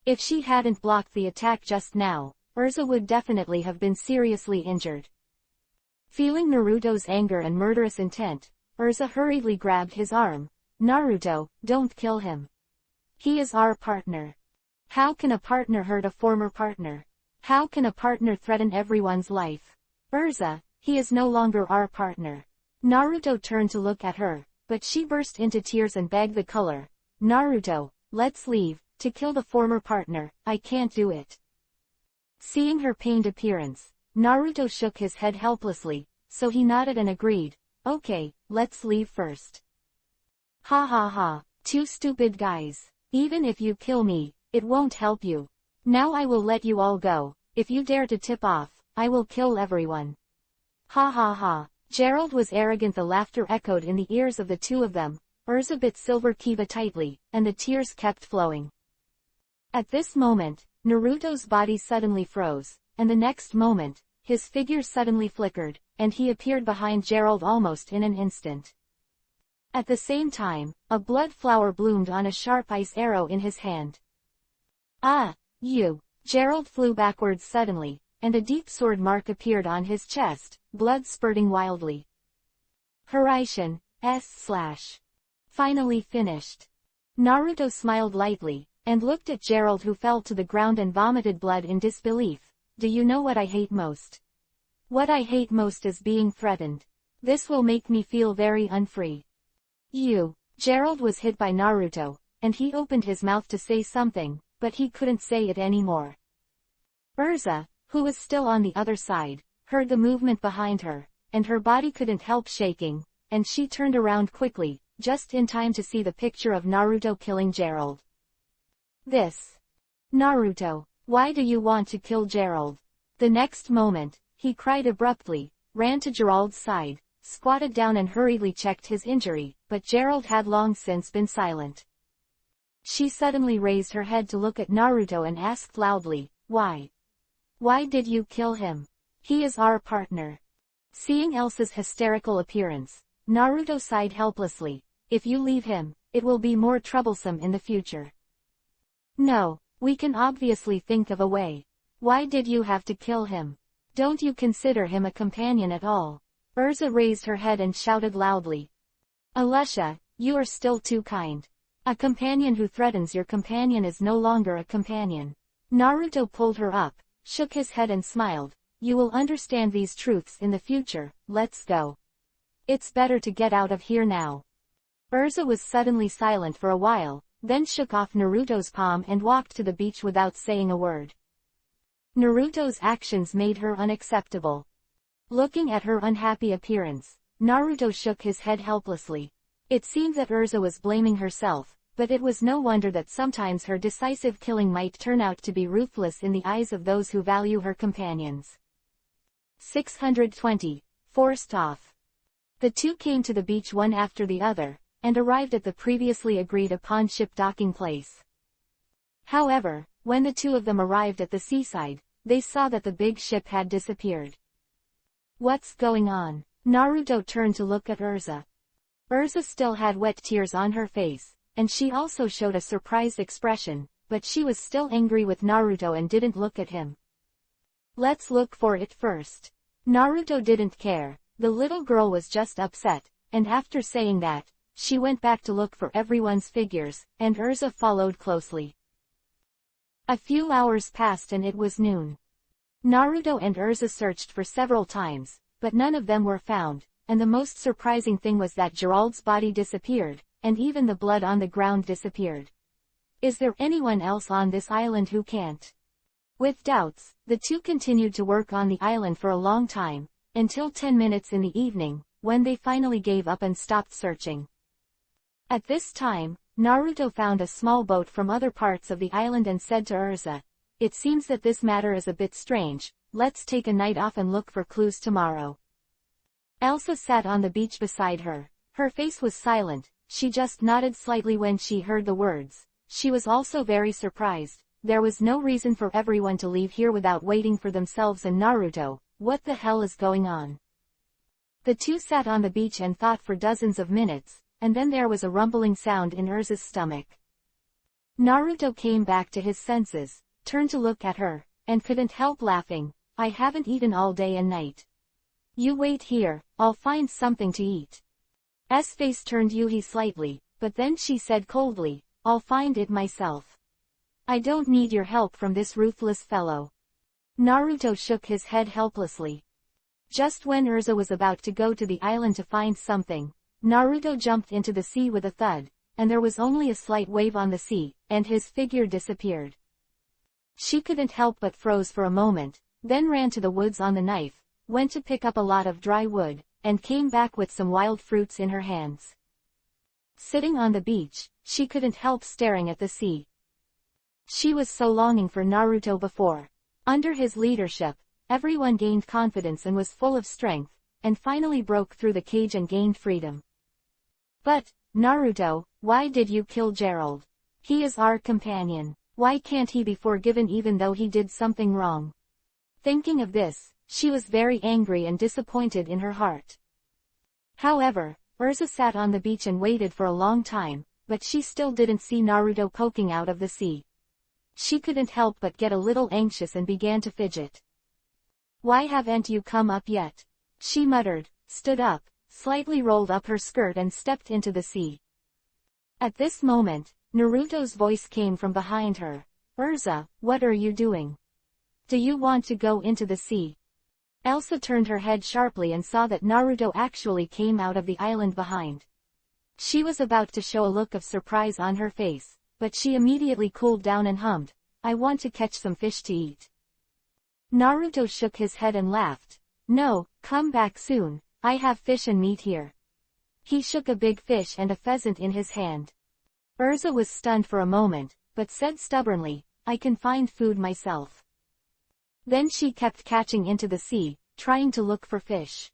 Speaker 1: If she hadn't blocked the attack just now, Urza would definitely have been seriously injured. Feeling Naruto's anger and murderous intent, Urza hurriedly grabbed his arm. Naruto, don't kill him. He is our partner. How can a partner hurt a former partner? How can a partner threaten everyone's life? Urza, he is no longer our partner. Naruto turned to look at her, but she burst into tears and begged the color. Naruto, let's leave. To kill the former partner, I can't do it. Seeing her pained appearance, Naruto shook his head helplessly, so he nodded and agreed. Okay, let's leave first. Ha ha ha, two stupid guys. Even if you kill me, it won't help you. Now I will let you all go. If you dare to tip off, I will kill everyone. Ha ha ha. Gerald was arrogant. The laughter echoed in the ears of the two of them. Urza bit Silver Kiva tightly, and the tears kept flowing. At this moment, Naruto's body suddenly froze, and the next moment, his figure suddenly flickered, and he appeared behind Gerald almost in an instant. At the same time, a blood flower bloomed on a sharp ice arrow in his hand. Ah, you! Gerald flew backwards suddenly, and a deep sword mark appeared on his chest, blood spurting wildly. Hiraishin, S/. Finally finished. Naruto smiled lightly, and looked at Gerald, who fell to the ground and vomited blood in disbelief. Do you know what I hate most? What I hate most is being threatened. This will make me feel very unfree. Gerald was hit by Naruto, and he opened his mouth to say something, but he couldn't say it anymore. Urza, who was still on the other side, heard the movement behind her, and her body couldn't help shaking, and she turned around quickly, just in time to see the picture of Naruto killing Gerald. Naruto, why do you want to kill Gerald? The next moment, he cried abruptly, ran to Gerald's side, squatted down and hurriedly checked his injury, but Gerald had long since been silent. She suddenly raised her head to look at Naruto and asked loudly, why? Why did you kill him? He is our partner. Seeing Elsa's hysterical appearance, Naruto sighed helplessly. If you leave him, it will be more troublesome in the future. No, we can obviously think of a way. Why did you have to kill him? Don't you consider him a companion at all? Urza raised her head and shouted loudly. Alusha, you are still too kind. A companion who threatens your companion is no longer a companion. Naruto pulled her up, shook his head and smiled. You will understand these truths in the future. Let's go. It's better to get out of here now. Urza was suddenly silent for a while, then shook off Naruto's palm and walked to the beach without saying a word. Naruto's actions made her unacceptable. Looking at her unhappy appearance, Naruto shook his head helplessly. It seemed that Urza was blaming herself, but it was no wonder that sometimes her decisive killing might turn out to be ruthless in the eyes of those who value her companions. 620. Forced off. The two came to the beach one after the other, and arrived at the previously agreed upon ship docking place. However, when the two of them arrived at the seaside, they saw that the big ship had disappeared. What's going on? Naruto turned to look at Urza. Urza still had wet tears on her face, and she also showed a surprised expression, but she was still angry with Naruto and didn't look at him. Let's look for it first. Naruto didn't care, the little girl was just upset, and after saying that, she went back to look for everyone's figures, and Urza followed closely. A few hours passed and it was noon. Naruto and Urza searched for several times, but none of them were found, and the most surprising thing was that Gerald's body disappeared, and even the blood on the ground disappeared. Is there anyone else on this island who can't? With doubts, the two continued to work on the island for a long time, until 10 minutes in the evening, when they finally gave up and stopped searching. At this time, Naruto found a small boat from other parts of the island and said to Urza, "It seems that this matter is a bit strange, let's take a night off and look for clues tomorrow." Elsa sat on the beach beside her. Her face was silent, she just nodded slightly when she heard the words. She was also very surprised. There was no reason for everyone to leave here without waiting for themselves and Naruto. What the hell is going on? The two sat on the beach and thought for dozens of minutes, and then there was a rumbling sound in Urza's stomach. Naruto came back to his senses, turned to look at her, and couldn't help laughing. I haven't eaten all day and night. You wait here, I'll find something to eat. S face turned Yuhi slightly, but then she said coldly, I'll find it myself. I don't need your help from this ruthless fellow. Naruto shook his head helplessly. Just when Urza was about to go to the island to find something, Naruto jumped into the sea with a thud, and there was only a slight wave on the sea, and his figure disappeared. She couldn't help but froze for a moment, then ran to the woods on the knife, went to pick up a lot of dry wood, and came back with some wild fruits in her hands. Sitting on the beach, she couldn't help staring at the sea. She was so longing for Naruto before. Under his leadership, everyone gained confidence and was full of strength, and finally broke through the cage and gained freedom. But, Naruto, why did you kill Gerald? He is our companion. Why can't he be forgiven even though he did something wrong? Thinking of this, she was very angry and disappointed in her heart. However, Urza sat on the beach and waited for a long time, but she still didn't see Naruto poking out of the sea. She couldn't help but get a little anxious and began to fidget. Why haven't you come up yet? She muttered, stood up, slightly rolled up her skirt and stepped into the sea. At this moment, Naruto's voice came from behind her. Urza, what are you doing? Do you want to go into the sea? Elsa turned her head sharply and saw that Naruto actually came out of the island behind. She was about to show a look of surprise on her face, but she immediately cooled down and hummed, I want to catch some fish to eat. Naruto shook his head and laughed. No, come back soon, I have fish and meat here. He shook a big fish and a pheasant in his hand. Urza was stunned for a moment, but said stubbornly, I can find food myself. Then she kept catching into the sea, trying to look for fish.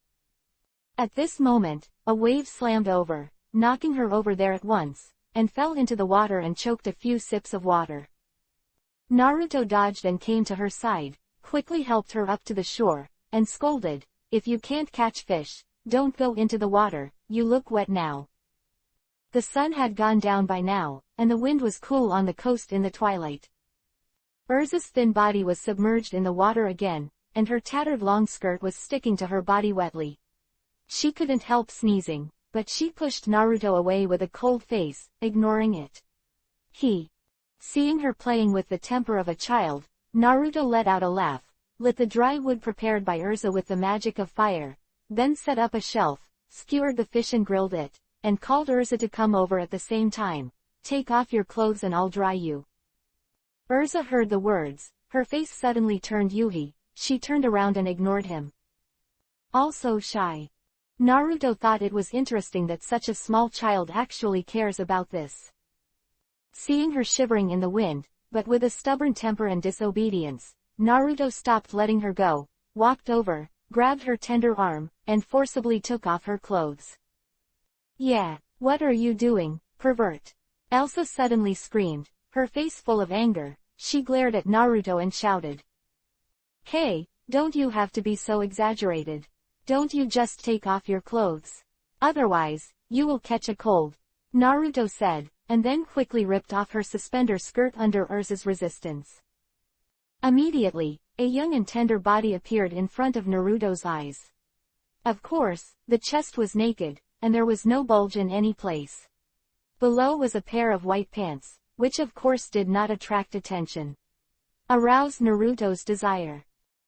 Speaker 1: At this moment, a wave slammed over, knocking her over there at once, and fell into the water and choked a few sips of water. Naruto dodged and came to her side, quickly helped her up to the shore, and scolded, if you can't catch fish, don't go into the water, you look wet now. The sun had gone down by now, and the wind was cool on the coast in the twilight. Urza's thin body was submerged in the water again, and her tattered long skirt was sticking to her body wetly. She couldn't help sneezing, but she pushed Naruto away with a cold face, ignoring it. Seeing her playing with the temper of a child, Naruto let out a laugh, lit the dry wood prepared by Urza with the magic of fire, then set up a shelf, skewered the fish and grilled it, and called Urza to come over at the same time. Take off your clothes and I'll dry you. Urza heard the words, her face suddenly turned Yuhi, she turned around and ignored him. Also shy. Naruto thought it was interesting that such a small child actually cares about this. Seeing her shivering in the wind, but with a stubborn temper and disobedience, Naruto stopped letting her go, walked over, grabbed her tender arm, and forcibly took off her clothes. Yeah, what are you doing, pervert? Elsa suddenly screamed, her face full of anger. She glared at Naruto and shouted. Hey, don't you have to be so exaggerated? Don't you just take off your clothes? Otherwise, you will catch a cold, Naruto said, and then quickly ripped off her suspender skirt under Urza's resistance. Immediately, a young and tender body appeared in front of Naruto's eyes. Of course, the chest was naked, and there was no bulge in any place. Below was a pair of white pants, which of course did not attract attention. Aroused Naruto's desire.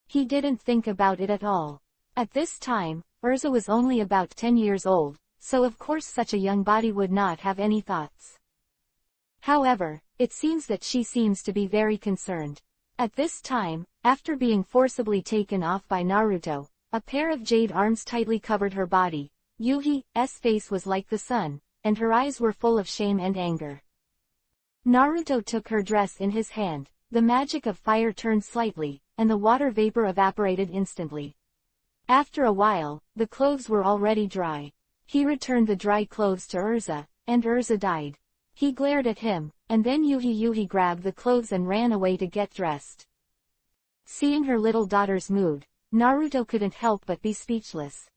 Speaker 1: He didn't think about it at all. At this time, Urza was only about 10 years old, so of course such a young body would not have any thoughts. However, it seems that she seems to be very concerned. At this time, after being forcibly taken off by Naruto, a pair of jade arms tightly covered her body. Yuhi's face was like the sun, and her eyes were full of shame and anger. Naruto took her dress in his hand, the magic of fire turned slightly, and the water vapor evaporated instantly. After a while, the clothes were already dry. He returned the dry clothes to Urza, and Urza died. He glared at him, and then Yuhi grabbed the clothes and ran away to get dressed. Seeing her little daughter's mood, Naruto couldn't help but be speechless.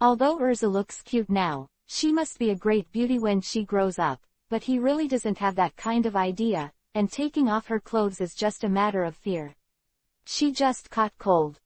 Speaker 1: Although Urza looks cute now, She must be a great beauty when she grows up, but he really doesn't have that kind of idea, and taking off her clothes is just a matter of fear. She just caught cold.